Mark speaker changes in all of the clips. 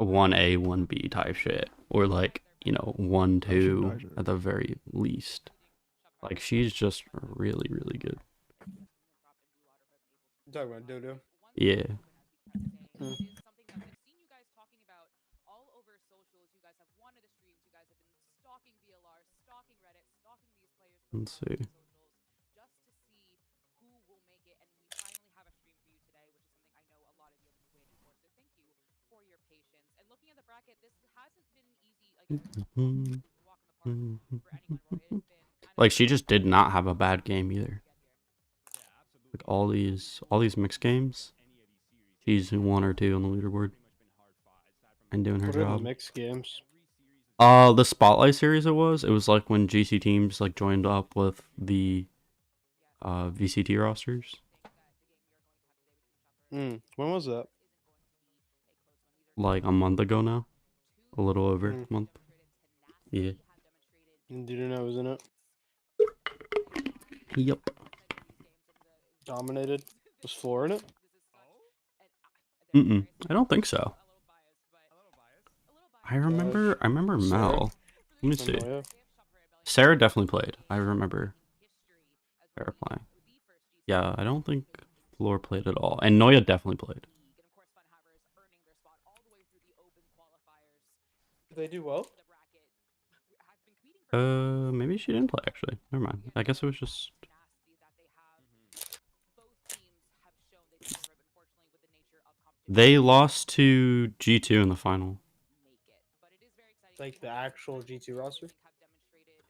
Speaker 1: 1A, 1B type shit, or like, you know, 1,
Speaker 2: Oh, she
Speaker 1: 2
Speaker 2: died.
Speaker 1: at the very least. Like she's just really, really good.
Speaker 3: You talking about Dodo?
Speaker 1: Yeah.
Speaker 3: Hmm.
Speaker 1: Let's see. Like she just did not have a bad game either. Like all these mixed games, she's 1 or 2 on the leaderboard and doing her
Speaker 3: What are the
Speaker 1: job.
Speaker 3: mixed games?
Speaker 1: The Spotlight series it was like when GC teams like joined up with the VCT rosters.
Speaker 3: When was that?
Speaker 1: Like a month ago now. A little over a month. Yeah.
Speaker 3: And Dodo was in it.
Speaker 1: Yep.
Speaker 3: Dominated. Was Floor in it?
Speaker 1: I don't think so. I remember Mel. Let me see.
Speaker 3: Yeah.
Speaker 1: Sarah definitely played. I remember Sarah playing. Yeah, I don't think Floor played at all. And Noya definitely played.
Speaker 3: Did they do well?
Speaker 1: Maybe she didn't play actually. Never mind. I guess it was just. They lost to G2 in the final.
Speaker 3: Like the actual G2 roster?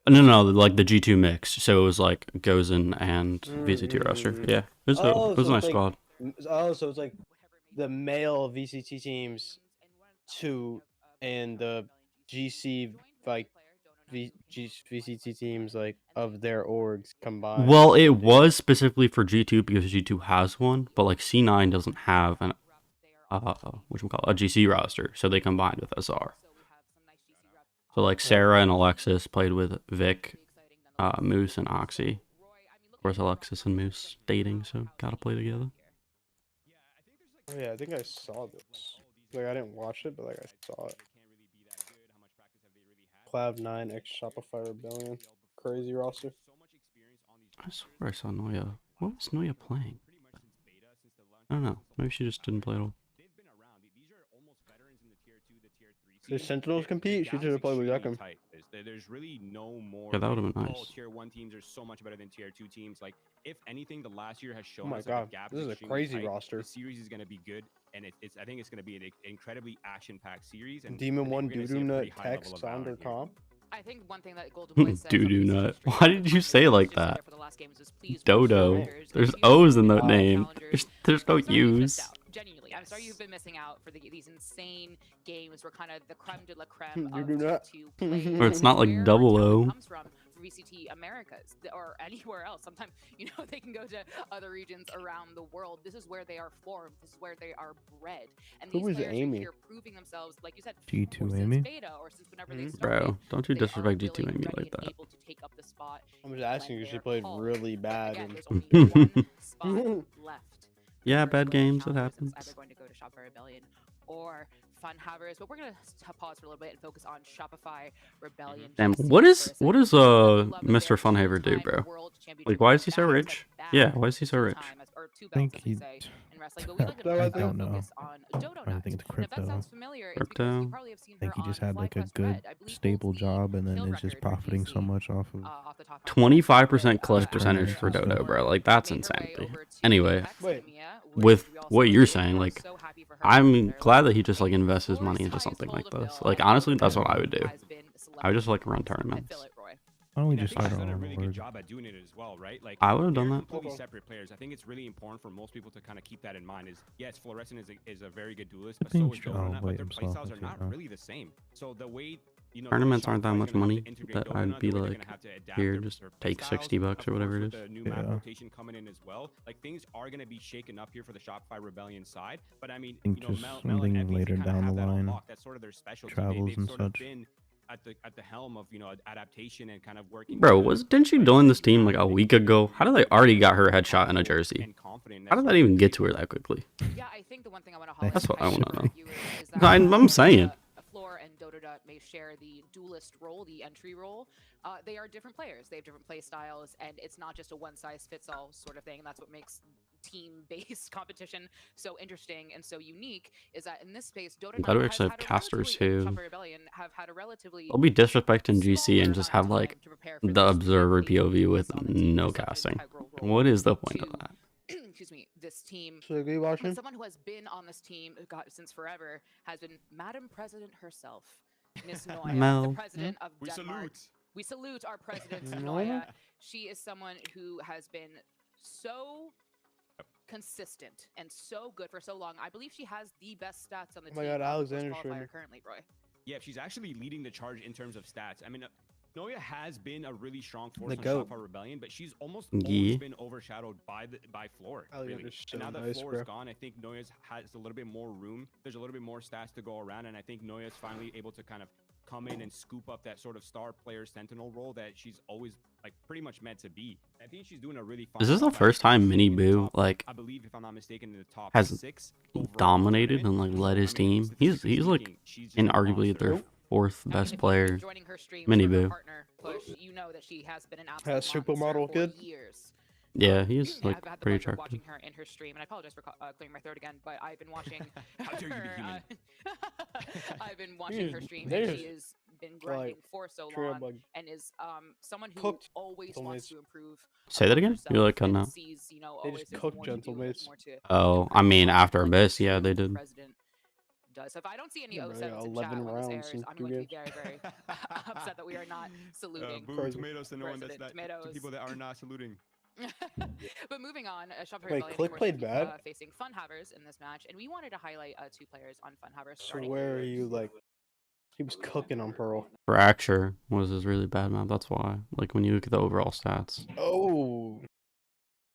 Speaker 1: No, like the G2 mix. So it was like Gozen and VCT roster. Yeah, it was a nice squad.
Speaker 3: Oh, so it's like the male VCT teams and the GC like VCT teams like of their orgs combined.
Speaker 1: Well, it was specifically for G2 because G2 has one, but like C9 doesn't have an a GC roster, so they combined with SR. So like Sarah and Alexis played with Vic, Moose, and Oxy. Of course, Alexis and Moose dating, so gotta play together.
Speaker 3: Oh, yeah, I think I saw this. Like I didn't watch it, but like I saw it. Cloud9 X Shopify Rebellion, crazy roster.
Speaker 1: I swear I saw Noya. What was Noya playing? I don't know. Maybe she just didn't play at all.
Speaker 3: Did Sentinels compete? She should have played with Yuckum.
Speaker 4: There's really no more.
Speaker 1: Yeah, that would have been nice.
Speaker 4: Tier 1 teams are so much better than tier 2 teams. Like, if anything, the last year has shown
Speaker 3: Oh my
Speaker 4: us
Speaker 3: god,
Speaker 4: the gap
Speaker 3: this is a
Speaker 4: extremely
Speaker 3: crazy
Speaker 4: tight.
Speaker 3: roster.
Speaker 4: The series is going to be good, and I think it's going to be an incredibly action-packed series. And
Speaker 3: Demon One,
Speaker 4: we're gonna see
Speaker 3: Doodoo
Speaker 4: a
Speaker 3: Nut,
Speaker 4: pretty high
Speaker 3: Tex,
Speaker 4: level of
Speaker 3: Sonder,
Speaker 4: valor here.
Speaker 3: Comp.
Speaker 5: I think one thing that Golden Boy said
Speaker 1: Doo-doo nut. Why did you say it like that? Dodo.
Speaker 3: Dodo.
Speaker 1: There's O's in the
Speaker 3: Wow.
Speaker 1: name. There's no U's.
Speaker 5: Genuinely, I'm sorry you've been missing out for these insane games where kind of the creme de la creme
Speaker 3: You
Speaker 5: of
Speaker 3: do not.
Speaker 5: Tier 2 plays.
Speaker 1: Or it's not like
Speaker 5: Where our
Speaker 1: double
Speaker 5: talent
Speaker 1: O.
Speaker 5: comes from VCT Americas or anywhere else. Sometimes they can go to other regions around the world. This is where they are formed. This is where they are bred. And
Speaker 3: Who
Speaker 5: these
Speaker 3: was
Speaker 5: players
Speaker 3: Amy?
Speaker 5: are here proving themselves, like you said,
Speaker 2: G2
Speaker 5: or since
Speaker 2: Amy?
Speaker 5: beta or since whenever they started.
Speaker 1: Bro, don't you
Speaker 5: They are
Speaker 1: disrespect G2
Speaker 5: really
Speaker 1: Amy
Speaker 5: ready
Speaker 1: like
Speaker 5: and
Speaker 1: that.
Speaker 5: able to take up the spot
Speaker 3: I'm just asking because she
Speaker 5: when
Speaker 3: played
Speaker 5: they're
Speaker 3: really
Speaker 5: called.
Speaker 3: bad.
Speaker 5: Again,
Speaker 3: And
Speaker 5: there's only one spot left.
Speaker 1: Yeah,
Speaker 5: The
Speaker 1: bad
Speaker 5: first round
Speaker 1: games, it
Speaker 5: challengers,
Speaker 1: happens.
Speaker 5: It's either going to go to Shopify Rebellion or Funhavers, but we're gonna pause for a little bit and focus on Shopify Rebellion.
Speaker 1: Damn,
Speaker 5: GC
Speaker 1: what
Speaker 5: for a
Speaker 1: is
Speaker 5: second.
Speaker 1: Mr.
Speaker 5: Love that they're
Speaker 1: Funhaver do,
Speaker 5: two-time
Speaker 1: bro?
Speaker 5: world championship
Speaker 1: Like, why is he so
Speaker 5: battles
Speaker 1: rich?
Speaker 5: at
Speaker 1: Yeah,
Speaker 5: back,
Speaker 1: why is he so rich?
Speaker 5: two-time or two
Speaker 2: I think
Speaker 5: belts, as we
Speaker 2: he.
Speaker 5: say in wrestling, but we like to
Speaker 3: I
Speaker 5: focus
Speaker 2: don't know.
Speaker 5: on Dodo
Speaker 2: I
Speaker 5: Nut.
Speaker 2: think it's
Speaker 5: And if that
Speaker 2: crypto.
Speaker 5: sounds familiar, it's because
Speaker 1: Crypto.
Speaker 5: you probably have seen
Speaker 2: I think
Speaker 5: her
Speaker 2: he just
Speaker 5: on
Speaker 2: had like a
Speaker 5: FlyQuest
Speaker 2: good,
Speaker 5: Red. I believe
Speaker 2: stable
Speaker 5: holds the
Speaker 2: job, and then
Speaker 5: kill
Speaker 2: is just
Speaker 5: record for
Speaker 2: profiting so
Speaker 5: GC,
Speaker 2: much off of.
Speaker 5: off the top of my head.
Speaker 1: 25% clutch
Speaker 5: But,
Speaker 1: percentage for
Speaker 2: Tournaments and
Speaker 1: Dodo,
Speaker 2: stuff.
Speaker 1: bro. Like, that's
Speaker 5: made her way
Speaker 1: insanity.
Speaker 5: over to
Speaker 1: Anyway,
Speaker 5: Apex
Speaker 3: Wait.
Speaker 5: Academia,
Speaker 1: with
Speaker 5: which we also
Speaker 1: what you're
Speaker 5: celebrated.
Speaker 1: saying,
Speaker 5: We're
Speaker 1: like,
Speaker 5: so happy for her.
Speaker 1: I'm
Speaker 5: They're
Speaker 1: glad
Speaker 5: like
Speaker 1: that he just like
Speaker 5: a
Speaker 1: invests his money into
Speaker 5: fourth
Speaker 1: something like
Speaker 5: highest hold
Speaker 1: this.
Speaker 5: of
Speaker 1: Like,
Speaker 5: Bill.
Speaker 1: honestly, that's what I would do.
Speaker 5: Has been
Speaker 1: I would just like
Speaker 5: selected.
Speaker 1: run
Speaker 5: I
Speaker 1: tournaments.
Speaker 5: feel it, Roy.
Speaker 2: Why don't we
Speaker 4: And I
Speaker 2: just
Speaker 4: think she's
Speaker 2: start
Speaker 4: done a
Speaker 2: our
Speaker 4: really
Speaker 2: own
Speaker 4: good
Speaker 2: org?
Speaker 4: job at doing it as well, right? Like,
Speaker 1: I would have done
Speaker 4: they're
Speaker 1: that.
Speaker 4: completely separate players. I think it's really important for most people to kind of keep that in mind. Is yes, Fluorescent is a very good duelist, but so
Speaker 2: being
Speaker 4: is
Speaker 2: true.
Speaker 4: Dodo
Speaker 2: Oh,
Speaker 4: Nut,
Speaker 2: wait,
Speaker 4: but their
Speaker 2: I'm slow.
Speaker 4: playstyles are
Speaker 2: Okay,
Speaker 4: not
Speaker 2: no.
Speaker 4: really the same. So the way
Speaker 1: Tournaments aren't that
Speaker 4: Shopify's
Speaker 1: much
Speaker 4: gonna have to
Speaker 1: money
Speaker 4: integrate
Speaker 1: that
Speaker 4: Dodo
Speaker 1: I'd
Speaker 4: Nut,
Speaker 1: be
Speaker 4: the way they're
Speaker 1: like,
Speaker 4: gonna have to adapt
Speaker 1: here,
Speaker 4: their
Speaker 1: just
Speaker 4: playstyles,
Speaker 1: take $60
Speaker 4: of
Speaker 1: or whatever
Speaker 4: course,
Speaker 1: it
Speaker 4: with
Speaker 1: is.
Speaker 4: the new map
Speaker 2: Yeah.
Speaker 4: rotation coming in as well. Like things are gonna be shaken up here for the Shopify Rebellion side. But I mean,
Speaker 2: think
Speaker 4: you know,
Speaker 2: just
Speaker 4: Mel and
Speaker 2: something
Speaker 4: Epic, they
Speaker 2: later
Speaker 4: kinda
Speaker 2: down
Speaker 4: have
Speaker 2: the
Speaker 4: that on
Speaker 2: line,
Speaker 4: lock. That's sort of their specialty.
Speaker 2: travels
Speaker 4: They've
Speaker 2: and
Speaker 4: sort of
Speaker 2: such.
Speaker 4: been at the helm of adaptation and kind of working.
Speaker 1: Bro, didn't she join this team like a week ago? How did they already got her headshot in a jersey?
Speaker 4: And confident.
Speaker 1: How did that even get to her that quickly?
Speaker 5: Yeah, I think the one thing I want to highlight.
Speaker 1: That's what I wanna know.
Speaker 5: Is
Speaker 1: No, I'm saying.
Speaker 5: Floor and Dota may share the duelist role, the entry role. They are different players. They have different play styles, and it's not just a one-size-fits-all sort of thing. And that's what makes team-based competition so interesting and so unique. Is that in this space, Dota
Speaker 1: Gotta
Speaker 5: has
Speaker 1: actually
Speaker 5: had
Speaker 1: have
Speaker 5: a
Speaker 1: casters
Speaker 5: relatively-
Speaker 1: too.
Speaker 5: Shopify Rebellion have had a relatively
Speaker 1: I'll be disrespecting GC and
Speaker 5: smaller
Speaker 1: just
Speaker 5: amount
Speaker 1: have
Speaker 5: of
Speaker 1: like
Speaker 5: time to prepare for
Speaker 1: the
Speaker 5: this
Speaker 1: observer
Speaker 5: really
Speaker 1: POV with
Speaker 5: on the team
Speaker 1: no
Speaker 5: is such an
Speaker 1: casting.
Speaker 5: integral role
Speaker 1: What is the point of
Speaker 5: to-
Speaker 1: that?
Speaker 5: excuse me, this team.
Speaker 3: So are you watching?
Speaker 5: Someone who has been on this team since forever has been Madam President herself, Miss Noya,
Speaker 1: Mel.
Speaker 5: the president of
Speaker 4: We
Speaker 5: Denmark.
Speaker 4: salute.
Speaker 5: We salute our president,
Speaker 3: Noya?
Speaker 5: Noya. She is someone who has been so consistent and so good for so long. I believe she has the best stats on the
Speaker 3: Oh my
Speaker 5: team.
Speaker 3: God,
Speaker 5: of
Speaker 3: Alexander's
Speaker 5: qualifier
Speaker 3: streaming.
Speaker 5: currently, Roy.
Speaker 4: Yeah, she's actually leading the charge in terms of stats. I mean, Noya has been a really strong force
Speaker 3: The
Speaker 4: on
Speaker 3: goat.
Speaker 4: Shopify Rebellion, but she's almost
Speaker 1: Yeah.
Speaker 4: always been overshadowed by Floor.
Speaker 3: Alexander's
Speaker 4: Really.
Speaker 3: so
Speaker 4: And now that
Speaker 3: nice,
Speaker 4: Floor
Speaker 3: bro.
Speaker 4: is gone, I think Noya's has a little bit more room. There's a little bit more stats to go around, and I think Noya's finally able to kind of come in and scoop up that sort of star player sentinel role that she's always like pretty much meant to be. I think she's doing a really fine
Speaker 1: Is this the
Speaker 4: job at
Speaker 1: first time
Speaker 4: finishing
Speaker 1: Mini
Speaker 4: in the
Speaker 1: Boo
Speaker 4: top-
Speaker 1: like
Speaker 4: I believe, if I'm not mistaken, in the top
Speaker 1: has
Speaker 4: 6 overall in the
Speaker 1: dominated
Speaker 4: tournament.
Speaker 1: and like led his
Speaker 4: I mean,
Speaker 1: team? He's
Speaker 4: statistically
Speaker 1: like
Speaker 4: speaking, she's just a
Speaker 1: inarguably
Speaker 4: monster.
Speaker 1: their fourth
Speaker 5: I mean,
Speaker 1: best
Speaker 5: if you've been
Speaker 1: player.
Speaker 5: joining her streams
Speaker 1: Mini
Speaker 5: for her
Speaker 1: Boo.
Speaker 5: partner push, you know that she has been an
Speaker 3: Has
Speaker 5: absolute
Speaker 3: supermodel
Speaker 5: monster
Speaker 3: kid?
Speaker 5: for years.
Speaker 1: Yeah, he's
Speaker 5: I've
Speaker 1: like
Speaker 5: had the
Speaker 1: pretty
Speaker 5: pleasure of
Speaker 1: attractive.
Speaker 5: watching her in her stream, and I apologize for clearing my throat again, but I've been watching
Speaker 4: How dare you be
Speaker 5: her.
Speaker 4: human.
Speaker 5: I've been watching her stream, and
Speaker 3: there's,
Speaker 5: she has been grinding for so long,
Speaker 3: Like,
Speaker 5: and is someone who
Speaker 3: cooked
Speaker 5: always
Speaker 3: gentle
Speaker 5: wants
Speaker 3: mates.
Speaker 5: to improve.
Speaker 1: Say that
Speaker 5: upon
Speaker 1: again?
Speaker 5: herself
Speaker 1: You're like cutting
Speaker 5: and
Speaker 1: out.
Speaker 5: sees,
Speaker 3: They
Speaker 5: always
Speaker 3: just
Speaker 5: there's
Speaker 3: cooked
Speaker 5: more to
Speaker 3: gentle
Speaker 5: do, there's
Speaker 3: mates.
Speaker 5: more to
Speaker 1: Oh,
Speaker 5: improve
Speaker 1: I mean,
Speaker 5: upon,
Speaker 1: after
Speaker 5: like
Speaker 1: Abyss,
Speaker 5: this
Speaker 1: yeah, they
Speaker 5: true
Speaker 1: did.
Speaker 5: president does. So if I don't see any
Speaker 3: Yeah, bro,
Speaker 5: 07s
Speaker 3: yeah,
Speaker 5: in chat
Speaker 3: 11
Speaker 5: when this
Speaker 3: rounds
Speaker 5: airs,
Speaker 3: in
Speaker 5: I'm
Speaker 3: 2
Speaker 5: going to be
Speaker 3: games.
Speaker 5: very, very upset that we are not saluting.
Speaker 4: Boo
Speaker 3: Crazy.
Speaker 4: tomatoes to no one that's
Speaker 5: President
Speaker 4: that to
Speaker 5: Tomatoes.
Speaker 4: people that are not saluting.
Speaker 5: But moving on, Shopify
Speaker 3: Wait,
Speaker 5: Rebellion, of
Speaker 3: Click
Speaker 5: course,
Speaker 3: played
Speaker 5: will be,
Speaker 3: bad?
Speaker 5: facing Funhavers in this match, and we wanted to highlight 2 players on Funhavers.
Speaker 3: So
Speaker 5: Starting
Speaker 3: where are you, like, he was cooking on Pearl.
Speaker 1: Fracture was his really bad map. That's why. Like when you look at the overall stats.
Speaker 3: Oh,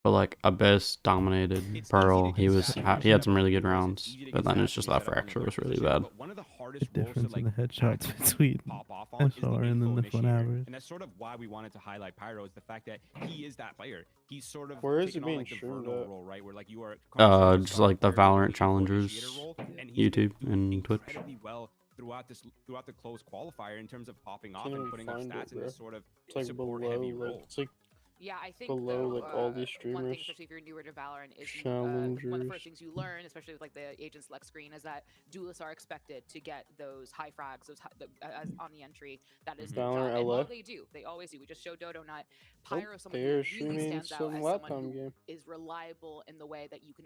Speaker 1: But like Abyss dominated
Speaker 4: It's
Speaker 1: Pearl.
Speaker 4: easy to
Speaker 1: He
Speaker 4: get
Speaker 1: was
Speaker 4: stats
Speaker 1: he had
Speaker 4: from
Speaker 1: some really
Speaker 4: the
Speaker 1: good
Speaker 4: viewers,
Speaker 1: rounds.
Speaker 4: easy to
Speaker 1: But
Speaker 4: get
Speaker 1: then
Speaker 4: stats
Speaker 1: it's just
Speaker 4: from
Speaker 1: that
Speaker 4: the setup on
Speaker 1: fracture
Speaker 4: the
Speaker 1: was really
Speaker 4: position,
Speaker 1: bad.
Speaker 4: but one of the
Speaker 2: The
Speaker 4: hardest roles to
Speaker 2: difference in
Speaker 4: like
Speaker 2: the headshots
Speaker 4: actually
Speaker 2: between
Speaker 4: pop off on is the
Speaker 2: SR and then
Speaker 4: info
Speaker 2: the
Speaker 4: initiator.
Speaker 2: Funhavers.
Speaker 4: And that's sort of why we wanted to highlight Pyro, is the fact that he is that player. He's sort of
Speaker 3: Where is
Speaker 4: taken
Speaker 3: he
Speaker 4: on like
Speaker 3: being
Speaker 4: the
Speaker 3: streamed
Speaker 4: Verno
Speaker 3: at?
Speaker 4: role, right? Where like you are constantly a
Speaker 1: Just
Speaker 4: star
Speaker 1: like the
Speaker 4: player,
Speaker 1: Valorant
Speaker 4: info
Speaker 1: challengers,
Speaker 4: initiator role, and he's been
Speaker 1: YouTube
Speaker 4: doing
Speaker 1: and Twitch.
Speaker 4: incredibly well throughout the closed qualifier in terms of popping off
Speaker 3: Can't
Speaker 4: and
Speaker 3: even
Speaker 4: putting up
Speaker 3: find it,
Speaker 4: stats in
Speaker 3: bro.
Speaker 4: this sort of
Speaker 3: it's like
Speaker 4: support
Speaker 3: below,
Speaker 4: heavy
Speaker 3: like,
Speaker 4: role.
Speaker 3: it's like
Speaker 5: Yeah, I think
Speaker 3: below,
Speaker 5: though,
Speaker 3: like, all these
Speaker 5: one thing,
Speaker 3: streamers.
Speaker 5: especially if you're newer to Valorant, is one of the
Speaker 3: Challengers.
Speaker 5: first things you learn, especially with like the agent select screen, is that duelists are expected to get those high frags, as on the entry. That is
Speaker 3: Valorant
Speaker 5: and
Speaker 3: LA?
Speaker 5: well, they always do. We just showed Dodo Nut. Pyro, someone who
Speaker 3: they're
Speaker 5: really
Speaker 3: streaming
Speaker 5: stands out
Speaker 3: some
Speaker 5: as
Speaker 3: lap
Speaker 5: someone
Speaker 3: time
Speaker 5: who
Speaker 3: game.
Speaker 5: is reliable in the way that you
Speaker 1: Yeah,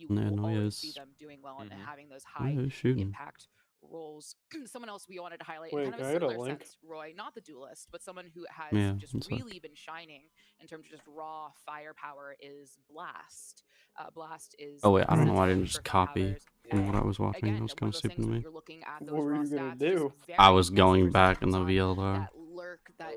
Speaker 5: will
Speaker 1: no, he
Speaker 5: always see
Speaker 1: is.
Speaker 5: them doing well and
Speaker 4: Mhm.
Speaker 5: having those
Speaker 1: Yeah,
Speaker 5: high
Speaker 1: he's shooting.
Speaker 5: impact roles. Someone else we wanted to highlight
Speaker 3: Wait,
Speaker 5: in kind
Speaker 3: can
Speaker 5: of
Speaker 3: I
Speaker 5: a
Speaker 3: get a
Speaker 5: similar
Speaker 3: link?
Speaker 5: sense, Roy, not the duelist, but someone who has
Speaker 1: Yeah,
Speaker 5: just
Speaker 1: one sec.
Speaker 5: really been shining in terms of just raw firepower is Blast. Blast is
Speaker 1: Oh wait, I don't know
Speaker 5: sense
Speaker 1: why I
Speaker 5: of
Speaker 1: didn't
Speaker 5: for
Speaker 1: just copy
Speaker 5: Funhavers.
Speaker 1: from what I was watching.
Speaker 5: Again,
Speaker 1: That was
Speaker 5: one
Speaker 1: kind
Speaker 5: of
Speaker 1: of
Speaker 5: those
Speaker 1: stupid
Speaker 5: things
Speaker 1: to
Speaker 5: when
Speaker 1: me.
Speaker 5: you're looking at
Speaker 3: What
Speaker 5: those
Speaker 3: were
Speaker 5: raw
Speaker 3: you gonna
Speaker 5: stats,
Speaker 3: do?
Speaker 5: just very
Speaker 1: I was going
Speaker 5: impressive
Speaker 1: back in the
Speaker 5: on
Speaker 1: VLR.
Speaker 5: that lurk, that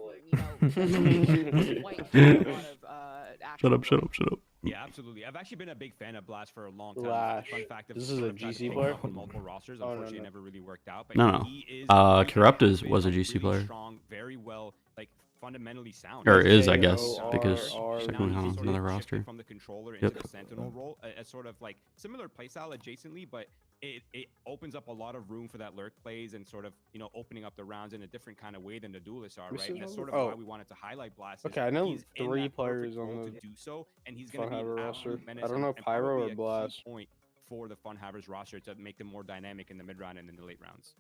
Speaker 5: doesn't quite have a lot of
Speaker 1: Shut
Speaker 5: actual
Speaker 1: up, shut
Speaker 5: work.
Speaker 1: up, shut up.
Speaker 4: Yeah, absolutely. I've actually been a big fan of Blast for a long time.
Speaker 3: Flash.
Speaker 4: Fun fact of
Speaker 3: This is
Speaker 4: sort
Speaker 3: a
Speaker 4: of tried to
Speaker 3: GC
Speaker 4: pick him
Speaker 3: player?
Speaker 4: up on multiple rosters.
Speaker 3: Oh, no,
Speaker 4: Unfortunately,
Speaker 3: no.
Speaker 4: it never really worked out. But
Speaker 1: No, no.
Speaker 4: he is
Speaker 1: Corrupt
Speaker 4: has
Speaker 1: was a
Speaker 4: been
Speaker 1: GC
Speaker 4: really
Speaker 1: player.
Speaker 4: strong, very well, like fundamentally sound.
Speaker 1: Or
Speaker 4: He's
Speaker 1: is, I
Speaker 4: very
Speaker 1: guess,
Speaker 4: well
Speaker 1: because
Speaker 4: rounded.
Speaker 1: technically
Speaker 4: Now
Speaker 1: on
Speaker 4: he's sort
Speaker 1: another
Speaker 4: of shifted
Speaker 1: roster.
Speaker 4: from the controller
Speaker 1: Yep.
Speaker 4: into the sentinel role, a sort of like similar playstyle adjacently, but it opens up a lot of room for that lurk plays and sort of opening up the rounds in a different kind of way than the duelists are,
Speaker 3: Who's
Speaker 4: right? And that's
Speaker 3: this
Speaker 4: sort of
Speaker 3: one?
Speaker 4: why
Speaker 3: Oh.
Speaker 4: we wanted to highlight Blast. is
Speaker 3: Okay, I know
Speaker 4: he's in
Speaker 3: 3
Speaker 4: that perfect
Speaker 3: players
Speaker 4: role
Speaker 3: on
Speaker 4: to
Speaker 3: the
Speaker 4: do so, and he's going to be an
Speaker 3: Funhaver
Speaker 4: absolute
Speaker 3: roster.
Speaker 4: menace
Speaker 3: I don't know
Speaker 4: and
Speaker 3: Pyro
Speaker 4: probably
Speaker 3: or
Speaker 4: a key
Speaker 3: Blast.
Speaker 4: point for the Funhavers roster to make them more dynamic in the mid round and in the late rounds.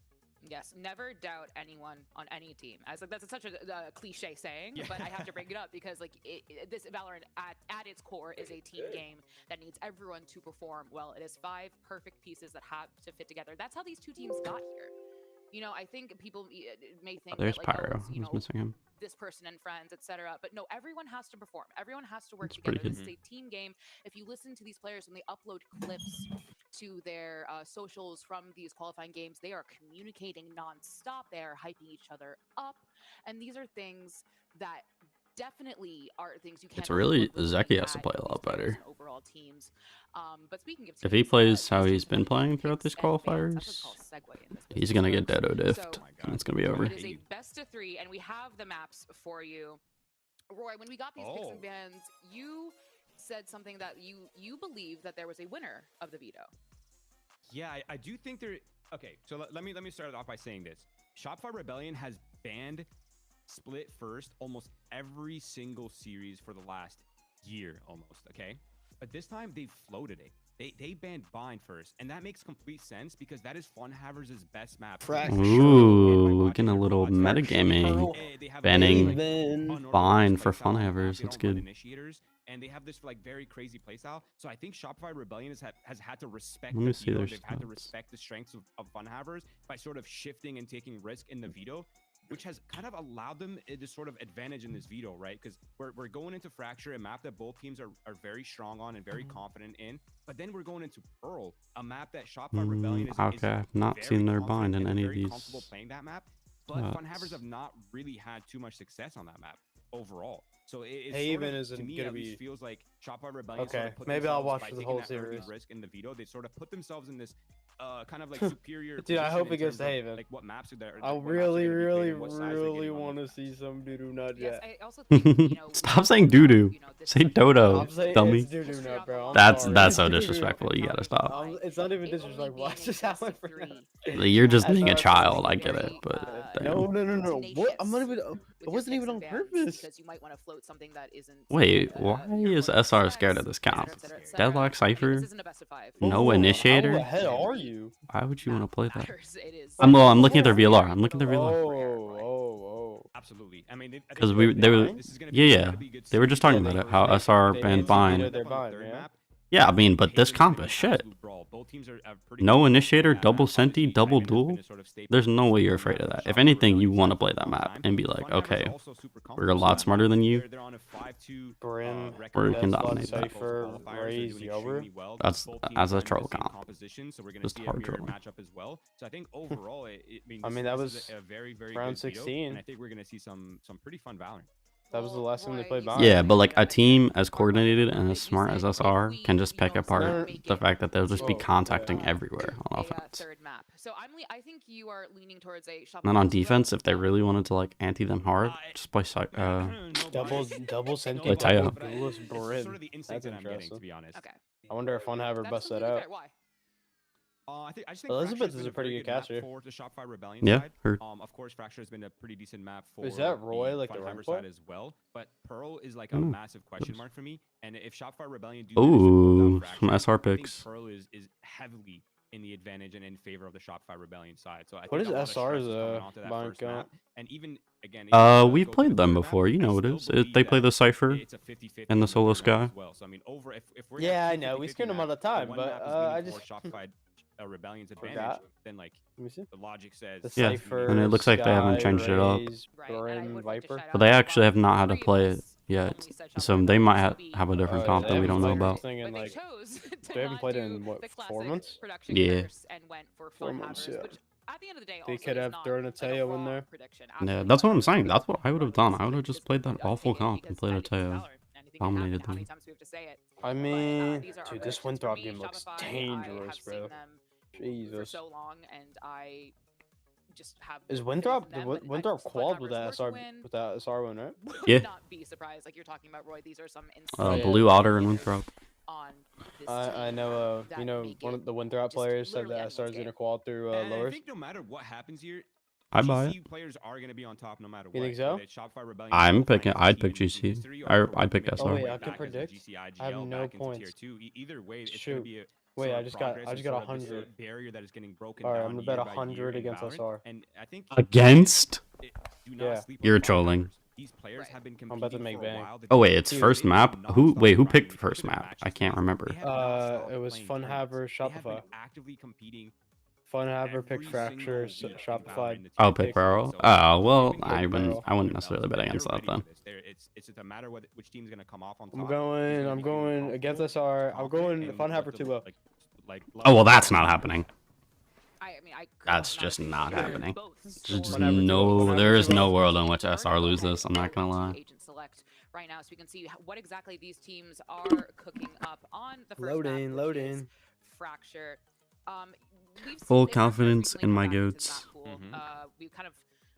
Speaker 5: Yes, never doubt anyone on any team. As like that's such a cliche saying, but I have to bring it up because like this Valorant at its core is a team game that needs everyone to perform well. It is 5 perfect pieces that have to fit together. That's how these 2 teams got here. I think people may think
Speaker 1: There's
Speaker 5: that like,
Speaker 1: Pyro.
Speaker 5: oh,
Speaker 1: I was missing him.
Speaker 5: this person and friends, etc. But no, everyone has to perform. Everyone has to work
Speaker 1: That's
Speaker 5: together.
Speaker 1: pretty
Speaker 5: This is a team game. If you listen to these players when they upload clips to their socials from these qualifying games, they are communicating nonstop. They are hyping each other up, and these are things that definitely are things you can't.
Speaker 1: It's really
Speaker 5: overlook when
Speaker 1: Zeki
Speaker 5: looking
Speaker 1: has to
Speaker 5: at
Speaker 1: play a
Speaker 5: these
Speaker 1: lot
Speaker 5: players
Speaker 1: better.
Speaker 5: and overall teams. But speaking of
Speaker 1: If he
Speaker 5: teams,
Speaker 1: plays
Speaker 5: these
Speaker 1: how he's
Speaker 5: teams
Speaker 1: been
Speaker 5: have
Speaker 1: playing throughout
Speaker 5: picks
Speaker 1: these
Speaker 5: and bans. That's what it's
Speaker 1: qualifiers,
Speaker 5: called segue in this
Speaker 1: he's
Speaker 5: business.
Speaker 1: gonna get Dedo
Speaker 5: So
Speaker 1: diffed.
Speaker 4: my God.
Speaker 1: and it's gonna be
Speaker 4: Go
Speaker 1: over.
Speaker 5: It
Speaker 4: ahead.
Speaker 5: is a best of 3, and we have the maps for you. Roy, when we got these picks and bans, you said something that you believe that there was a winner of the veto.
Speaker 4: Yeah, I do think there. Okay, so let me start off by saying this. Shopify Rebellion has banned split first almost every single series for the last year almost, okay? But this time they floated it. They banned bind first, and that makes complete sense because that is Funhavers' best map.
Speaker 1: Ooh, getting a little metagaming. Banning bind for Funhavers. That's good.
Speaker 4: Initiators, and they have this like very crazy playstyle. So I think Shopify Rebellion has had to respect
Speaker 1: Let me
Speaker 4: the
Speaker 1: see
Speaker 4: veto.
Speaker 1: their
Speaker 4: They've had to
Speaker 1: stats.
Speaker 4: respect the strengths of Funhavers by sort of shifting and taking risk in the veto, which has kind of allowed them this sort of advantage in this veto, right? Because we're going into Fracture, a map that both teams are very strong on and very confident in. But then we're going into Pearl, a map that Shopify Rebellion is
Speaker 1: Okay, I've not
Speaker 4: very
Speaker 1: seen their
Speaker 4: confident
Speaker 1: bind in
Speaker 4: and
Speaker 1: any
Speaker 4: they're
Speaker 1: of
Speaker 4: very
Speaker 1: these.
Speaker 4: comfortable playing that map. But Funhavers have not really had too much success on that map overall. So it's
Speaker 3: Haven
Speaker 4: sort of,
Speaker 3: isn't
Speaker 4: to me
Speaker 3: gonna
Speaker 4: at least
Speaker 3: be-
Speaker 4: feels like Shopify Rebellion
Speaker 3: Okay,
Speaker 4: sort of put
Speaker 3: maybe I'll
Speaker 4: themselves,
Speaker 3: watch
Speaker 4: by
Speaker 3: for the
Speaker 4: taking
Speaker 3: whole
Speaker 4: that early
Speaker 3: series.
Speaker 4: risk in the veto, they sort of put themselves in this kind of like superior
Speaker 3: Dude, I
Speaker 4: position
Speaker 3: hope
Speaker 4: in
Speaker 3: it goes
Speaker 4: terms
Speaker 3: to
Speaker 4: of,
Speaker 3: Haven.
Speaker 4: like what maps are there.
Speaker 3: I
Speaker 4: what maps are
Speaker 3: really,
Speaker 4: gonna be played
Speaker 3: really,
Speaker 4: and what size they're
Speaker 3: really
Speaker 4: getting on
Speaker 3: want to
Speaker 4: those
Speaker 3: see
Speaker 4: maps.
Speaker 3: some doo-doo nut
Speaker 5: Yes,
Speaker 3: jet.
Speaker 5: I also think, you know,
Speaker 1: Stop saying doo-doo. Say dodo,
Speaker 3: I'm saying
Speaker 1: dummy.
Speaker 3: it's doo-doo nut, bro. I'm
Speaker 1: That's
Speaker 3: sorry.
Speaker 1: so
Speaker 3: Doo-doo.
Speaker 1: disrespectful. You gotta stop.
Speaker 3: It's not even disrespectful. I just have my friend.
Speaker 1: You're just being a
Speaker 3: SR
Speaker 1: child.
Speaker 3: is
Speaker 1: I get it,
Speaker 3: very,
Speaker 1: but
Speaker 3: No,
Speaker 1: damn.
Speaker 3: no. What? I'm not even. It wasn't even on purpose.
Speaker 5: Because you might want to float something that isn't.
Speaker 1: Wait,
Speaker 5: something
Speaker 1: why
Speaker 5: that you're
Speaker 1: is
Speaker 5: going to
Speaker 1: SR
Speaker 5: expect,
Speaker 1: scared of this count?
Speaker 5: et cetera, et cetera.
Speaker 1: Deadlock
Speaker 5: This
Speaker 1: Cypher?
Speaker 5: isn't a best of 5.
Speaker 1: No
Speaker 3: Whoa,
Speaker 1: initiator?
Speaker 3: How the hell are you?
Speaker 1: Why would you want to play that?
Speaker 5: Matters. It is.
Speaker 1: I'm looking at their VLR. I'm looking at their VLR.
Speaker 3: Oh.
Speaker 4: Absolutely. I mean,
Speaker 1: Because they were, yeah. They were just talking about it. How SR
Speaker 3: They
Speaker 1: banned
Speaker 3: vetoed
Speaker 1: bind.
Speaker 3: their bind, yeah?
Speaker 1: Yeah, I mean, but this comp is shit. No initiator, double senti, double duel. There's no way you're afraid of that. If anything, you want to play that map and be like, okay, we're a lot smarter than you.
Speaker 3: Brim,
Speaker 1: Or you can
Speaker 3: Deathlock,
Speaker 1: dominate that.
Speaker 3: Cypher, Raze, Yover.
Speaker 1: That's as a troll comp. Just hard trolling.
Speaker 4: So I think overall,
Speaker 3: I mean, that was
Speaker 4: a very
Speaker 3: round
Speaker 4: good veto,
Speaker 3: 16.
Speaker 4: and I think we're gonna see some pretty fun Valorant.
Speaker 3: That was the last time they played Bind.
Speaker 1: Yeah, but like a team as coordinated and as smart as SR can just pick apart the fact that they'll just be contacting everywhere on offense.
Speaker 5: Third map. So I think you are leaning towards a Shopify.
Speaker 1: And then on defense, if they really wanted to like anti them hard, just play
Speaker 3: Double senti,
Speaker 1: Like Teo.
Speaker 3: double duelist Brim. That's
Speaker 4: that I'm getting, to
Speaker 3: interesting.
Speaker 4: be honest.
Speaker 5: Okay.
Speaker 3: I wonder if Funhaver bust that out.
Speaker 5: Why?
Speaker 4: I just think
Speaker 3: Elizabeth
Speaker 4: Fracture's
Speaker 3: is
Speaker 4: been
Speaker 3: a pretty
Speaker 4: very
Speaker 3: good
Speaker 4: map
Speaker 3: caster.
Speaker 4: for the Shopify Rebellion
Speaker 1: Yeah,
Speaker 4: side.
Speaker 1: heard.
Speaker 4: Of course, Fracture has been a pretty decent map for
Speaker 3: Is that Roy, like the
Speaker 4: Funhaver
Speaker 3: rank
Speaker 4: side
Speaker 3: play?
Speaker 4: as well. But Pearl is like a
Speaker 1: Mm.
Speaker 4: massive question mark for me. And if Shopify Rebellion do
Speaker 1: Ooh, some SR
Speaker 4: I think
Speaker 1: picks.
Speaker 4: Pearl is heavily in the advantage and in favor of the Shopify Rebellion side. So I
Speaker 3: What
Speaker 4: think
Speaker 3: is
Speaker 4: a lot of stress
Speaker 3: SR's
Speaker 4: is coming onto that
Speaker 3: bind
Speaker 4: first map.
Speaker 3: count?
Speaker 4: And even again,
Speaker 1: We've played them before. You know what it is. They play the Cypher
Speaker 4: it's a 50-50
Speaker 1: and the Solo
Speaker 4: third map
Speaker 1: Sky.
Speaker 4: as well. So I mean, if we're
Speaker 3: Yeah,
Speaker 4: at
Speaker 3: I know. We
Speaker 4: 50-50
Speaker 3: screwed them
Speaker 4: map,
Speaker 3: all the
Speaker 4: and
Speaker 3: time,
Speaker 4: one
Speaker 3: but
Speaker 4: map is
Speaker 3: I
Speaker 4: leaning
Speaker 3: just
Speaker 4: towards Shopify Rebellion's advantage,
Speaker 3: forgot.
Speaker 4: then like
Speaker 3: Let me see.
Speaker 4: the logic says
Speaker 3: The
Speaker 1: Yeah,
Speaker 3: Cypher,
Speaker 1: and it looks like they haven't
Speaker 3: Sky,
Speaker 1: changed it up.
Speaker 3: Raze,
Speaker 5: Right, and I
Speaker 3: Brim,
Speaker 5: would like to
Speaker 3: Viper.
Speaker 5: shout
Speaker 1: But
Speaker 5: out
Speaker 1: they
Speaker 5: to
Speaker 1: actually have
Speaker 5: Bob
Speaker 1: not had to
Speaker 5: Three
Speaker 1: play
Speaker 5: was
Speaker 1: it yet,
Speaker 5: when we said
Speaker 1: so
Speaker 5: Shopify
Speaker 1: they might
Speaker 5: Rebellion would be
Speaker 1: have a different
Speaker 3: Oh,
Speaker 1: comp
Speaker 3: yeah,
Speaker 1: that we
Speaker 3: they
Speaker 1: don't know
Speaker 3: haven't played
Speaker 1: about.
Speaker 3: this thing in
Speaker 5: But they
Speaker 3: like
Speaker 5: chose to
Speaker 3: they haven't
Speaker 5: not
Speaker 3: played it
Speaker 5: do
Speaker 3: in, what,
Speaker 5: the
Speaker 3: 4
Speaker 5: classic
Speaker 3: months?
Speaker 5: production
Speaker 1: Yeah.
Speaker 5: first and went for
Speaker 3: 4
Speaker 5: Funhavers,
Speaker 3: months, yeah.
Speaker 5: which at the end of the day
Speaker 3: They
Speaker 5: also
Speaker 3: could
Speaker 5: is
Speaker 3: have
Speaker 5: not
Speaker 3: thrown a
Speaker 5: like
Speaker 3: Teo in
Speaker 5: wrong
Speaker 3: there.
Speaker 5: prediction.
Speaker 1: Yeah,
Speaker 5: Absolutely
Speaker 1: that's what I'm
Speaker 5: Funhavers
Speaker 1: saying.
Speaker 5: would
Speaker 1: That's
Speaker 5: be
Speaker 1: what I would have
Speaker 5: running
Speaker 1: done. I would have
Speaker 5: this
Speaker 1: just played that
Speaker 5: split
Speaker 1: awful
Speaker 5: anyway,
Speaker 1: comp and
Speaker 5: because
Speaker 1: played a
Speaker 5: it's
Speaker 1: Teo.
Speaker 5: Valorant. Anything can happen.
Speaker 1: Dominated
Speaker 5: How many
Speaker 1: them.
Speaker 5: times do we have to say it?
Speaker 3: I
Speaker 5: But,
Speaker 3: mean,
Speaker 5: these are our
Speaker 3: dude, this
Speaker 5: predictions for
Speaker 3: Winthrop
Speaker 5: me.
Speaker 3: game looks
Speaker 5: Shopify, I
Speaker 3: dangerous,
Speaker 5: have
Speaker 3: bro.
Speaker 5: seen them for
Speaker 3: Jesus.
Speaker 5: so long, and I just have
Speaker 3: Is
Speaker 5: faith
Speaker 3: Winthrop
Speaker 5: in
Speaker 3: the
Speaker 5: them, but if
Speaker 3: Winthrop quad with
Speaker 5: Funhavers
Speaker 3: that
Speaker 5: were to
Speaker 3: SR
Speaker 5: win,
Speaker 3: with that SR win, right?
Speaker 5: would
Speaker 1: Yeah.
Speaker 5: not be surprised. Like you're talking about, Roy. These are some insane
Speaker 3: yeah.
Speaker 1: Blue Otter and
Speaker 5: players
Speaker 1: Winthrop.
Speaker 5: on this
Speaker 3: I
Speaker 5: team
Speaker 3: know.
Speaker 5: that
Speaker 3: You know,
Speaker 5: make
Speaker 3: one
Speaker 5: it
Speaker 3: of the Winthrop
Speaker 5: just
Speaker 3: players said
Speaker 5: literally
Speaker 3: that
Speaker 5: anyone's
Speaker 3: SR's gonna
Speaker 5: game.
Speaker 3: quad through
Speaker 4: And I
Speaker 3: lowers.
Speaker 4: think no matter what happens here,
Speaker 1: I buy it.
Speaker 4: GC players are going to be on top no matter what.
Speaker 3: You think so?
Speaker 4: whether it's Shopify Rebellion,
Speaker 1: I'm
Speaker 4: Pearl,
Speaker 1: picking.
Speaker 4: Fnatic,
Speaker 1: I'd
Speaker 4: team
Speaker 1: pick
Speaker 4: in
Speaker 1: GC.
Speaker 4: history, or
Speaker 1: Or
Speaker 4: for
Speaker 1: I'd pick
Speaker 4: making
Speaker 3: Oh
Speaker 1: SR.
Speaker 3: wait,
Speaker 4: their
Speaker 3: I
Speaker 4: way
Speaker 3: can
Speaker 4: back as a
Speaker 3: predict.
Speaker 4: GC
Speaker 3: I have
Speaker 4: IGL
Speaker 3: no
Speaker 4: back into
Speaker 3: points.
Speaker 4: tier 2. Either way, it's going
Speaker 3: Shoot.
Speaker 4: to be a
Speaker 3: Wait,
Speaker 4: sort
Speaker 3: I
Speaker 4: of
Speaker 3: just got
Speaker 4: progress and
Speaker 3: a
Speaker 4: sort of this
Speaker 3: 100.
Speaker 4: barrier that is getting broken
Speaker 3: All right,
Speaker 4: down
Speaker 3: I'm gonna
Speaker 4: year
Speaker 3: bet
Speaker 4: by
Speaker 3: 100
Speaker 4: year in
Speaker 3: against
Speaker 4: Valorant.
Speaker 3: SR.
Speaker 4: And I think
Speaker 1: Against?
Speaker 4: do not
Speaker 3: Yeah.
Speaker 4: sleep on
Speaker 1: You're
Speaker 4: Funhavers.
Speaker 1: trolling.
Speaker 4: These players
Speaker 5: Right.
Speaker 4: have been
Speaker 3: I'm about to
Speaker 4: competing
Speaker 3: make
Speaker 4: for a
Speaker 3: bang.
Speaker 4: while. The
Speaker 1: Oh wait,
Speaker 4: team-
Speaker 1: it's
Speaker 3: Dude,
Speaker 1: first
Speaker 4: they've
Speaker 1: map.
Speaker 4: been
Speaker 1: Who? Wait, who
Speaker 4: nonstop
Speaker 1: picked
Speaker 4: grinding.
Speaker 1: first
Speaker 4: Look at their
Speaker 1: map?
Speaker 4: matches
Speaker 1: I can't
Speaker 4: played.
Speaker 1: remember.
Speaker 4: They have not stopped
Speaker 3: It was
Speaker 4: playing tournaments.
Speaker 3: Funhaver,
Speaker 4: They have been
Speaker 3: Shopify.
Speaker 4: actively competing
Speaker 3: Funhaver pick
Speaker 4: every
Speaker 3: Fracture,
Speaker 4: single week in
Speaker 3: Shopify.
Speaker 4: Valorant, the
Speaker 1: Oh,
Speaker 4: tier
Speaker 1: pick
Speaker 3: pick-
Speaker 1: Barrel.
Speaker 4: So
Speaker 1: Oh well,
Speaker 4: they've been
Speaker 1: I
Speaker 4: getting
Speaker 1: wouldn't.
Speaker 4: their
Speaker 1: I wouldn't
Speaker 4: belts,
Speaker 1: necessarily bet
Speaker 4: and
Speaker 1: against
Speaker 4: they're
Speaker 1: that
Speaker 4: ready
Speaker 1: then.
Speaker 4: for this. It's just a matter of which team's going to come off on top.
Speaker 3: I'm
Speaker 4: who's
Speaker 3: going.
Speaker 4: gonna
Speaker 3: I'm
Speaker 4: be feeling
Speaker 3: going against
Speaker 4: comfortable,
Speaker 3: SR. I'm going
Speaker 4: confident, and
Speaker 3: Funhaver
Speaker 4: what the-
Speaker 3: 2-0.
Speaker 4: like
Speaker 1: Oh well,
Speaker 4: level
Speaker 1: that's
Speaker 4: of
Speaker 1: not
Speaker 4: Funhavers.
Speaker 1: happening.
Speaker 5: I mean, I could
Speaker 1: That's
Speaker 5: not
Speaker 1: just
Speaker 5: agree
Speaker 1: not
Speaker 5: more.
Speaker 1: happening.
Speaker 5: Both
Speaker 1: Just
Speaker 5: scores
Speaker 3: Whenever
Speaker 1: no.
Speaker 3: whenever
Speaker 1: There is
Speaker 3: two
Speaker 1: no
Speaker 3: goals.
Speaker 1: world in which
Speaker 5: We're
Speaker 1: SR
Speaker 5: gonna go
Speaker 1: lose
Speaker 5: ahead
Speaker 1: this. I'm
Speaker 5: and
Speaker 1: not
Speaker 5: go
Speaker 1: gonna
Speaker 5: to
Speaker 1: lie.
Speaker 5: Agent Select right now, so we can see what exactly these teams are cooking up on the first
Speaker 3: Load
Speaker 5: map,
Speaker 3: in,
Speaker 5: which
Speaker 3: load
Speaker 5: is
Speaker 3: in.
Speaker 5: Fracture. We've
Speaker 1: Full
Speaker 5: seen, if I
Speaker 1: confidence
Speaker 5: recently
Speaker 1: in
Speaker 5: come
Speaker 1: my
Speaker 5: back into the
Speaker 1: goats.
Speaker 5: map pool,
Speaker 4: Mhm.
Speaker 5: we kind of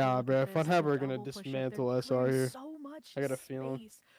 Speaker 3: Nah,
Speaker 6: look
Speaker 3: bruh,
Speaker 6: at this, the
Speaker 3: Funhaver are gonna
Speaker 6: double push-up, they're
Speaker 3: dismantle SR
Speaker 6: clearing
Speaker 3: here.
Speaker 6: So much
Speaker 3: I got a feeling.
Speaker 6: space.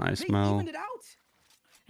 Speaker 1: Nice,
Speaker 7: They
Speaker 1: Mel.
Speaker 7: evened it out.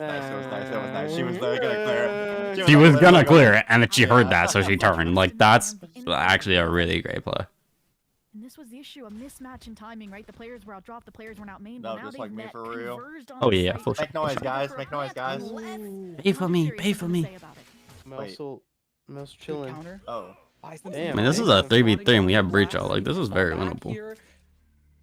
Speaker 8: was nice. It was nice. It was nice. She was gonna clear it.
Speaker 1: She was gonna clear it, and then she heard that, so she turned. Like, that's actually a really great play.
Speaker 6: And this was the issue, a mismatch in timing, right? The players were out dropped, the players were out main.
Speaker 8: No,
Speaker 6: Now
Speaker 8: just
Speaker 6: they've
Speaker 8: like me
Speaker 6: met,
Speaker 8: for real.
Speaker 6: converged on
Speaker 1: Oh,
Speaker 6: the
Speaker 1: yeah,
Speaker 6: site.
Speaker 1: for sure.
Speaker 8: Make noise, guys. Make noise, guys.
Speaker 1: Pay for me, pay for me.
Speaker 3: Mouse chilling.
Speaker 7: Counter.
Speaker 8: Oh.
Speaker 7: Buys them
Speaker 3: Damn,
Speaker 1: I mean, this
Speaker 7: some
Speaker 1: is a
Speaker 7: time.
Speaker 1: 3v3 and we have breach
Speaker 7: Blast
Speaker 1: out. Like, this is very
Speaker 7: back
Speaker 1: winnable.
Speaker 7: here.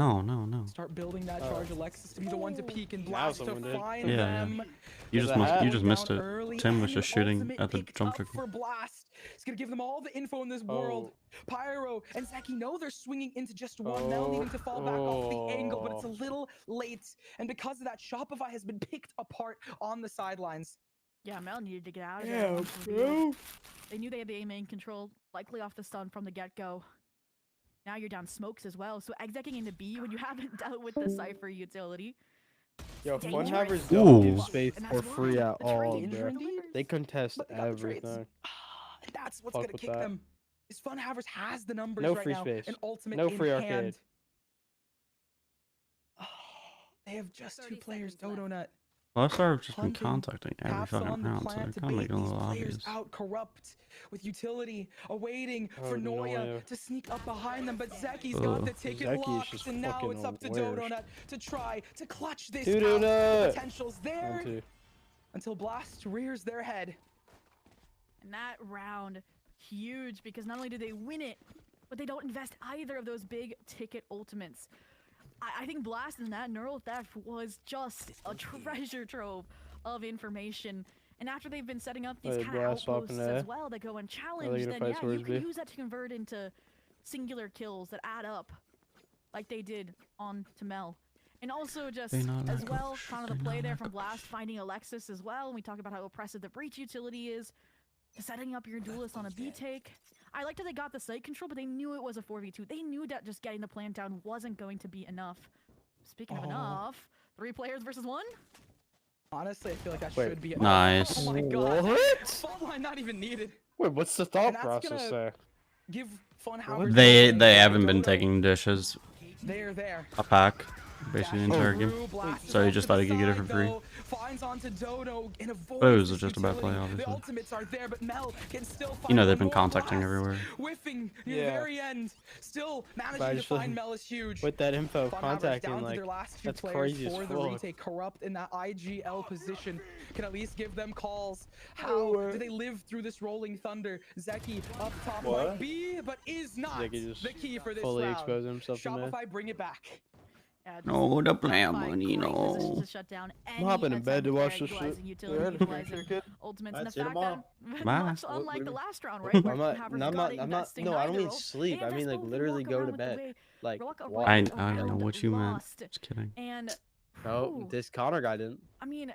Speaker 1: No, no, no.
Speaker 7: Start building that charge. Alexis to be the one to peek and
Speaker 3: Now
Speaker 7: blast to
Speaker 3: someone did.
Speaker 7: find
Speaker 1: Yeah,
Speaker 7: them.
Speaker 1: You
Speaker 3: There's
Speaker 1: just
Speaker 3: a
Speaker 1: must.
Speaker 3: hat.
Speaker 1: You just
Speaker 7: Going
Speaker 1: missed
Speaker 7: down
Speaker 1: it.
Speaker 7: early,
Speaker 1: Tim was
Speaker 7: and
Speaker 1: just
Speaker 7: the
Speaker 1: shooting
Speaker 7: ultimate
Speaker 1: at the
Speaker 7: picked
Speaker 1: jump
Speaker 7: up
Speaker 1: trigger.
Speaker 7: for blast. He's gonna give them all the info in this world. Pyro and Zeki know they're swinging into just one. Mel needing to fall back off the angle, but it's a little late. And because of that, Shopify has been picked apart on the sidelines.
Speaker 6: Yeah, Mel needed to get out of there. once revealed. They knew they had the A main control, likely off the stun from the get-go. Now you're down smokes as well, so execing into B when you haven't dealt with the Cypher utility.
Speaker 3: Yo,
Speaker 6: Dangerous.
Speaker 3: Funhavers don't
Speaker 1: Ooh.
Speaker 3: give space
Speaker 6: And
Speaker 3: for
Speaker 6: that's why
Speaker 3: free
Speaker 6: the
Speaker 3: at all,
Speaker 6: trade
Speaker 3: bro.
Speaker 6: delivers.
Speaker 3: They contest
Speaker 7: But they got the trades.
Speaker 3: everything.
Speaker 7: And that's what's
Speaker 3: Fuck
Speaker 7: gonna
Speaker 3: with
Speaker 7: kick
Speaker 3: that.
Speaker 7: them. Is Funhavers has the numbers
Speaker 3: No
Speaker 7: right
Speaker 3: free
Speaker 7: now.
Speaker 3: space.
Speaker 7: An ultimate
Speaker 3: No
Speaker 7: in
Speaker 3: free
Speaker 7: hand.
Speaker 3: arcade.
Speaker 7: They have just
Speaker 5: 30
Speaker 7: 2 players,
Speaker 5: seconds
Speaker 7: Dodo Nut.
Speaker 1: Well, I've just been
Speaker 7: Hunting,
Speaker 1: contacting every
Speaker 7: Taps
Speaker 1: fucking
Speaker 7: on the
Speaker 1: round, so
Speaker 7: plant
Speaker 1: they're
Speaker 7: to
Speaker 1: kind of
Speaker 7: bait
Speaker 1: making a
Speaker 7: these
Speaker 1: little
Speaker 7: players
Speaker 1: obvious.
Speaker 7: out. Corrupt with utility, awaiting
Speaker 3: Oh,
Speaker 7: for Noya
Speaker 3: Noya.
Speaker 7: to sneak up behind them, but Zeki's got the
Speaker 1: Ugh.
Speaker 7: ticket
Speaker 3: Zeki's
Speaker 7: locked,
Speaker 3: just
Speaker 7: and now
Speaker 3: fucking
Speaker 7: it's up to
Speaker 3: worst.
Speaker 7: Dodo Nut to try to clutch this
Speaker 3: Dodo
Speaker 7: out. The
Speaker 3: Nut.
Speaker 7: potential's there
Speaker 3: 1-2.
Speaker 7: until Blast rears their head.
Speaker 6: And that round, huge, because not only do they win it, but they don't invest either of those big ticket ultimates. I think Blast and that neural theft was just a treasure trove of information. And after they've been setting up these
Speaker 3: Hey,
Speaker 6: kind of
Speaker 3: Blast
Speaker 6: outposts
Speaker 3: swapping
Speaker 6: as
Speaker 3: A.
Speaker 6: well that go
Speaker 3: Are they
Speaker 6: unchallenged,
Speaker 3: gonna
Speaker 6: then
Speaker 3: fight
Speaker 6: yeah, you
Speaker 3: towards
Speaker 6: can
Speaker 3: B?
Speaker 6: use that to convert into singular kills that add up, like they did on to Mel. And also just
Speaker 1: They not
Speaker 6: as
Speaker 1: like
Speaker 6: well,
Speaker 1: us.
Speaker 6: kind of the
Speaker 1: They
Speaker 6: play
Speaker 1: not
Speaker 6: there
Speaker 1: like
Speaker 6: from
Speaker 1: us.
Speaker 6: Blast finding Alexis as well. And we talk about how oppressive the breach utility is, to setting up your duelist on a B take. I liked that they got the site control, but they knew it was a 4v2. They knew that just getting the plant down wasn't going to be enough. Speaking of enough, 3 players versus 1?
Speaker 7: Honestly, I feel like that
Speaker 3: Wait.
Speaker 7: should be it.
Speaker 1: Nice.
Speaker 7: Oh my god.
Speaker 3: What?
Speaker 7: Fault line not even needed.
Speaker 3: Wait, what's the
Speaker 7: And
Speaker 3: thought
Speaker 7: that's
Speaker 3: process
Speaker 7: gonna-
Speaker 3: there?
Speaker 7: Give Funhavers.
Speaker 1: They haven't been taking dishes
Speaker 7: They're there.
Speaker 1: a pack, basically the
Speaker 7: Dashing
Speaker 1: entire game.
Speaker 7: through, blasting
Speaker 1: So he
Speaker 7: off
Speaker 1: just
Speaker 7: to
Speaker 1: thought
Speaker 7: the
Speaker 1: he could get it
Speaker 7: side,
Speaker 1: for free.
Speaker 7: though, finds onto Dodo and avoids
Speaker 1: But it was
Speaker 7: this
Speaker 1: just a bad play,
Speaker 7: utility. The
Speaker 1: obviously.
Speaker 7: ultimates are there, but Mel can still find
Speaker 1: You know
Speaker 7: one
Speaker 1: they've been
Speaker 7: more
Speaker 1: contacting
Speaker 7: blast.
Speaker 1: everywhere.
Speaker 7: Whiffing near
Speaker 3: Yeah.
Speaker 7: the very end. Still
Speaker 3: But I
Speaker 7: managing to
Speaker 3: just feel
Speaker 7: find
Speaker 3: like
Speaker 7: Mel is huge.
Speaker 3: with that info,
Speaker 7: Funhavers
Speaker 3: contacting,
Speaker 7: down to
Speaker 3: like,
Speaker 7: their last 2
Speaker 3: that's
Speaker 7: players
Speaker 3: crazy as
Speaker 7: for the
Speaker 3: fuck.
Speaker 7: retake. Corrupt in that IGL position can at least give them calls. How do they live through this rolling thunder? Zeki up top
Speaker 8: What?
Speaker 7: might be, but is not
Speaker 3: Zeki just
Speaker 7: the key for this
Speaker 3: fully
Speaker 7: round.
Speaker 3: exposing himself in there.
Speaker 7: Shopify, bring it back.
Speaker 6: Yeah,
Speaker 1: No, the plan
Speaker 6: Shopify,
Speaker 1: money,
Speaker 6: great position
Speaker 1: no.
Speaker 6: to shut down any
Speaker 3: hopping in bed to
Speaker 6: attempt at
Speaker 3: watch this
Speaker 6: utilizing
Speaker 3: shit.
Speaker 6: utility,
Speaker 3: Yeah,
Speaker 6: utilizing
Speaker 8: good.
Speaker 6: ultimates,
Speaker 8: Alright,
Speaker 6: and the
Speaker 8: see you
Speaker 6: fact that
Speaker 1: Bye.
Speaker 6: much
Speaker 8: What
Speaker 6: unlike
Speaker 8: do
Speaker 6: the
Speaker 8: you-
Speaker 6: last round, right? where
Speaker 3: I'm not.
Speaker 6: Funhavers
Speaker 3: No, I'm
Speaker 6: got
Speaker 3: not.
Speaker 6: it,
Speaker 3: I'm not.
Speaker 6: investing
Speaker 3: No, I don't
Speaker 6: neither
Speaker 3: mean
Speaker 6: role.
Speaker 3: sleep.
Speaker 6: They
Speaker 3: I mean
Speaker 6: invest
Speaker 3: like
Speaker 6: both,
Speaker 3: literally
Speaker 6: walk
Speaker 3: go to
Speaker 6: around with the
Speaker 3: bed.
Speaker 6: way
Speaker 3: Like
Speaker 6: Rock
Speaker 3: watch.
Speaker 6: around
Speaker 1: I know
Speaker 6: around
Speaker 1: what you meant.
Speaker 6: lost.
Speaker 1: Just kidding.
Speaker 6: And
Speaker 3: No,
Speaker 6: ooh,
Speaker 3: this Connor guy didn't.
Speaker 6: I mean,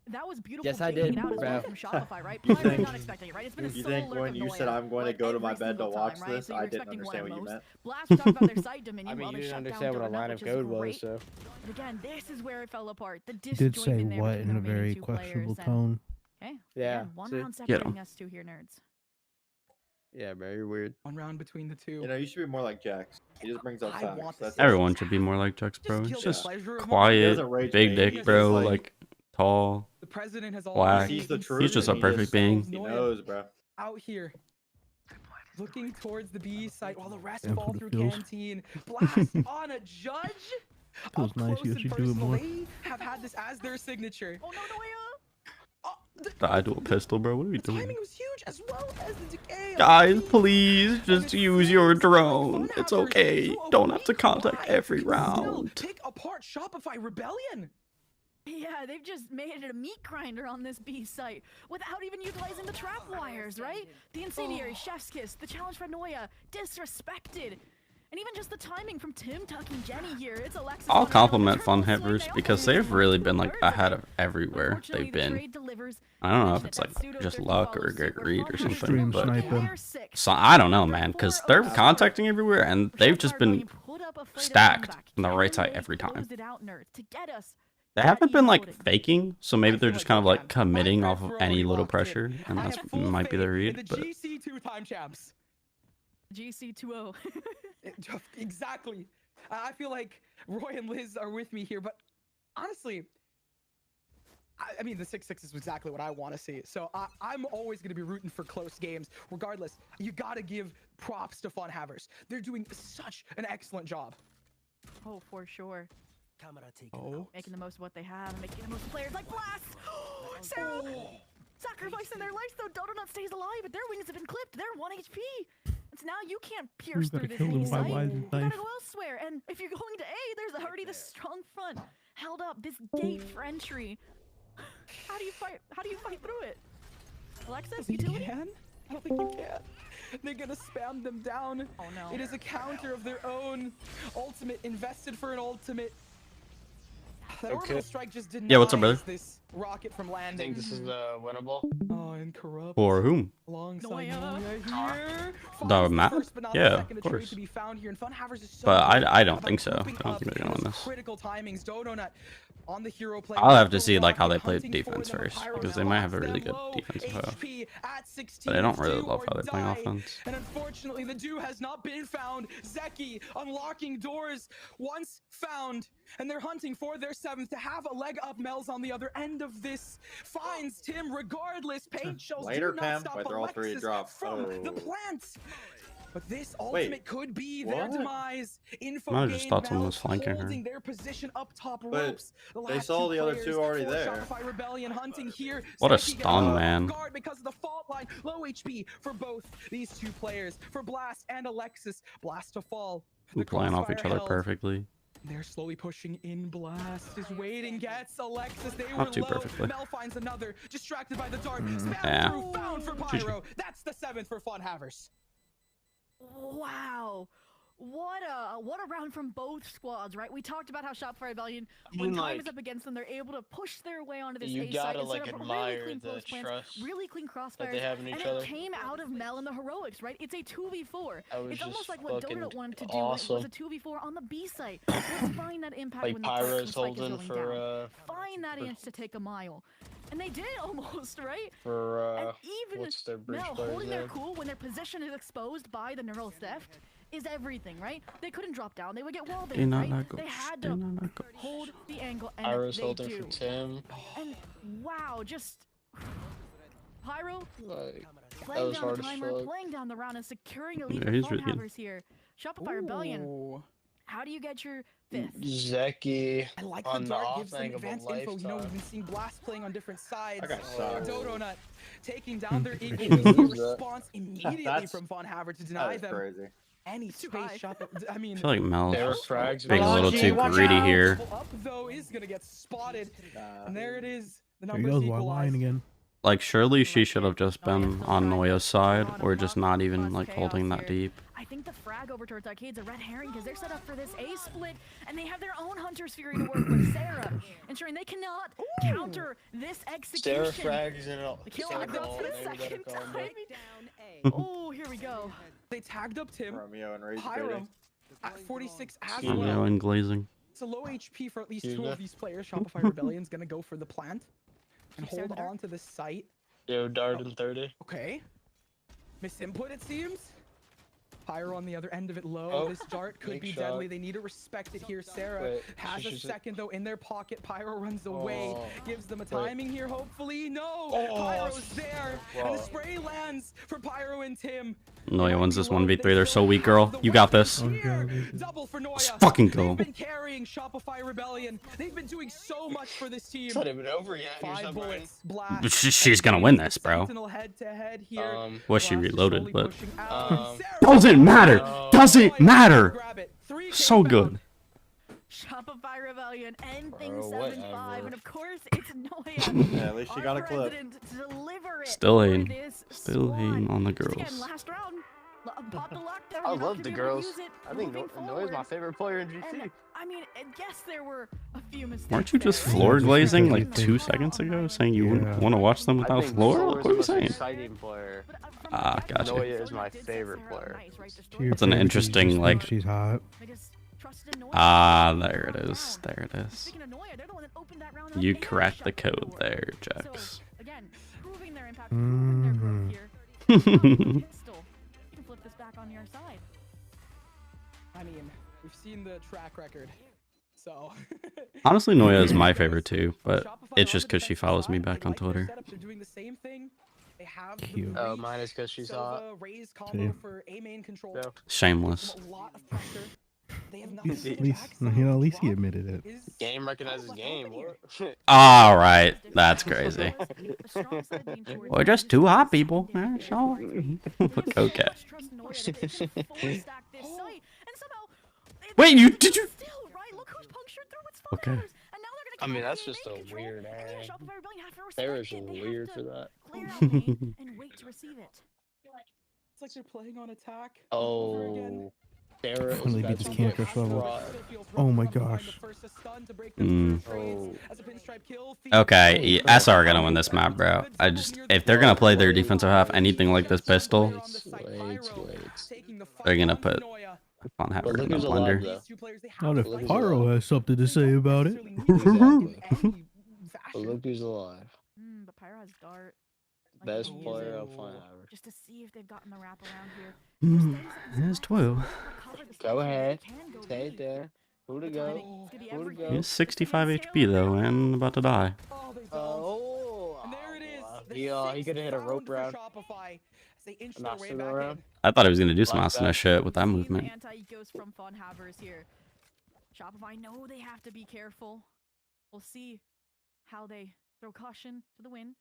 Speaker 6: that was beautiful.
Speaker 3: Yes, I
Speaker 6: taking
Speaker 3: did,
Speaker 6: it out as well
Speaker 3: bro.
Speaker 6: from Shopify, right?
Speaker 8: You
Speaker 6: Probably
Speaker 8: think-
Speaker 6: not expecting it, right? It's been a
Speaker 8: You
Speaker 6: solo
Speaker 8: think
Speaker 6: lurk
Speaker 8: when
Speaker 6: of
Speaker 8: you
Speaker 6: Noya,
Speaker 8: said I'm going to
Speaker 6: like,
Speaker 8: go to my
Speaker 6: every
Speaker 8: bed to
Speaker 6: single
Speaker 8: watch
Speaker 6: time, right?
Speaker 8: this,
Speaker 6: So you're
Speaker 8: I didn't
Speaker 6: expecting one
Speaker 8: understand
Speaker 6: at
Speaker 8: what you
Speaker 6: most.
Speaker 8: meant.
Speaker 6: Blast talked about their side dominion
Speaker 3: I mean,
Speaker 6: while
Speaker 3: you
Speaker 6: they
Speaker 3: didn't
Speaker 6: shut down
Speaker 3: understand what a
Speaker 6: Donut,
Speaker 3: line
Speaker 6: which
Speaker 3: of
Speaker 6: is
Speaker 3: code was,
Speaker 6: great.
Speaker 3: so.
Speaker 6: But again, this is where it fell apart. The
Speaker 9: He did say
Speaker 6: disjointment there
Speaker 9: what
Speaker 6: between
Speaker 9: in
Speaker 6: the
Speaker 9: a
Speaker 6: remaining
Speaker 9: very
Speaker 6: 2
Speaker 9: questionable
Speaker 6: players, and-
Speaker 9: tone.
Speaker 6: Okay.
Speaker 3: Yeah,
Speaker 6: Again, one
Speaker 3: see?
Speaker 6: round
Speaker 1: Get 'em.
Speaker 6: separating us 2 here, nerds.
Speaker 3: Yeah, bro, you're weird.
Speaker 7: One round between the 2.
Speaker 8: You know, you should be more like Jax. He just brings up
Speaker 7: I
Speaker 8: facts.
Speaker 7: want
Speaker 8: That's
Speaker 7: this.
Speaker 1: Everyone should be more like Jax,
Speaker 7: Just
Speaker 1: bro.
Speaker 7: kill
Speaker 1: It's
Speaker 7: the
Speaker 1: just
Speaker 7: pleasure of
Speaker 1: quiet,
Speaker 8: doesn't rage
Speaker 1: big
Speaker 8: bait,
Speaker 1: dick,
Speaker 8: he's
Speaker 1: bro.
Speaker 8: just
Speaker 1: Like tall.
Speaker 7: The president has
Speaker 1: Whack.
Speaker 7: already
Speaker 8: He's the
Speaker 7: inserted
Speaker 8: truth.
Speaker 1: He's just a
Speaker 8: He
Speaker 1: perfect
Speaker 8: just-
Speaker 1: being.
Speaker 8: He
Speaker 7: Noya
Speaker 8: knows, bro.
Speaker 7: out here. Looking towards the B site while the rest
Speaker 9: Damn,
Speaker 7: fall
Speaker 9: for the
Speaker 7: through
Speaker 9: feels.
Speaker 7: canteen. Blast on a judge.
Speaker 9: Feels
Speaker 7: Up
Speaker 9: nice,
Speaker 7: close
Speaker 9: you
Speaker 7: and
Speaker 9: should do it
Speaker 7: personal.
Speaker 9: more.
Speaker 7: They have had this as their signature.
Speaker 6: Oh no, Noya!
Speaker 7: Oh, the
Speaker 1: Died to a pistol, bro. What are we
Speaker 7: timing
Speaker 1: doing?
Speaker 7: was huge as well as the decay. of
Speaker 1: Guys,
Speaker 7: the beat.
Speaker 1: please
Speaker 7: And
Speaker 1: just
Speaker 7: it's
Speaker 1: use your
Speaker 7: so like
Speaker 1: drone. It's
Speaker 7: Funhavers
Speaker 1: okay.
Speaker 7: to
Speaker 1: Don't have to
Speaker 7: await
Speaker 1: contact
Speaker 7: why
Speaker 1: every
Speaker 7: can still
Speaker 1: round.
Speaker 7: pick apart Shopify Rebellion.
Speaker 6: Yeah, they've just made it a meat grinder on this B site without even utilizing the trap wires, right? The incendiary, chef's kiss, the challenge for Noya, disrespected. And even just the timing from Tim tucking Jenny here. It's Alexis.
Speaker 1: I'll
Speaker 6: on the
Speaker 1: compliment
Speaker 6: triple swing.
Speaker 1: Funhavers
Speaker 6: They
Speaker 1: because
Speaker 6: almost
Speaker 1: they've
Speaker 6: won
Speaker 1: really
Speaker 6: two
Speaker 1: been like
Speaker 6: thirds
Speaker 1: ahead
Speaker 6: of
Speaker 1: of
Speaker 6: it.
Speaker 1: everywhere
Speaker 6: Unfortunately,
Speaker 1: they've
Speaker 6: the
Speaker 1: been.
Speaker 6: trade delivers.
Speaker 1: I don't know if
Speaker 6: Mentioned
Speaker 1: it's
Speaker 6: that
Speaker 1: like
Speaker 6: pseudo
Speaker 1: just
Speaker 6: third
Speaker 1: luck or a
Speaker 6: follows
Speaker 1: great
Speaker 6: suit,
Speaker 1: read or
Speaker 6: where
Speaker 1: something,
Speaker 9: Stream
Speaker 6: Funhavers
Speaker 1: but
Speaker 9: sniper.
Speaker 6: they're sick.
Speaker 1: so I don't know,
Speaker 6: They're
Speaker 1: man, because
Speaker 6: 4-0
Speaker 1: they're
Speaker 6: start.
Speaker 1: contacting everywhere and they've just
Speaker 6: Shopify going
Speaker 1: been
Speaker 6: put up a fight of
Speaker 1: stacked
Speaker 6: comeback.
Speaker 1: on the right
Speaker 6: Can
Speaker 1: side
Speaker 6: they
Speaker 1: every time.
Speaker 6: close it out, nerds, to get us
Speaker 1: They
Speaker 6: that
Speaker 1: haven't been like
Speaker 6: e-voting?
Speaker 1: faking, so maybe
Speaker 7: I
Speaker 1: they're
Speaker 7: feel
Speaker 1: just
Speaker 7: like
Speaker 1: kind of
Speaker 7: they
Speaker 1: like
Speaker 7: can.
Speaker 1: committing
Speaker 7: My
Speaker 1: off of
Speaker 7: friends
Speaker 1: any
Speaker 7: were
Speaker 1: little
Speaker 7: already locked in.
Speaker 1: pressure, and
Speaker 7: I
Speaker 1: that's
Speaker 7: have full
Speaker 1: might be the
Speaker 7: faith in
Speaker 1: read.
Speaker 7: the
Speaker 1: But
Speaker 7: GC 2-time champs.
Speaker 6: GC 2-0.
Speaker 7: Exactly. I feel like Roy and Liz are with me here, but honestly, I mean, the 6-6 is exactly what I want to see. So I'm always going to be rooting for close games. Regardless, you got to give props to Funhavers. They're doing such an excellent job.
Speaker 6: Oh, for sure.
Speaker 3: Oh.
Speaker 6: Making the most of what they have and making the most of players like Blast! Sarah! Sacrificing their lives, though. Donut stays alive, but their wings have been clipped. They're 1 HP. So now you can't pierce
Speaker 9: gotta
Speaker 6: through this
Speaker 9: kill them
Speaker 6: knee
Speaker 9: by
Speaker 6: sight.
Speaker 9: wise
Speaker 6: You
Speaker 9: knife.
Speaker 6: gotta go elsewhere. And if you're going to A, there's already this strong front held up. This gate for entry. How do you fight? How do you fight through it? Alexis,
Speaker 7: He
Speaker 6: utility?
Speaker 7: can. I don't think you can. They're gonna spam them down.
Speaker 6: Oh no.
Speaker 7: It is a counter of their own. Ultimate invested for an ultimate. That orbital strike just denies
Speaker 1: Yeah, what's up, brother?
Speaker 7: this rocket from
Speaker 9: I
Speaker 7: landing.
Speaker 9: think this is winnable.
Speaker 7: Oh, and corrupt.
Speaker 1: For whom?
Speaker 7: Alongside
Speaker 6: Noya.
Speaker 7: Noya here.
Speaker 1: The
Speaker 7: Finds
Speaker 1: map?
Speaker 7: first, but not the
Speaker 1: Yeah,
Speaker 7: second
Speaker 1: of
Speaker 7: to trade
Speaker 1: course.
Speaker 7: to be found here. And Funhavers is so
Speaker 1: But
Speaker 7: good
Speaker 1: I don't
Speaker 7: about
Speaker 1: think so. I
Speaker 7: grouping
Speaker 1: don't
Speaker 7: up
Speaker 1: think they're gonna
Speaker 7: in
Speaker 1: win
Speaker 7: those
Speaker 1: this.
Speaker 7: critical timings. Donut on the hero play.
Speaker 1: I'll have to
Speaker 7: Left
Speaker 1: see like how they
Speaker 7: rocket,
Speaker 1: play
Speaker 7: hunting for
Speaker 1: defense
Speaker 7: them.
Speaker 1: first
Speaker 7: Pyro
Speaker 1: because they
Speaker 7: now
Speaker 1: might have a
Speaker 7: locks
Speaker 1: really
Speaker 7: them
Speaker 1: good
Speaker 7: low.
Speaker 1: defensive hoe.
Speaker 7: HP at 16,
Speaker 1: But I don't really
Speaker 7: do
Speaker 1: love how
Speaker 7: or
Speaker 1: they play
Speaker 7: die.
Speaker 1: offense.
Speaker 7: And unfortunately, the dew has not been found. Zeki unlocking doors once found, and they're hunting for their 7th to have a leg up. Mel's on the other end of this. Finds Tim regardless. Paint shells
Speaker 8: Later,
Speaker 7: do not
Speaker 8: Pam.
Speaker 7: stop
Speaker 8: Wait, they're all three
Speaker 7: Alexis
Speaker 8: drop.
Speaker 7: from the
Speaker 8: Oh.
Speaker 7: plant. But this ultimate could be their
Speaker 8: what?
Speaker 7: demise. Info
Speaker 1: I just
Speaker 7: gain,
Speaker 1: thought someone was
Speaker 7: Mel
Speaker 1: flanking her.
Speaker 7: holding their position up top
Speaker 8: But
Speaker 7: ropes.
Speaker 8: they
Speaker 7: last
Speaker 8: saw
Speaker 7: two
Speaker 8: the other
Speaker 7: players
Speaker 8: two already
Speaker 7: for
Speaker 8: there.
Speaker 7: Shopify Rebellion hunting here.
Speaker 1: What a
Speaker 7: Zeki gets
Speaker 1: stun,
Speaker 7: caught off
Speaker 1: man.
Speaker 7: guard because of the fault line. Low HP for both these two players. For Blast and Alexis. Blast to fall.
Speaker 1: We're
Speaker 7: The
Speaker 1: playing off each
Speaker 7: crossfire
Speaker 1: other
Speaker 7: held.
Speaker 1: perfectly.
Speaker 7: They're slowly pushing in. Blast is waiting. Gets Alexis. They were
Speaker 1: Not too
Speaker 7: low.
Speaker 1: perfectly.
Speaker 7: Mel finds another. Distracted by the dart. Spam
Speaker 1: yeah.
Speaker 7: through. Found for
Speaker 1: GG.
Speaker 7: Pyro. That's the 7th for Funhavers.
Speaker 6: Wow. What a round from both squads, right? We talked about how Shopify Rebellion,
Speaker 9: You
Speaker 6: when
Speaker 9: mean,
Speaker 6: time is
Speaker 9: like,
Speaker 6: up against them, they're able to push their way onto this
Speaker 9: you
Speaker 6: A
Speaker 9: gotta,
Speaker 6: site
Speaker 9: like,
Speaker 6: instead of
Speaker 9: admire
Speaker 6: really clean
Speaker 9: the
Speaker 6: close plants,
Speaker 9: trust
Speaker 6: really clean crossfires,
Speaker 9: they have in
Speaker 6: and
Speaker 9: each
Speaker 6: it
Speaker 9: other.
Speaker 6: came out of Mel and the heroics, right? It's a 2v4.
Speaker 9: That was
Speaker 6: It's almost
Speaker 9: just
Speaker 6: like what
Speaker 9: fucking
Speaker 6: Donut wanted to do
Speaker 9: awesome.
Speaker 6: when it was a 2v4 on the B site. Let's find that impact
Speaker 9: Like
Speaker 6: when the
Speaker 9: Pyro's
Speaker 6: spike is
Speaker 9: holding
Speaker 6: going
Speaker 9: for
Speaker 6: down. Find that inch to take a mile. And they did almost, right? And even
Speaker 9: what's their bridge
Speaker 6: Mel
Speaker 9: players
Speaker 6: holding their
Speaker 9: there?
Speaker 6: cool when their position is exposed by the neural theft is everything, right? They couldn't drop down. They would get wall banged, right? They had to hold the angle, and
Speaker 9: Pyro's
Speaker 6: they
Speaker 9: holding
Speaker 6: do.
Speaker 9: for Tim.
Speaker 6: And wow, just Pyro
Speaker 9: Like, that
Speaker 6: playing
Speaker 9: was
Speaker 6: down
Speaker 9: hard
Speaker 6: the
Speaker 9: as
Speaker 6: timer,
Speaker 9: fuck.
Speaker 6: playing down the round, and securing a lead
Speaker 1: Yeah,
Speaker 6: for
Speaker 1: he's really good.
Speaker 6: Funhavers here. Shopify Rebellion,
Speaker 7: Ooh.
Speaker 6: how do you get your 5th?
Speaker 9: Zeki
Speaker 7: I like
Speaker 9: on
Speaker 7: the
Speaker 9: the
Speaker 7: dart
Speaker 9: off
Speaker 7: gives them
Speaker 9: angle of a
Speaker 7: advanced info. You know, we've
Speaker 9: lifetime.
Speaker 7: been seeing Blast playing on different sides.
Speaker 8: That guy sucks.
Speaker 7: Donut taking down their eagle.
Speaker 9: Who's
Speaker 7: We see a
Speaker 9: that?
Speaker 7: response immediately
Speaker 8: That's-
Speaker 7: from Funhaver to deny
Speaker 8: That is
Speaker 7: them
Speaker 8: crazy.
Speaker 7: any
Speaker 6: Too
Speaker 7: space
Speaker 6: high.
Speaker 7: shot. I mean,
Speaker 1: I feel like Mel's
Speaker 9: There were
Speaker 1: just
Speaker 9: frags.
Speaker 1: being a little too
Speaker 8: Watch
Speaker 1: greedy
Speaker 8: out.
Speaker 1: here.
Speaker 7: Up though is gonna get spotted,
Speaker 8: Nah.
Speaker 7: and there it is. The
Speaker 10: There he
Speaker 7: numbers
Speaker 10: goes, one line
Speaker 7: equalized.
Speaker 10: again.
Speaker 1: Like, surely she should have just been on Noya's side, or just not even like holding that deep.
Speaker 6: I think the frag over towards Arcade's a red herring because they're set up for this A split, and they have their own Hunter's Fury to work with Sarah, ensuring they cannot counter this execution.
Speaker 9: Sarah frags in
Speaker 6: The kill
Speaker 9: center
Speaker 6: on for
Speaker 9: ball,
Speaker 6: the
Speaker 9: maybe better
Speaker 6: second
Speaker 9: combo.
Speaker 6: time. Oh, here we go.
Speaker 7: They tagged up Tim.
Speaker 8: Romeo and Rage
Speaker 7: Pyro
Speaker 8: baiting.
Speaker 7: at 46 as
Speaker 9: Yeah.
Speaker 1: Romeo
Speaker 7: well.
Speaker 1: and glazing.
Speaker 7: It's a low HP for at least
Speaker 9: Yeah.
Speaker 7: 2 of these players. Shopify Rebellion's gonna go for the plant and
Speaker 6: Keep staring
Speaker 7: hold
Speaker 6: at her.
Speaker 7: on to the site.
Speaker 9: Yo, dart in 30.
Speaker 7: Okay. Misinput, it seems. Pyro on the other end of it low.
Speaker 9: Oh,
Speaker 7: This dart could
Speaker 9: big
Speaker 7: be
Speaker 9: shot.
Speaker 7: deadly. They need to respect it here. Sarah
Speaker 9: Wait,
Speaker 7: has a
Speaker 9: she's-
Speaker 7: second though in their pocket. Pyro runs away.
Speaker 9: Oh.
Speaker 7: Gives them a
Speaker 9: Wait.
Speaker 7: timing here, hopefully. No!
Speaker 9: Oh.
Speaker 7: Pyro's there. And
Speaker 9: Wow.
Speaker 7: the spray lands for Pyro and Tim.
Speaker 1: Noya wins this
Speaker 7: They
Speaker 1: 1v3. They're so weak, girl.
Speaker 7: the
Speaker 1: You got this.
Speaker 7: weapons here.
Speaker 10: Okay.
Speaker 7: Double for
Speaker 1: Let's
Speaker 7: Noya.
Speaker 1: fucking go.
Speaker 7: They've been carrying Shopify Rebellion. They've been doing so much for this team.
Speaker 9: It's not even over yet. Here's
Speaker 7: 5
Speaker 9: that burn.
Speaker 7: bullets. Blast.
Speaker 1: She's gonna win this, bro.
Speaker 7: Sentinel head to head here.
Speaker 1: Was she
Speaker 7: Blast is
Speaker 1: reloaded,
Speaker 7: slowly
Speaker 1: but
Speaker 7: pushing out.
Speaker 9: Um,
Speaker 7: Sarah
Speaker 1: doesn't matter.
Speaker 9: No.
Speaker 1: Doesn't matter.
Speaker 7: Grab it. 3K
Speaker 1: So
Speaker 7: found.
Speaker 1: good.
Speaker 6: Shopify Rebellion end things
Speaker 9: Bro,
Speaker 6: 7-5,
Speaker 9: whatever.
Speaker 6: and of course it's Noya.
Speaker 8: Yeah, at least she got a clip.
Speaker 6: To deliver it
Speaker 1: Still
Speaker 6: for
Speaker 1: hating.
Speaker 6: this
Speaker 1: Still
Speaker 6: squad.
Speaker 1: hating on the
Speaker 6: Just again,
Speaker 1: girls.
Speaker 6: last round, pop the lockdown.
Speaker 9: I
Speaker 6: you're not
Speaker 9: love
Speaker 6: gonna
Speaker 9: the
Speaker 6: be able to
Speaker 9: girls.
Speaker 6: use it
Speaker 9: I think
Speaker 6: moving
Speaker 9: Noya's my
Speaker 6: forward.
Speaker 9: favorite player in GT.
Speaker 6: And, I mean, yes, there were a few mistakes.
Speaker 1: Weren't you just
Speaker 6: there, right?
Speaker 1: floor glazing like
Speaker 10: Yeah.
Speaker 1: 2 seconds ago, saying you
Speaker 10: Yeah.
Speaker 1: want to watch them without
Speaker 9: I think
Speaker 1: floor?
Speaker 9: Floor
Speaker 1: What
Speaker 9: is
Speaker 1: are
Speaker 9: the
Speaker 1: you
Speaker 9: most
Speaker 1: saying?
Speaker 9: exciting player.
Speaker 6: But, from
Speaker 1: Ah,
Speaker 6: the get-go,
Speaker 1: gotcha.
Speaker 9: Noya is
Speaker 6: Donut
Speaker 9: my
Speaker 6: did set
Speaker 9: favorite
Speaker 6: Sarah up
Speaker 9: player.
Speaker 6: nice, right, to
Speaker 10: Cheers,
Speaker 6: start
Speaker 1: That's an
Speaker 10: baby, 'cause you
Speaker 1: interesting,
Speaker 10: just
Speaker 1: like-
Speaker 10: think she's hot.
Speaker 6: They just trusted in Noya.
Speaker 1: Ah,
Speaker 6: They
Speaker 1: there it
Speaker 6: brought
Speaker 1: is.
Speaker 6: down.
Speaker 1: There it is.
Speaker 6: Speaking of Noya, they're the one that opened that round up
Speaker 1: You
Speaker 6: and
Speaker 1: cracked
Speaker 6: shut
Speaker 1: the code
Speaker 6: door.
Speaker 1: there,
Speaker 6: So,
Speaker 1: Jax.
Speaker 6: again, proving their impact, proving their growth
Speaker 10: Mhm.
Speaker 6: here. Now with the pistol, you can flip this back on your side.
Speaker 7: I mean, we've seen the track record. So
Speaker 1: Honestly, Noya is my favorite too, but
Speaker 7: Shopify
Speaker 1: it's
Speaker 7: on
Speaker 1: just
Speaker 7: the
Speaker 1: because she
Speaker 7: defensive
Speaker 1: follows me
Speaker 7: side,
Speaker 1: back
Speaker 7: I
Speaker 1: on
Speaker 7: like their
Speaker 1: Twitter.
Speaker 7: setups. They're doing the same thing. They have the
Speaker 10: Cute.
Speaker 9: Oh,
Speaker 7: reach,
Speaker 9: mine is because she's hot.
Speaker 7: Silva, raise combo
Speaker 10: See?
Speaker 7: for A main control.
Speaker 9: Yeah.
Speaker 1: Shameless.
Speaker 7: A lot of pressure. They have nothing
Speaker 10: At
Speaker 7: to
Speaker 10: least,
Speaker 7: back,
Speaker 10: you
Speaker 7: so
Speaker 10: know, at least he
Speaker 7: drop
Speaker 10: admitted it.
Speaker 7: is
Speaker 9: Game recognizes
Speaker 7: left
Speaker 9: game.
Speaker 7: open here.
Speaker 9: What?
Speaker 1: All right, that's crazy.
Speaker 6: The strong side being towards
Speaker 1: We're
Speaker 6: them,
Speaker 1: just
Speaker 6: this
Speaker 1: two
Speaker 6: is
Speaker 1: hot
Speaker 6: the
Speaker 1: people.
Speaker 6: second
Speaker 1: Eh,
Speaker 6: damage
Speaker 1: sure.
Speaker 6: there. They have so
Speaker 1: Okay.
Speaker 6: much trust in Noya that they can full stack this site, and somehow
Speaker 1: Wait, you did you?
Speaker 6: still right. Look who's punctured through. It's
Speaker 1: Okay.
Speaker 6: Funhavers, and now they're
Speaker 9: I
Speaker 6: gonna
Speaker 9: mean,
Speaker 6: come
Speaker 9: that's
Speaker 6: back in
Speaker 9: just
Speaker 6: main
Speaker 9: a
Speaker 6: control,
Speaker 9: weird
Speaker 6: and yeah,
Speaker 9: ag.
Speaker 6: Shopify Rebellion have to respect
Speaker 9: Sarah's
Speaker 6: it. They have
Speaker 9: weird
Speaker 6: to
Speaker 9: for that.
Speaker 6: clear out lane and wait to receive it.
Speaker 7: It's like they're playing on attack. over again.
Speaker 9: Oh. Sarah is
Speaker 10: Finally
Speaker 9: about
Speaker 10: beat this
Speaker 9: to
Speaker 10: Can't
Speaker 9: get
Speaker 10: Crush level.
Speaker 9: fried.
Speaker 10: Oh my gosh.
Speaker 9: Oh.
Speaker 1: Okay, SR are gonna win this map, bro. If they're gonna play their defensive half anything like this pistol,
Speaker 9: Wait.
Speaker 1: they're gonna put Funhavers
Speaker 9: But look
Speaker 1: in the
Speaker 9: who's alive,
Speaker 1: blender.
Speaker 9: though.
Speaker 10: Not if Pyro has something to say about it.
Speaker 9: But look who's alive.
Speaker 6: But Pyro has Dart. Like,
Speaker 9: Best
Speaker 6: he
Speaker 9: player
Speaker 6: uses
Speaker 9: of
Speaker 6: it
Speaker 9: Funhavers.
Speaker 6: just to see if they've gotten the wrap around here.
Speaker 1: It's 12.
Speaker 9: Go ahead. Stay it there. Who to go? Who to go?
Speaker 1: He's 65 HP though, and about to die.
Speaker 9: Oh.
Speaker 7: And there it is. the
Speaker 9: He could have hit a
Speaker 7: sixth
Speaker 9: rope
Speaker 7: round
Speaker 9: round.
Speaker 7: for Shopify as they inch their
Speaker 9: Not
Speaker 7: way
Speaker 9: still
Speaker 7: back
Speaker 9: around.
Speaker 7: in.
Speaker 1: I thought he was gonna do some
Speaker 9: Like
Speaker 1: awesome
Speaker 9: that.
Speaker 1: shit with that
Speaker 6: Seeing the
Speaker 1: movement.
Speaker 6: anti-ecos from Funhavers here. Shopify know they have to be careful. We'll see how they throw caution to the wind.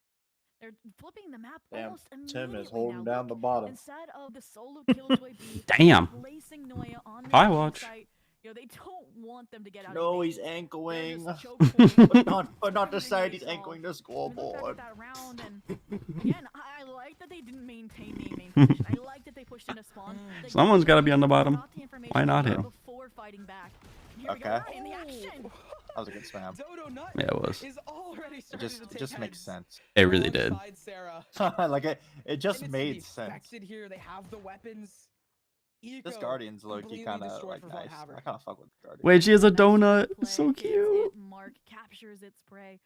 Speaker 6: They're flipping the map
Speaker 8: Damn,
Speaker 6: almost
Speaker 8: Tim is
Speaker 6: immediately
Speaker 8: holding
Speaker 6: now.
Speaker 8: down
Speaker 6: Look,
Speaker 8: the bottom.
Speaker 6: Instead of the solo killjoy B,
Speaker 1: Damn.
Speaker 6: placing Noya on the
Speaker 1: I
Speaker 6: action
Speaker 1: watch.
Speaker 6: site. You know, they don't want them to get out
Speaker 8: No,
Speaker 6: of
Speaker 8: he's
Speaker 6: base. They're
Speaker 8: ankling.
Speaker 6: just choke pointing.
Speaker 8: But not the
Speaker 6: Trying
Speaker 8: side.
Speaker 6: to
Speaker 8: He's
Speaker 6: solve.
Speaker 8: ankling the
Speaker 6: I mean, look back at
Speaker 8: scoreboard.
Speaker 6: that round, and again, I like that they didn't maintain the main position. I like that they pushed into spawn. They
Speaker 1: Someone's
Speaker 6: got
Speaker 1: gotta be on the bottom.
Speaker 6: got the information
Speaker 1: Why not
Speaker 6: out
Speaker 1: him?
Speaker 6: Before fighting back. Here we go,
Speaker 8: Okay.
Speaker 6: in the action.
Speaker 8: That was a good spam.
Speaker 7: Dodo Nut
Speaker 1: Yeah, it was.
Speaker 7: is already
Speaker 8: It
Speaker 7: starting to take
Speaker 8: just makes
Speaker 7: heads
Speaker 8: sense.
Speaker 1: It really did.
Speaker 7: alongside Sarah.
Speaker 8: Like it
Speaker 7: And
Speaker 8: just
Speaker 7: it's to be
Speaker 8: made sense.
Speaker 7: expected here. They have the weapons.
Speaker 8: This
Speaker 7: Eco
Speaker 8: Guardian's low key
Speaker 7: completely
Speaker 8: kind of
Speaker 7: destroyed
Speaker 8: like
Speaker 7: for
Speaker 8: nice.
Speaker 7: Funhaver.
Speaker 8: I kind of fuck with the Guardian.
Speaker 1: Wait, she has a
Speaker 6: Nice
Speaker 1: donut.
Speaker 6: play.
Speaker 1: So
Speaker 6: It's
Speaker 1: cute.
Speaker 6: it. Mark captures its prey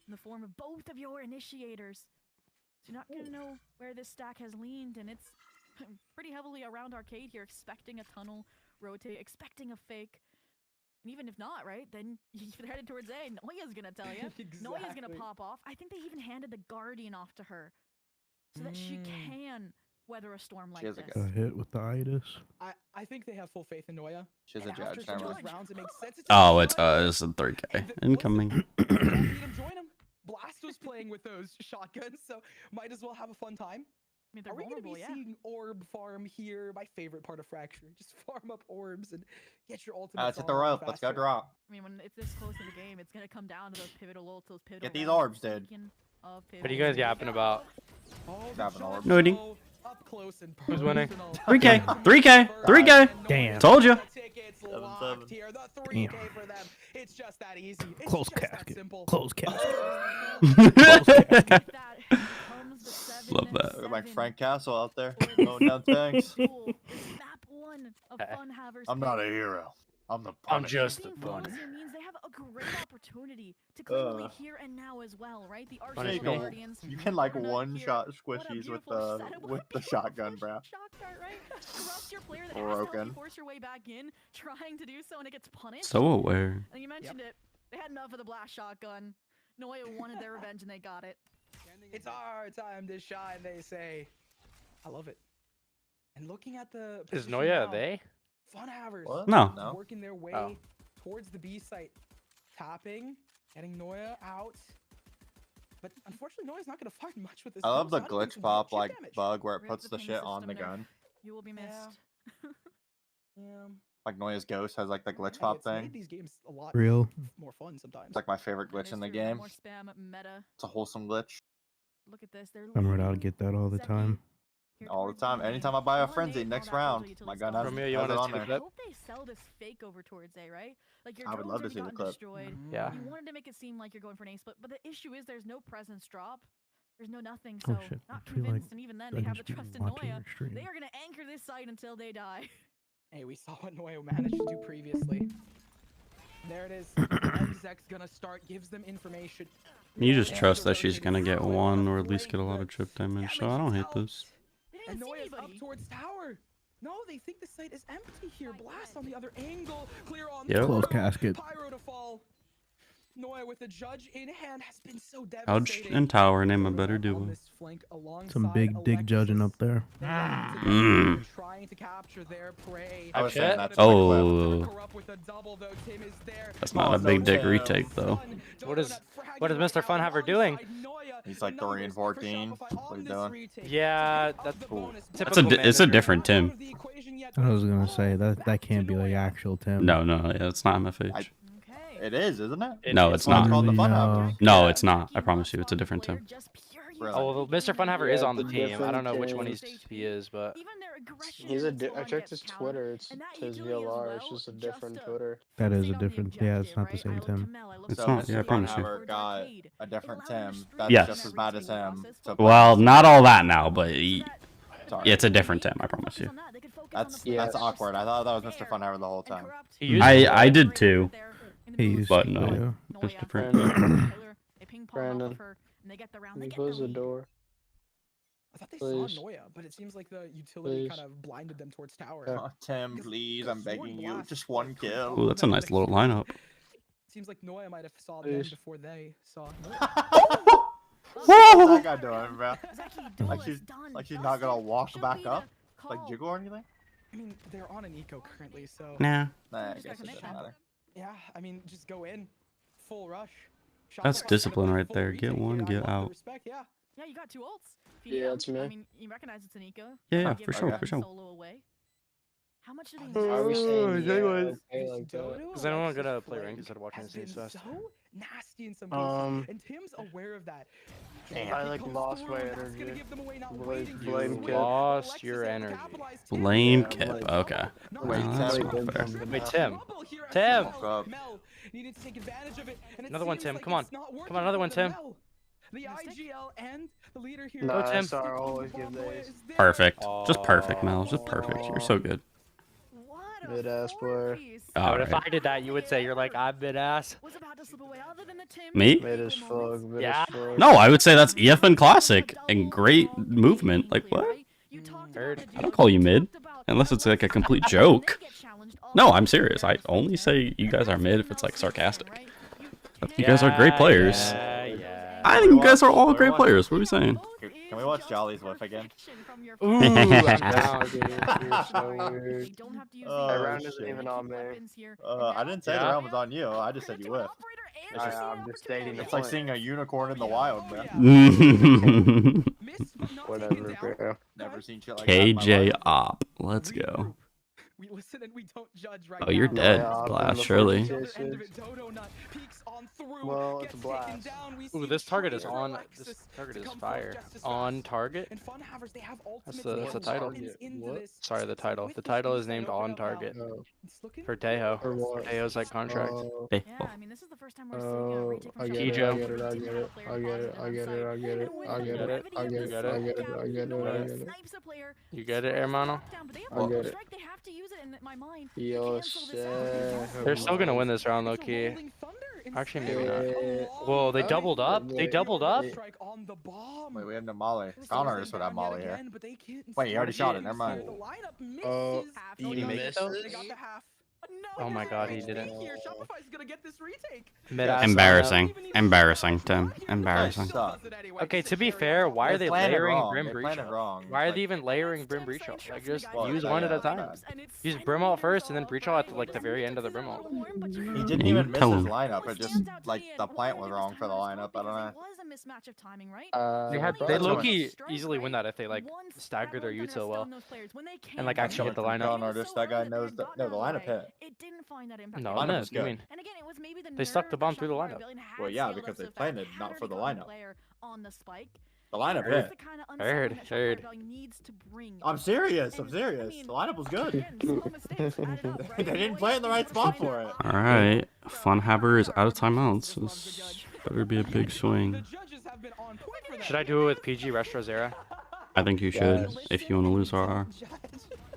Speaker 6: in the form of both of your initiators. So you're not gonna know where this stack has leaned, and it's pretty heavily around arcade here, expecting a tunnel rotate, expecting a fake. And even if not, right, then if they're headed towards A, Noya's gonna tell you. Noya's gonna
Speaker 7: Exactly.
Speaker 6: pop off. I think they even handed the Guardian off to her so that she can weather a storm like
Speaker 8: She has a
Speaker 6: this.
Speaker 8: good-
Speaker 10: Got hit with the itis.
Speaker 7: I think they have full faith in Noya.
Speaker 8: She's a
Speaker 7: And after
Speaker 8: judge.
Speaker 7: some
Speaker 8: Never
Speaker 7: of
Speaker 8: mind.
Speaker 7: those rounds, it makes sense. It's
Speaker 1: Oh, it's
Speaker 7: Noya.
Speaker 1: it's a 3K
Speaker 7: And listen,
Speaker 1: incoming.
Speaker 7: Don't need him, join him. Blast was playing with those shotguns, so might as well have a fun time.
Speaker 6: I mean, they're
Speaker 7: Are we going to
Speaker 6: vulnerable,
Speaker 7: be
Speaker 6: yeah.
Speaker 7: seeing orb farm here? My favorite part of Fracture. Just farm up orbs and get your ultimate.
Speaker 8: Let's hit the rope. Let's go drop.
Speaker 6: I mean, when it's this close in the game, it's gonna come down to those pivotal ults, those pivotal.
Speaker 8: Get these
Speaker 6: rounds.
Speaker 8: orbs, dude.
Speaker 6: Speaking of
Speaker 2: What are you
Speaker 6: pivotal
Speaker 2: guys yapping about?
Speaker 8: Grabbing orb.
Speaker 1: Noting.
Speaker 7: Up close and
Speaker 2: Who's winning?
Speaker 7: personal.
Speaker 1: 3K, 3K, 3K.
Speaker 10: Damn.
Speaker 1: Told ya.
Speaker 7: Tickets
Speaker 8: 7-7.
Speaker 7: locked here. The 3K for them. It's just that easy. It's
Speaker 10: Close
Speaker 7: just that
Speaker 10: casket.
Speaker 7: simple.
Speaker 10: Close casket.
Speaker 1: Love that.
Speaker 8: Look at my Frank Castle out there.
Speaker 6: This
Speaker 8: Mowing down tanks.
Speaker 6: map one of Funhavers.
Speaker 8: I'm not a hero. I'm the
Speaker 2: I'm
Speaker 8: Punisher.
Speaker 2: just a
Speaker 6: Being
Speaker 2: bunny.
Speaker 6: flawless here means they have a great opportunity to claim the lead here and now as well, right? The Arsenal
Speaker 2: Punish me.
Speaker 6: Guardians.
Speaker 8: You can like
Speaker 6: are not
Speaker 8: one
Speaker 6: here.
Speaker 8: shot
Speaker 6: What a
Speaker 8: squishies with
Speaker 6: beautiful
Speaker 8: the
Speaker 6: setup. What a
Speaker 8: with the
Speaker 6: beautiful
Speaker 8: shotgun, bro.
Speaker 6: shot dart, right? Corrupt your player that has to help you
Speaker 8: Broken.
Speaker 6: force your way back in, trying to do so, and it gets punished.
Speaker 1: So aware.
Speaker 6: And you mentioned it. They had enough of the blast shotgun. Noya wanted their revenge, and they got it.
Speaker 7: It's our time to shine, they say. I love it. And looking at the
Speaker 2: Is
Speaker 7: position
Speaker 2: Noya
Speaker 7: now,
Speaker 2: they?
Speaker 7: Funhavers
Speaker 8: What?
Speaker 1: No.
Speaker 8: No.
Speaker 7: working their way
Speaker 2: Oh.
Speaker 7: towards the B site, tapping, getting Noya out. But unfortunately, Noya's not going to find much with this.
Speaker 8: I love the
Speaker 7: Ghost. Not even
Speaker 8: glitch
Speaker 7: some
Speaker 8: pop
Speaker 7: chip
Speaker 8: like
Speaker 7: damage.
Speaker 8: bug where it
Speaker 6: Rip
Speaker 8: puts
Speaker 6: the
Speaker 8: the
Speaker 6: ping
Speaker 8: shit on
Speaker 6: system
Speaker 8: the
Speaker 6: and
Speaker 8: gun.
Speaker 6: You will be missed.
Speaker 7: Yeah.
Speaker 8: Like Noya's Ghost has like the glitch
Speaker 7: Hey,
Speaker 8: pop
Speaker 7: it's made
Speaker 8: thing.
Speaker 7: these games a lot
Speaker 10: Real.
Speaker 7: more fun sometimes.
Speaker 8: It's like my favorite
Speaker 6: That
Speaker 8: glitch
Speaker 6: is
Speaker 8: in the
Speaker 6: true. No
Speaker 8: game.
Speaker 6: More spam meta.
Speaker 8: It's a wholesome glitch.
Speaker 6: Look at this. They're
Speaker 10: I'm right out to
Speaker 6: leading
Speaker 10: get that all the
Speaker 6: 7
Speaker 10: time.
Speaker 6: here
Speaker 8: All the
Speaker 6: towards
Speaker 8: time.
Speaker 6: lane.
Speaker 8: Anytime I buy a
Speaker 6: One
Speaker 8: frenzy
Speaker 6: eight,
Speaker 8: next
Speaker 6: all that
Speaker 8: round,
Speaker 6: utility
Speaker 8: my
Speaker 6: till
Speaker 8: gun
Speaker 6: it's
Speaker 8: has,
Speaker 2: Romeo, you
Speaker 8: has
Speaker 2: wanna
Speaker 8: it on
Speaker 2: see the
Speaker 8: there.
Speaker 2: clip?
Speaker 6: I hope they sell this fake over towards A, right? Like your
Speaker 8: I would
Speaker 6: drones
Speaker 8: love to
Speaker 6: already
Speaker 8: see the
Speaker 6: gotten
Speaker 8: clip.
Speaker 6: destroyed.
Speaker 2: Yeah.
Speaker 6: You wanted to make it seem like you're going for an ace, but the issue is there's no presence drop. There's no nothing, so
Speaker 10: Oh shit.
Speaker 6: not
Speaker 10: I feel like
Speaker 6: convinced. And even then,
Speaker 10: I
Speaker 6: they have
Speaker 10: should
Speaker 6: the
Speaker 10: be
Speaker 6: trust in
Speaker 10: watching
Speaker 6: Noya.
Speaker 10: your stream.
Speaker 6: They are gonna anchor this site until they die.
Speaker 7: Hey, we saw what Noya managed to do previously. There it is. Exec's gonna start, gives them information.
Speaker 1: You just
Speaker 7: Yeah,
Speaker 1: trust
Speaker 7: they're
Speaker 1: that she's
Speaker 7: rotating
Speaker 1: gonna get
Speaker 7: forward,
Speaker 1: one
Speaker 7: the
Speaker 1: or at least get a lot
Speaker 7: flank,
Speaker 1: of chip
Speaker 7: the
Speaker 1: damage, so I don't hate
Speaker 7: out.
Speaker 1: this.
Speaker 6: They didn't
Speaker 7: And
Speaker 6: see
Speaker 7: Noya's up
Speaker 6: anybody.
Speaker 7: towards tower. No, they think the site is empty here. Blast on the other angle. Clear on
Speaker 1: Yep.
Speaker 10: Close
Speaker 7: through.
Speaker 10: casket.
Speaker 7: Pyro to fall. Noya with the judge in hand has been so
Speaker 1: Couch
Speaker 7: devastating.
Speaker 1: and tower, name a better
Speaker 7: On
Speaker 1: duo.
Speaker 7: this flank
Speaker 10: Some
Speaker 7: alongside
Speaker 10: big dig judging
Speaker 7: Alexis.
Speaker 10: up there.
Speaker 7: They're running together,
Speaker 1: Mm.
Speaker 7: trying to capture their prey.
Speaker 8: I was
Speaker 2: Shit.
Speaker 8: saying that's
Speaker 1: Oh.
Speaker 7: Corrupt with a double, though. Tim is there.
Speaker 1: That's not a
Speaker 8: Oh,
Speaker 1: big
Speaker 8: no
Speaker 1: dick
Speaker 8: chill.
Speaker 1: retake though.
Speaker 2: What is Mr. Funhaver doing?
Speaker 8: He's like 3 and 14. That's what he's doing.
Speaker 2: Yeah, that's
Speaker 8: cool.
Speaker 1: It's a different Tim.
Speaker 10: I was gonna say that can't be like actual Tim.
Speaker 1: No, yeah, it's not MFH.
Speaker 6: Okay.
Speaker 8: It is, isn't it?
Speaker 1: No, it's
Speaker 8: Why
Speaker 1: not.
Speaker 8: called the
Speaker 10: No.
Speaker 8: Funhavers.
Speaker 1: No, it's not. I promise you, it's a different Tim.
Speaker 6: Just pure
Speaker 8: Really?
Speaker 2: Oh, well, Mr. Funhaver is
Speaker 9: Yeah,
Speaker 2: on the
Speaker 9: it's a
Speaker 2: team. I
Speaker 9: different
Speaker 2: don't know which one
Speaker 9: team.
Speaker 2: he is, but
Speaker 6: Even their aggression
Speaker 9: He's
Speaker 6: against
Speaker 9: I
Speaker 6: Spawn
Speaker 9: checked
Speaker 6: gets
Speaker 9: his
Speaker 6: countered,
Speaker 9: Twitter. It
Speaker 6: and that
Speaker 9: says
Speaker 6: utility as
Speaker 9: VLR. It's
Speaker 6: well,
Speaker 9: just a
Speaker 6: just
Speaker 9: different
Speaker 6: to
Speaker 9: Twitter.
Speaker 10: That is
Speaker 6: fixate
Speaker 10: a
Speaker 6: on the
Speaker 10: different. Yeah, it's
Speaker 6: objective,
Speaker 10: not the
Speaker 6: right?
Speaker 10: same
Speaker 6: I look
Speaker 10: Tim.
Speaker 6: Kamel, I look
Speaker 1: It's
Speaker 8: So
Speaker 1: not,
Speaker 8: Mr.
Speaker 1: yeah, I promise you.
Speaker 8: Funhaver got a different
Speaker 6: It allowed him to
Speaker 8: Tim.
Speaker 6: streak
Speaker 8: That's
Speaker 1: Yes.
Speaker 8: just as bad as him.
Speaker 6: process,
Speaker 8: to
Speaker 6: but
Speaker 8: play
Speaker 1: Well,
Speaker 8: with.
Speaker 1: not all that now, but
Speaker 8: Sorry.
Speaker 1: it's a different Tim. I promise you.
Speaker 8: That's awkward. I thought that was Mr. Funhaver the whole time.
Speaker 2: he used
Speaker 1: I did too.
Speaker 10: He used
Speaker 1: But
Speaker 10: to.
Speaker 1: no. It's different.
Speaker 9: Brandon, can you close the door?
Speaker 7: I thought they
Speaker 9: Please.
Speaker 7: saw Noya, but it seems like the utility kind
Speaker 9: Please.
Speaker 7: of blinded them towards tower.
Speaker 9: Yeah.
Speaker 8: Oh, Tim,
Speaker 7: Because
Speaker 8: please,
Speaker 7: the
Speaker 8: I'm
Speaker 7: Sword
Speaker 8: begging you.
Speaker 7: Blast
Speaker 8: Just
Speaker 7: like,
Speaker 8: one
Speaker 7: could
Speaker 8: kill.
Speaker 1: Ooh, that's a nice little lineup.
Speaker 7: Seems like Noya might have saw them
Speaker 9: Please.
Speaker 7: before they saw Noya.
Speaker 8: What's that guy doing, bro? Like she's not gonna walk back up, like jiggle or anything.
Speaker 7: I mean, they're on an eco currently, so
Speaker 1: Nah.
Speaker 8: Nah, I
Speaker 6: Just
Speaker 8: guess it
Speaker 6: gotta
Speaker 8: doesn't
Speaker 6: commit.
Speaker 8: matter.
Speaker 7: yeah. I mean, just go in, full rush.
Speaker 1: That's
Speaker 7: Shopify
Speaker 1: discipline
Speaker 7: got a
Speaker 1: right
Speaker 7: full
Speaker 1: there.
Speaker 7: retake
Speaker 1: Get one,
Speaker 7: here. I
Speaker 1: get
Speaker 7: love the
Speaker 1: out.
Speaker 7: Respect, yeah.
Speaker 6: Yeah, you got 2 ults.
Speaker 9: Yeah, it's me.
Speaker 6: I mean, you recognize it's an eco.
Speaker 1: Yeah, yeah,
Speaker 6: Give
Speaker 1: for
Speaker 6: it
Speaker 1: sure,
Speaker 6: one
Speaker 1: for sure.
Speaker 6: Solo away. How much did he
Speaker 9: Why are we saying yeah,
Speaker 2: anyways.
Speaker 9: okay like that?
Speaker 2: Is anyone gonna play ranked instead of watching
Speaker 7: has
Speaker 2: the scenes
Speaker 7: been
Speaker 2: fast?
Speaker 7: so nasty in some cases, and Tim's aware of that.
Speaker 9: I like lost my
Speaker 7: That's
Speaker 9: energy.
Speaker 7: gonna give them away, not
Speaker 9: Blame-
Speaker 7: waiting for
Speaker 9: blame
Speaker 7: the
Speaker 9: Kip.
Speaker 7: win.
Speaker 2: Lost
Speaker 7: Alexis
Speaker 2: your
Speaker 7: able to
Speaker 2: energy.
Speaker 7: capitalize. Tim
Speaker 1: Blame
Speaker 7: was
Speaker 1: Kip.
Speaker 7: able to
Speaker 1: Okay.
Speaker 7: not
Speaker 8: Wait,
Speaker 7: really
Speaker 1: that's
Speaker 8: Tim.
Speaker 1: not fair.
Speaker 2: Wait, Tim.
Speaker 7: trouble here as
Speaker 2: Tim.
Speaker 7: well. Mel needed to take advantage of it, and it
Speaker 2: Another one,
Speaker 7: seems
Speaker 2: Tim.
Speaker 7: like
Speaker 2: Come on.
Speaker 7: it's not
Speaker 2: Come
Speaker 7: working
Speaker 2: on, another
Speaker 7: for
Speaker 2: one,
Speaker 7: the
Speaker 2: Tim.
Speaker 7: Mel. The IGL and the leader here.
Speaker 9: Nah,
Speaker 2: Tim.
Speaker 9: that's our always give days.
Speaker 1: Perfect. Just perfect, Mel. Just perfect. You're so good.
Speaker 6: What
Speaker 9: Mid ass player.
Speaker 2: But if
Speaker 1: Alright.
Speaker 2: I did that, you would say you're like, I'm mid ass.
Speaker 6: Was about to slip away other than the Tim.
Speaker 1: Me?
Speaker 9: Mid as fuck. Mid
Speaker 2: Yeah.
Speaker 9: as fuck.
Speaker 1: No, I would say that's EFN classic and great movement. Like what?
Speaker 2: Heard.
Speaker 1: I don't call you mid unless it's like a complete joke. No, I'm serious. I only say you guys are mid if it's like sarcastic. You guys are great players.
Speaker 2: Yeah.
Speaker 1: I think you guys are all great players. What are we saying?
Speaker 8: Can we watch Jolly's whiff again?
Speaker 2: Ooh, I'm down.
Speaker 9: Dude, you're so weird.
Speaker 8: Oh,
Speaker 9: That round isn't
Speaker 8: shit.
Speaker 9: even on me.
Speaker 8: I didn't say the
Speaker 2: Yeah?
Speaker 8: round was on you. I just said you whiffed. It's just-
Speaker 9: I'm just stating the
Speaker 8: It's like
Speaker 9: point.
Speaker 8: seeing a unicorn in the wild, man.
Speaker 9: Whatever, bro.
Speaker 8: Never seen shit like that in my
Speaker 1: KJ
Speaker 8: life.
Speaker 1: Op. Let's go.
Speaker 7: We listen and we don't judge right
Speaker 1: Oh, you're
Speaker 7: now.
Speaker 1: dead,
Speaker 9: Yeah,
Speaker 1: Blast,
Speaker 9: the
Speaker 1: surely.
Speaker 9: first
Speaker 7: End of it, Dodo Nut peeks on through,
Speaker 9: Well, it's
Speaker 7: gets
Speaker 9: a
Speaker 7: taken
Speaker 9: blast.
Speaker 7: down. We
Speaker 2: Ooh,
Speaker 7: see
Speaker 2: this target is
Speaker 7: Traitor
Speaker 2: on.
Speaker 7: Alexis
Speaker 2: This target
Speaker 7: to
Speaker 2: is
Speaker 7: come forth
Speaker 2: fire.
Speaker 7: just as
Speaker 2: On
Speaker 7: fast.
Speaker 2: target.
Speaker 7: And Funhavers, they have ultimates.
Speaker 2: the- that's the
Speaker 7: They
Speaker 2: title.
Speaker 7: runs into
Speaker 9: What?
Speaker 7: this.
Speaker 2: Sorry, the title.
Speaker 7: With
Speaker 2: The
Speaker 7: this
Speaker 2: title is
Speaker 7: inside
Speaker 2: named
Speaker 7: open
Speaker 2: On
Speaker 7: up now.
Speaker 2: Target
Speaker 9: No.
Speaker 7: It's looking
Speaker 2: for Tejo.
Speaker 9: For what?
Speaker 2: Tejo's like contract.
Speaker 1: Hey,
Speaker 6: Yeah, I mean, this is the first time we're seeing a retake from
Speaker 9: I get
Speaker 2: it,
Speaker 6: Shopify.
Speaker 2: I
Speaker 9: get it, I get it, I get it, I get it, I get it, I get it, I get it, I get it, I get it, I get it.
Speaker 6: Snipes a player,
Speaker 2: You get it, hermano?
Speaker 6: down, but they have
Speaker 9: I
Speaker 6: a
Speaker 9: get it.
Speaker 6: strike, they have to use it in my mind.
Speaker 9: Yo,
Speaker 6: Cancel this out.
Speaker 9: shit.
Speaker 2: They're still gonna win this round, low
Speaker 7: It's a
Speaker 2: key.
Speaker 7: rolling thunder
Speaker 2: Actually,
Speaker 7: instead.
Speaker 2: maybe not.
Speaker 9: Yeah.
Speaker 2: Whoa, they
Speaker 9: Oh,
Speaker 2: doubled up. They
Speaker 9: wait.
Speaker 2: doubled up.
Speaker 7: Strike on the bomb.
Speaker 8: Wait, we have no Molly.
Speaker 7: It was
Speaker 8: Connors
Speaker 7: down
Speaker 8: would have
Speaker 7: yet
Speaker 8: Molly here.
Speaker 7: again, but they can't
Speaker 8: Wait, he already shot it,
Speaker 7: see
Speaker 8: never mind.
Speaker 7: The lineup misses.
Speaker 9: Oh,
Speaker 7: Half.
Speaker 9: you
Speaker 7: No, they
Speaker 9: missed
Speaker 7: got
Speaker 9: it?
Speaker 7: They got the half. No,
Speaker 2: Oh my God, he
Speaker 7: it's
Speaker 2: didn't.
Speaker 7: fake here. Shopify's gonna get this retake.
Speaker 2: Mid-ass
Speaker 1: Embarrassing. Embarrassing, Tim. Embarrassing.
Speaker 8: Suck.
Speaker 2: Okay, to be fair, why are they
Speaker 8: planned it
Speaker 2: layering
Speaker 8: wrong.
Speaker 2: Brim
Speaker 8: They
Speaker 2: Breach
Speaker 8: planned it
Speaker 2: out?
Speaker 8: wrong.
Speaker 2: Why are
Speaker 8: Like-
Speaker 2: they even layering Brim Breach out? Like, just
Speaker 8: Well,
Speaker 2: use
Speaker 8: yeah,
Speaker 2: one at a
Speaker 8: yeah.
Speaker 2: time. Use Brim ult first and then Breach ult at like the very end of the Brim ult.
Speaker 8: He didn't
Speaker 1: Yeah, you
Speaker 8: even miss
Speaker 1: tell
Speaker 8: his
Speaker 1: him.
Speaker 8: lineup. It just like the plant was wrong for the lineup. I don't know.
Speaker 6: It was a mismatch of timing, right?
Speaker 2: They had
Speaker 9: bro,
Speaker 2: they
Speaker 8: that's
Speaker 2: low
Speaker 8: how
Speaker 2: key
Speaker 6: Strike,
Speaker 2: easily win
Speaker 6: right?
Speaker 2: that if they like
Speaker 6: Once
Speaker 2: stagger
Speaker 6: that
Speaker 2: their
Speaker 6: one thunder
Speaker 2: util well.
Speaker 6: stun those players, when they
Speaker 2: And, like,
Speaker 6: came
Speaker 2: actually hit the
Speaker 6: back,
Speaker 2: lineup.
Speaker 8: Don't notice that guy knows the no the lineup hit.
Speaker 6: it didn't find that impact.
Speaker 2: No,
Speaker 8: Lineup
Speaker 2: no,
Speaker 8: was
Speaker 2: you
Speaker 8: good.
Speaker 2: mean
Speaker 6: And again, it was maybe the
Speaker 2: They stuck the
Speaker 6: nerve
Speaker 2: bomb
Speaker 6: that
Speaker 2: through the
Speaker 6: Shopify
Speaker 2: lineup.
Speaker 6: Rebellion had
Speaker 8: Well, yeah,
Speaker 6: scaled
Speaker 8: because
Speaker 6: up
Speaker 8: they
Speaker 6: so fast,
Speaker 8: planted,
Speaker 6: had
Speaker 8: not
Speaker 6: her
Speaker 8: for the
Speaker 6: become
Speaker 8: lineup.
Speaker 6: player on the spike.
Speaker 8: The lineup
Speaker 6: That's
Speaker 8: hit.
Speaker 6: the kind of
Speaker 2: Heard,
Speaker 6: unsettling that Shopify
Speaker 2: heard.
Speaker 6: Rebellion needs to bring.
Speaker 8: I'm serious. I'm
Speaker 6: And,
Speaker 8: serious.
Speaker 6: I mean,
Speaker 8: The lineup was good.
Speaker 6: again, small mistakes added up, right?
Speaker 8: They didn't
Speaker 6: Noise
Speaker 8: play in the right
Speaker 6: being
Speaker 8: spot
Speaker 6: pushed
Speaker 8: for it.
Speaker 1: Alright. Funhaver is out of
Speaker 6: Just
Speaker 1: timeouts.
Speaker 6: loves the
Speaker 1: This
Speaker 6: judge.
Speaker 1: better be a big
Speaker 7: The
Speaker 1: swing.
Speaker 7: judges have been on point for that.
Speaker 2: should I do it with PG Retro Zera?
Speaker 1: I think you should if you want to lose RR.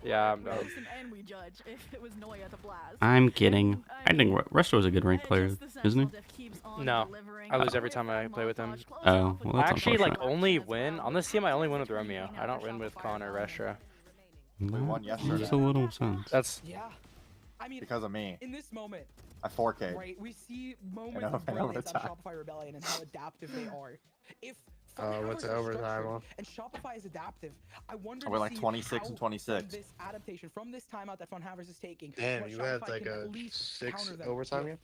Speaker 2: Yeah, I'm done.
Speaker 6: Listen and we judge if it was Noya the blast.
Speaker 1: I'm kidding.
Speaker 6: And,
Speaker 1: I think Resto is a good ranked player,
Speaker 6: just the
Speaker 1: isn't he?
Speaker 6: Sentinel diff keeps on
Speaker 2: No,
Speaker 6: delivering.
Speaker 2: I lose every time I play with him.
Speaker 6: Montage, close
Speaker 1: Oh,
Speaker 6: off with
Speaker 1: well,
Speaker 2: I
Speaker 1: that's
Speaker 2: actually like
Speaker 1: unfortunate.
Speaker 2: only win on this team. I only win with Romeo. I don't win with Con or Restra.
Speaker 8: won
Speaker 1: That
Speaker 8: yesterday.
Speaker 1: makes a little sense.
Speaker 2: That's
Speaker 7: Yeah. I mean,
Speaker 8: Because of me.
Speaker 7: in this moment,
Speaker 8: I 4K.
Speaker 7: right, we see moments
Speaker 8: know,
Speaker 7: of
Speaker 8: I know
Speaker 7: brilliance
Speaker 8: it's
Speaker 7: on
Speaker 8: hot.
Speaker 7: Shopify Rebellion and how adaptive they are. If
Speaker 9: What's the
Speaker 7: Funhavers are
Speaker 9: overtime
Speaker 7: structured
Speaker 9: on?
Speaker 7: and Shopify is adaptive, I wonder
Speaker 8: We're
Speaker 7: to
Speaker 8: like
Speaker 7: see
Speaker 8: 26
Speaker 7: how
Speaker 8: and 26.
Speaker 7: from this adaptation, from this timeout that Funhavers is taking,
Speaker 9: Damn,
Speaker 7: what
Speaker 9: you had
Speaker 7: Shopify
Speaker 9: like
Speaker 7: can
Speaker 9: a
Speaker 7: at least
Speaker 9: 6
Speaker 7: counter them
Speaker 9: overtime
Speaker 7: with.
Speaker 9: game?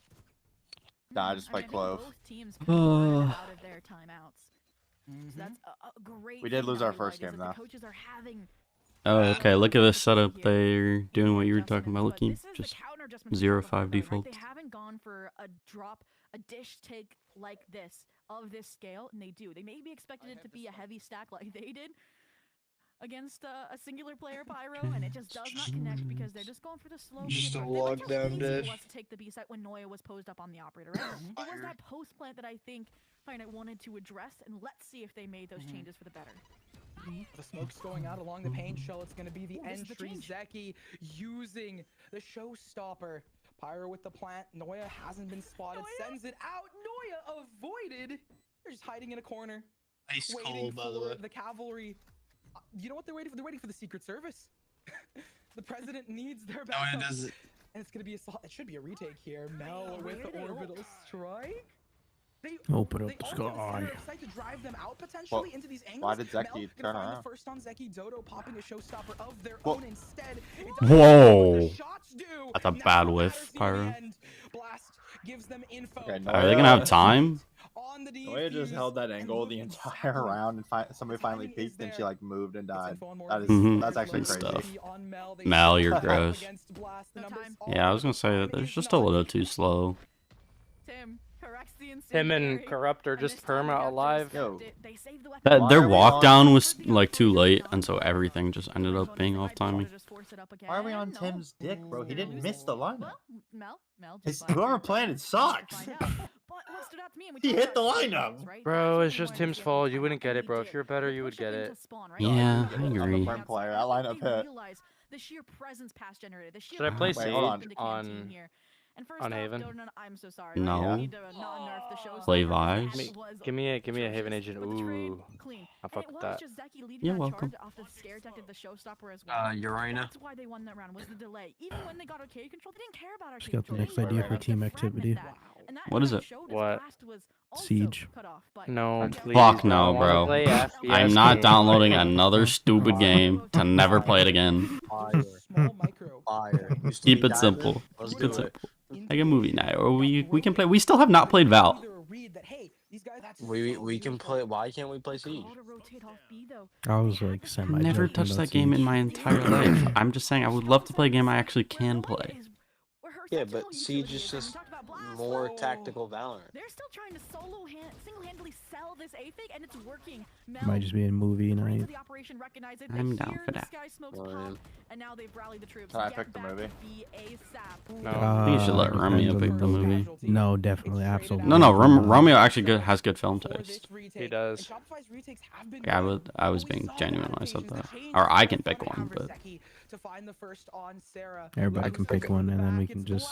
Speaker 8: Nah, I just played Clove.
Speaker 6: Both teams converted out of their timeouts. So that's a great
Speaker 8: We did
Speaker 6: thing
Speaker 8: lose
Speaker 6: to
Speaker 8: our
Speaker 6: highlight
Speaker 8: first
Speaker 6: is
Speaker 8: game,
Speaker 6: that
Speaker 8: though.
Speaker 6: the coaches are having
Speaker 1: Oh, okay. Look at this setup.
Speaker 6: here.
Speaker 1: They're doing what you were talking about,
Speaker 6: But
Speaker 1: Lucky.
Speaker 6: this is the
Speaker 1: Just
Speaker 6: counter adjustment for
Speaker 1: 0-5
Speaker 6: Shopify Rebellion, right?
Speaker 1: default.
Speaker 6: They haven't gone for a drop a dish take like this, of this scale, and they do. They maybe expected it to be a heavy stack like they did against a singular player Pyro, and it just does not connect because they're just going for the slow.
Speaker 9: Just a
Speaker 6: They went to
Speaker 9: lockdown
Speaker 6: easy
Speaker 9: dish.
Speaker 6: was to take the B site when Noya was posed up on the operator, right? It was that post plant that I think Fire Knight wanted to address, and let's see if they made those changes for the better.
Speaker 7: The smoke's going out along the paint shell. It's going to be the
Speaker 6: Ooh, this is the
Speaker 7: entry.
Speaker 6: change.
Speaker 7: Zeki using the showstopper. Pyro with the plant. Noya hasn't been spotted. Sends it out. Noya avoided. They're just hiding in a corner.
Speaker 9: Ice
Speaker 7: waiting
Speaker 9: cold, by the
Speaker 7: for
Speaker 9: way.
Speaker 7: the cavalry. You know what they're waiting for? They're waiting for the Secret Service. The president needs their
Speaker 9: Noya
Speaker 7: backup.
Speaker 9: does it.
Speaker 7: And it's going to be it should be a retake here. Mel with the orbital strike. They
Speaker 10: Open up
Speaker 7: they
Speaker 10: the
Speaker 7: also have a center
Speaker 10: sky.
Speaker 7: of sight to drive them out potentially into these angles.
Speaker 8: Why did
Speaker 7: Mel
Speaker 8: Zeki
Speaker 7: gonna
Speaker 8: turn
Speaker 7: find
Speaker 8: around?
Speaker 7: the first on Zeki. Dodo popping a showstopper of their
Speaker 8: Whoa.
Speaker 7: own instead.
Speaker 1: Whoa.
Speaker 7: Shots do.
Speaker 1: That's a
Speaker 7: Now
Speaker 1: bad
Speaker 7: what
Speaker 1: whiff,
Speaker 7: matters in the
Speaker 1: Pyro.
Speaker 7: end. Blast gives them info.
Speaker 8: Okay,
Speaker 1: Are they gonna have time?
Speaker 7: On the
Speaker 8: Noya just
Speaker 7: defuse,
Speaker 8: held that
Speaker 7: and
Speaker 8: angle
Speaker 7: look
Speaker 8: the
Speaker 7: exactly
Speaker 8: entire round, and somebody
Speaker 7: the
Speaker 8: finally
Speaker 7: timing is
Speaker 8: peeked, and she
Speaker 7: there.
Speaker 8: like moved and
Speaker 7: It's
Speaker 8: died.
Speaker 7: info on more
Speaker 8: That is
Speaker 1: Mhm.
Speaker 8: that's actually
Speaker 1: Good
Speaker 8: crazy.
Speaker 1: stuff.
Speaker 7: on Mel. They
Speaker 1: Mel,
Speaker 7: shoot
Speaker 1: you're
Speaker 7: up
Speaker 1: gross.
Speaker 7: against Blast. The
Speaker 6: No
Speaker 7: numbers
Speaker 6: time.
Speaker 7: are
Speaker 1: Yeah, I was gonna say that there's just a little too slow.
Speaker 6: Tim corrects the
Speaker 2: Him and
Speaker 6: incendiary,
Speaker 2: Corrupt are
Speaker 6: and
Speaker 2: just
Speaker 6: this time the
Speaker 2: perma
Speaker 6: reactor
Speaker 2: alive.
Speaker 6: was
Speaker 8: Yo.
Speaker 6: kept. They saved the weapon.
Speaker 1: That
Speaker 8: Why
Speaker 1: their
Speaker 8: are we
Speaker 1: walk
Speaker 8: on-
Speaker 1: down was like too late, and so everything just ended up being off timing.
Speaker 8: Why are we on Tim's dick, bro? He didn't miss the lineup.
Speaker 6: Well, Mel
Speaker 8: His-
Speaker 6: just
Speaker 8: whoever
Speaker 6: fired
Speaker 8: planned
Speaker 6: her,
Speaker 8: it
Speaker 6: so we'll have to
Speaker 8: sucks.
Speaker 6: find out. But what stood out to me, and we
Speaker 8: He
Speaker 6: talked
Speaker 8: hit the
Speaker 6: about
Speaker 8: lineup.
Speaker 6: things, right?
Speaker 2: Bro,
Speaker 6: That's
Speaker 2: it's
Speaker 6: what we
Speaker 2: just
Speaker 6: wanted to
Speaker 2: Tim's
Speaker 6: see every
Speaker 2: fault. You
Speaker 6: time,
Speaker 2: wouldn't get
Speaker 6: and
Speaker 2: it,
Speaker 6: we
Speaker 2: bro.
Speaker 6: did.
Speaker 2: If you're better,
Speaker 6: The
Speaker 2: you would
Speaker 6: push-up
Speaker 2: get
Speaker 6: into
Speaker 2: it.
Speaker 6: spawn, right?
Speaker 1: Yeah,
Speaker 6: All
Speaker 1: I
Speaker 6: the way
Speaker 1: agree.
Speaker 6: from
Speaker 8: Front player,
Speaker 6: outside,
Speaker 8: that
Speaker 6: and
Speaker 8: lineup
Speaker 6: they
Speaker 8: hit.
Speaker 6: realized the sheer presence pass generated, the sheer
Speaker 2: Should I play
Speaker 6: presence
Speaker 8: Wait, hold
Speaker 6: within
Speaker 8: on.
Speaker 6: the canteen
Speaker 2: on-
Speaker 6: here. And first
Speaker 2: on
Speaker 6: off,
Speaker 2: Haven?
Speaker 6: Dodo, I'm so sorry.
Speaker 1: No.
Speaker 6: Right? We need to not nerf the show.
Speaker 1: Play Vibes?
Speaker 2: Give me a Haven
Speaker 6: atrocious,
Speaker 2: agent.
Speaker 6: but the trade,
Speaker 2: Ooh.
Speaker 6: clean.
Speaker 2: I
Speaker 6: And
Speaker 2: fuck
Speaker 6: it
Speaker 2: with
Speaker 6: was
Speaker 2: that.
Speaker 6: just Zeki leading
Speaker 1: You're
Speaker 6: that
Speaker 1: welcome.
Speaker 6: charge off the scare tactic, the showstopper as well.
Speaker 9: Urina.
Speaker 6: That's why they won that round, was the delay. Even when they got arcade control, they didn't care about arcade
Speaker 10: Just got the
Speaker 6: control.
Speaker 10: next
Speaker 6: They
Speaker 10: idea
Speaker 6: wanted
Speaker 10: for
Speaker 6: to
Speaker 10: team
Speaker 6: fragment
Speaker 10: activity.
Speaker 6: that. And that
Speaker 1: What is
Speaker 6: kind of
Speaker 1: it?
Speaker 6: showed as
Speaker 2: What?
Speaker 6: Blast was also
Speaker 10: Siege.
Speaker 6: cut off, but
Speaker 2: No,
Speaker 6: okay.
Speaker 2: please.
Speaker 1: Fuck
Speaker 2: I
Speaker 1: no,
Speaker 2: don't wanna
Speaker 1: bro.
Speaker 2: play FPS
Speaker 1: I'm not
Speaker 2: game.
Speaker 1: downloading another stupid game to never play it again.
Speaker 7: Fire. Small micro.
Speaker 9: Fire.
Speaker 1: Keep it simple.
Speaker 9: Let's
Speaker 1: Keep
Speaker 9: do
Speaker 1: it
Speaker 9: it.
Speaker 1: simple. Like a movie night, or we can play. We still have not played Val.
Speaker 9: We can play. Why can't we play Siege?
Speaker 10: I was like semi.
Speaker 1: Never
Speaker 10: joking
Speaker 1: touched
Speaker 10: about
Speaker 1: that game in
Speaker 10: Siege.
Speaker 1: my entire life. I'm just saying I would love to play a game I actually can play.
Speaker 9: Yeah, but Siege is just more tactical Valorant.
Speaker 6: They're still trying to single-handedly sell this AFIG, and it's working.
Speaker 10: Might just be a movie
Speaker 6: Brains
Speaker 10: night.
Speaker 6: of the operation recognize it. They
Speaker 1: I'm down
Speaker 6: hear
Speaker 1: for
Speaker 6: the
Speaker 1: that.
Speaker 6: sky smokes
Speaker 9: Fine.
Speaker 6: pop, and now they've rallied the troops.
Speaker 8: Can I
Speaker 6: Get
Speaker 8: pick the
Speaker 6: back to
Speaker 8: movie?
Speaker 6: B ASAP.
Speaker 2: No.
Speaker 1: I think you should let Romeo pick the movie.
Speaker 10: No, definitely, absolutely.
Speaker 1: No,
Speaker 10: not.
Speaker 1: Romeo actually has good film taste.
Speaker 2: He does.
Speaker 1: Yeah, I was being genuine when I said that. Or I can pick one, but
Speaker 10: Everybody can pick one, and then we can just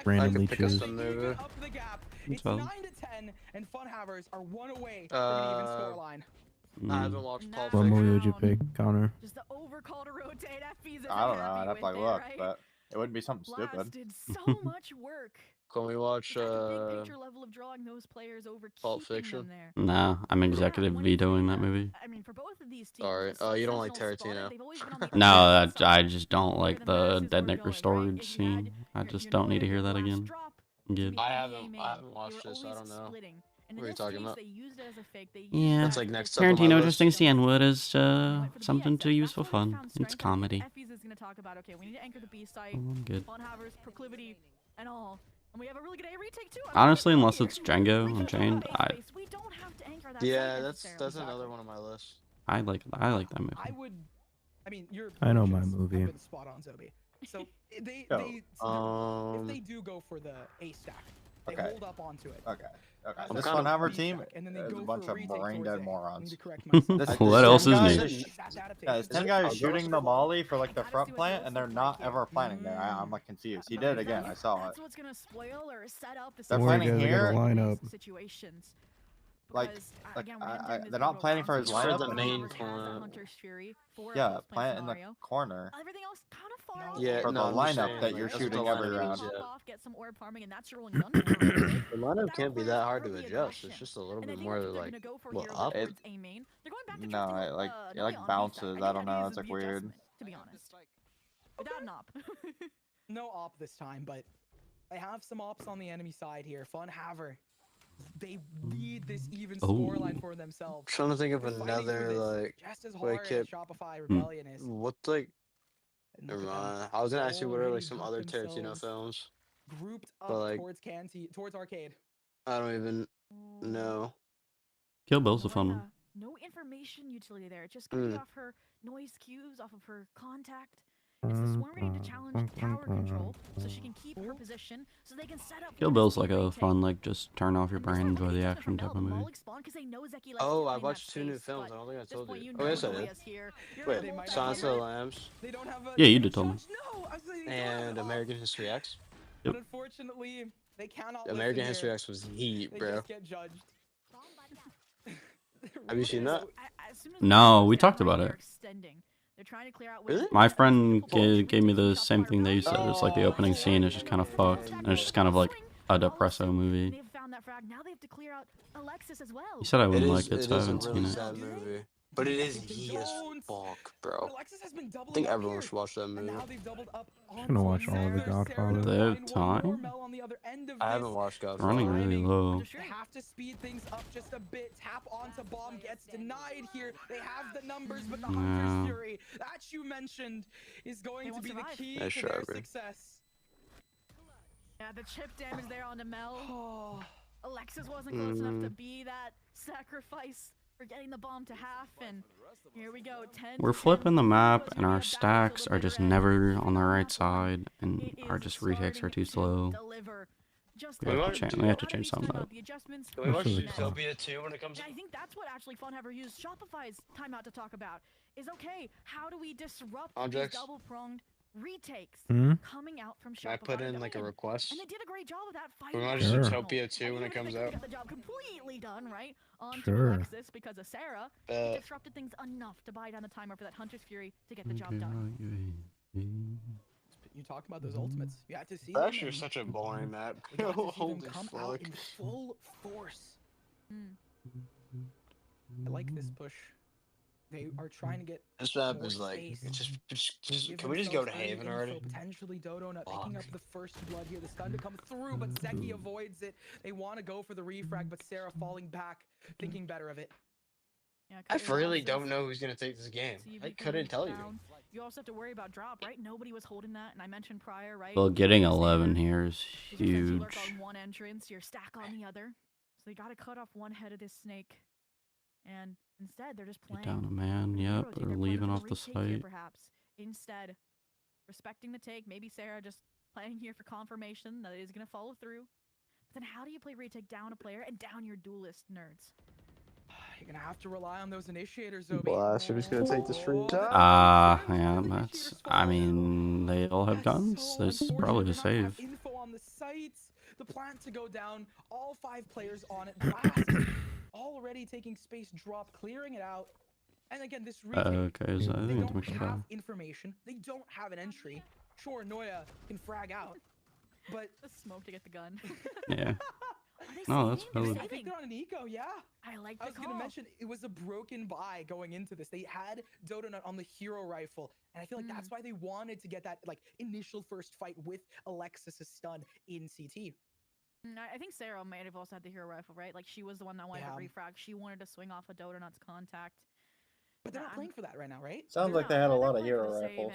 Speaker 10: randomly
Speaker 9: pick us
Speaker 10: choose.
Speaker 9: some movie.
Speaker 1: That's
Speaker 7: It's 9
Speaker 1: fine.
Speaker 7: to 10, and Funhavers are 1 away from an even scoreline.
Speaker 9: I haven't watched Pulp
Speaker 10: What
Speaker 9: Fiction.
Speaker 10: movie would you pick, Connor?
Speaker 6: Just the overcall to rotate. FB's isn't
Speaker 8: I don't know.
Speaker 6: happy
Speaker 8: I'd have to like
Speaker 6: with it,
Speaker 8: look,
Speaker 6: right?
Speaker 8: but it wouldn't be something
Speaker 6: Blast
Speaker 8: stupid.
Speaker 6: did so much work.
Speaker 9: Can we watch
Speaker 6: It's like a big picture level of drawing those players over,
Speaker 9: Pulp
Speaker 6: keeping
Speaker 9: Fiction?
Speaker 6: them there.
Speaker 1: Nah, I'm executive
Speaker 6: When you
Speaker 1: vetoing
Speaker 6: think
Speaker 1: that movie.
Speaker 6: I mean, for both of these teams,
Speaker 9: Sorry.
Speaker 6: the
Speaker 9: You don't like
Speaker 6: Sentinels spotted,
Speaker 9: Tarantino?
Speaker 6: they've always been on the
Speaker 1: No,
Speaker 6: offensive
Speaker 1: I
Speaker 6: side.
Speaker 1: just don't like
Speaker 6: Where
Speaker 1: the
Speaker 6: masses
Speaker 1: Dead
Speaker 6: were
Speaker 1: Nick
Speaker 6: going,
Speaker 1: Restored
Speaker 6: right? If you
Speaker 1: scene.
Speaker 6: had
Speaker 1: I
Speaker 6: your
Speaker 1: just don't need to hear that
Speaker 6: blast
Speaker 1: again.
Speaker 6: drop
Speaker 1: I'm
Speaker 6: to
Speaker 1: good.
Speaker 6: be
Speaker 9: I
Speaker 6: the
Speaker 9: haven't
Speaker 6: main,
Speaker 9: watched
Speaker 6: they were
Speaker 9: this. I
Speaker 6: always
Speaker 9: don't know.
Speaker 6: splitting. And
Speaker 9: What
Speaker 6: in
Speaker 9: are you
Speaker 6: this
Speaker 9: talking
Speaker 6: case,
Speaker 9: about?
Speaker 6: they used it as a fake. They used
Speaker 1: Yeah.
Speaker 6: it
Speaker 9: That's
Speaker 6: as
Speaker 9: like
Speaker 6: a
Speaker 9: next
Speaker 6: fake.
Speaker 9: up on my
Speaker 1: Tarantino
Speaker 9: list.
Speaker 1: just thinks the N-word is
Speaker 6: They went for the
Speaker 1: something
Speaker 6: BSF.
Speaker 1: to use for
Speaker 6: That's where they
Speaker 1: fun.
Speaker 6: found
Speaker 1: It's
Speaker 6: strength. I think
Speaker 1: comedy.
Speaker 6: Effie's is going to talk about, okay, we need to anchor the B site,
Speaker 1: Oh, I'm good.
Speaker 6: Funhavers, proclivity, and all. And we have a really good A retake too.
Speaker 1: Honestly, unless it's Django Unchained,
Speaker 6: We don't have to anchor that
Speaker 9: Yeah,
Speaker 6: site
Speaker 9: that's
Speaker 6: necessarily.
Speaker 9: another one on my list.
Speaker 1: I like that movie.
Speaker 7: I mean, your
Speaker 10: I know my
Speaker 7: predictions
Speaker 10: movie.
Speaker 7: have been spot on, Zobi. So they
Speaker 8: Yo,
Speaker 7: if they do go for the A stack, they
Speaker 8: Okay.
Speaker 7: hold up onto it.
Speaker 8: Okay. Okay.
Speaker 7: As
Speaker 8: This
Speaker 7: a
Speaker 8: Funhaver
Speaker 7: B
Speaker 8: team
Speaker 7: stack, and then they
Speaker 8: is
Speaker 7: go
Speaker 8: a
Speaker 7: for
Speaker 8: bunch of
Speaker 7: retake
Speaker 8: brain
Speaker 7: towards
Speaker 8: dead
Speaker 7: A. I
Speaker 8: morons.
Speaker 7: need to correct myself.
Speaker 8: This-
Speaker 1: What
Speaker 8: this
Speaker 1: else is
Speaker 8: guy-
Speaker 1: new?
Speaker 7: That's adaptation.
Speaker 8: Yeah, this 10
Speaker 9: it-
Speaker 8: guy
Speaker 9: I'll
Speaker 8: is
Speaker 9: go
Speaker 8: shooting the molly for like the
Speaker 6: gotta
Speaker 8: front
Speaker 6: see what
Speaker 8: plant,
Speaker 6: this
Speaker 8: and they're
Speaker 6: looks
Speaker 8: not
Speaker 6: like
Speaker 8: ever
Speaker 6: here.
Speaker 8: planning there. I'm like confused. He did it again. I saw it.
Speaker 6: That's what's gonna spoil or set up the
Speaker 8: They're
Speaker 10: Don't worry,
Speaker 8: planning
Speaker 10: guys, I got
Speaker 8: here.
Speaker 10: a lineup.
Speaker 6: situations.
Speaker 8: Like-
Speaker 6: Because,
Speaker 8: like,
Speaker 6: again, we're
Speaker 8: I-
Speaker 6: entering this
Speaker 8: they're not
Speaker 6: brutal
Speaker 8: planning for
Speaker 6: round,
Speaker 8: his
Speaker 6: so
Speaker 8: lineup,
Speaker 9: For the
Speaker 8: but
Speaker 9: main
Speaker 6: Funhavers has that
Speaker 9: plant.
Speaker 6: Hunter's Fury for a
Speaker 8: Yeah,
Speaker 6: post
Speaker 8: plant in the
Speaker 6: scenario.
Speaker 8: corner.
Speaker 6: Everything else kind of far off.
Speaker 9: Yeah,
Speaker 8: For the
Speaker 9: no, I'm just
Speaker 8: lineup
Speaker 9: saying,
Speaker 8: that
Speaker 9: like,
Speaker 8: you're
Speaker 9: that's what
Speaker 8: shooting
Speaker 9: the
Speaker 8: every
Speaker 9: lineup
Speaker 8: round.
Speaker 9: is, yeah.
Speaker 6: Off, get some orb farming, and that's your rolling gun. The
Speaker 9: The lineup can't be that hard to adjust. It's just a little
Speaker 6: and I
Speaker 9: bit
Speaker 6: think
Speaker 9: more
Speaker 6: that's what they're
Speaker 9: like,
Speaker 6: gonna go for
Speaker 9: well,
Speaker 6: here
Speaker 9: up.
Speaker 6: towards A main. They're going back to
Speaker 8: No,
Speaker 6: drifting
Speaker 8: it like
Speaker 6: Noya
Speaker 8: it like
Speaker 6: on B
Speaker 8: bounces.
Speaker 6: side.
Speaker 8: I don't
Speaker 6: think that
Speaker 8: know.
Speaker 6: is
Speaker 8: It's like
Speaker 6: the
Speaker 8: weird.
Speaker 6: adjustment, to be honest. Without an op.
Speaker 7: No op this time, but they have some ops on the enemy side here. Funhaver, they need this even scoreline for themselves.
Speaker 9: I'm trying to think of
Speaker 7: They're fighting
Speaker 9: another
Speaker 7: for this
Speaker 9: like
Speaker 7: just as
Speaker 9: like
Speaker 7: hard
Speaker 9: it-
Speaker 7: as Shopify Rebellion is.
Speaker 9: what's like.
Speaker 7: And look
Speaker 9: Never
Speaker 7: at them
Speaker 9: mind. I was gonna ask you what are like
Speaker 7: already
Speaker 9: some
Speaker 7: got
Speaker 9: other Tarantino
Speaker 7: themselves
Speaker 9: films.
Speaker 7: grouped up
Speaker 3: But, like,
Speaker 7: towards arcade.
Speaker 3: I don't even know.
Speaker 1: Kill Bill's a fun one.
Speaker 6: No information utility there. It's just gonna be off her noise cues, off of her contact. It's the Swarm ready to challenge tower control, so she can keep her position, so they can set up.
Speaker 1: Kill Bill's like a fun, like, just turn off your brain, enjoy the action type of movie.
Speaker 3: Oh, I watched 2 new films. I don't think I told you. Oh, yes, I did. Wait, Silence of the Lambs.
Speaker 7: They don't have a,
Speaker 1: Yeah, you did tell me.
Speaker 7: No, I was like,
Speaker 3: And American History X.
Speaker 1: Yep.
Speaker 7: But unfortunately, they cannot.
Speaker 3: American
Speaker 7: listen
Speaker 3: History
Speaker 7: here.
Speaker 3: X was heat,
Speaker 7: They
Speaker 3: bro.
Speaker 7: just get judged.
Speaker 3: Have you seen that?
Speaker 1: No, we talked about it.
Speaker 6: They're trying to clear out
Speaker 3: Really?
Speaker 1: My friend gave me the same thing that you said. It's like the opening scene is just kind of fucked, and it's just kind of like a depresso movie.
Speaker 6: They've found that frag. Now they have to clear out Alexis as well.
Speaker 1: You said I wouldn't like it, so I
Speaker 3: is a
Speaker 1: haven't
Speaker 3: really
Speaker 1: seen it.
Speaker 3: sad movie. But it is heat as fuck, bro.
Speaker 7: Alexis has been
Speaker 3: I
Speaker 7: doubling
Speaker 3: think
Speaker 7: up
Speaker 3: everyone
Speaker 7: here.
Speaker 3: should watch that
Speaker 7: And
Speaker 3: movie.
Speaker 7: now they've doubled up
Speaker 10: I'm gonna watch all of the Godfather.
Speaker 1: They have time?
Speaker 3: I haven't watched Godfather.
Speaker 1: Running really low.
Speaker 7: They have to speed things up just a bit. Tap onto bomb gets denied here. They have the numbers, but the Hunter's Fury that you mentioned is going to be the key to their success.
Speaker 6: Yeah, the chip damage there on the Mel. Alexis wasn't close enough to be that sacrifice for getting the bomb to half, and here we go. 10
Speaker 1: We're flipping the map, and our stacks are just never on the right side, and our just retakes are too slow. We have to change some of that.
Speaker 3: Can we watch Utopia 2 when it comes?
Speaker 6: I think that's what actually Funhaver used Shopify's timeout to talk about. Is okay, how do we disrupt these double-pronged retakes coming out from Shopify?
Speaker 3: Can I put in like a request?
Speaker 6: And they did a great job of that fight.
Speaker 3: Can we watch Utopia 2 when it comes out?
Speaker 6: Got the job completely done, right? Onto Alexis because of Sarah. They disrupted things enough to buy down the timer for that Hunter's Fury to get the job done.
Speaker 7: You talk about those ultimates. You have to see.
Speaker 3: That's actually such a boring map.
Speaker 7: Holy come out in full force. I like this push. They are trying to get.
Speaker 3: This map is like, can we just go to Haven already?
Speaker 7: Potentially Dodo not picking up the first blood here. The stun to come through, but Zeki avoids it. They want to go for the refrag, but Sarah falling back, thinking better of it.
Speaker 6: Yeah,
Speaker 3: I really don't know who's gonna take this game. I couldn't tell you.
Speaker 6: You also have to worry about drop, right? Nobody was holding that, and I mentioned prior, right?
Speaker 1: Well, getting 11 here is huge.
Speaker 6: Lurk on one entrance, your stack on the other, so you got to cut off one head of this snake, and instead they're just playing.
Speaker 1: Get down a man. Yep, they're leaving off the site.
Speaker 6: Perhaps instead, respecting the take. Maybe Sarah just playing here for confirmation that it is gonna follow through. But then how do you play retake down a player and down your duelist nerds?
Speaker 7: You're gonna have to rely on those initiators, Obi.
Speaker 8: Blast, who's gonna take this free shot?
Speaker 1: Yeah, that's. I mean, they all have guns. There's probably a save.
Speaker 7: Info on the sites, the plan to go down, all 5 players on it. Blast already taking space drop, clearing it out. And again, this retake,
Speaker 1: Okay, so I
Speaker 7: they
Speaker 1: think it's
Speaker 7: don't
Speaker 1: mixed
Speaker 7: have
Speaker 1: up.
Speaker 7: information. They don't have an entry. Sure, Noya can frag out, but
Speaker 6: the smoke to get the gun.
Speaker 1: Yeah. No, that's valid.
Speaker 7: I think they're on an eco, yeah.
Speaker 6: I like the
Speaker 7: I was gonna mention it was a broken buy going into this. They had Dodonut on the hero rifle, and I feel like that's why they wanted to get that like initial first fight with Alexis' stun in CT.
Speaker 6: I think Sarah might have also had the hero rifle, right? Like she was the one that wanted to refrag. She wanted to swing off a Dodonut's contact.
Speaker 7: But they're not playing for that right now, right?
Speaker 9: Sounds like they had a lot of hero rifles.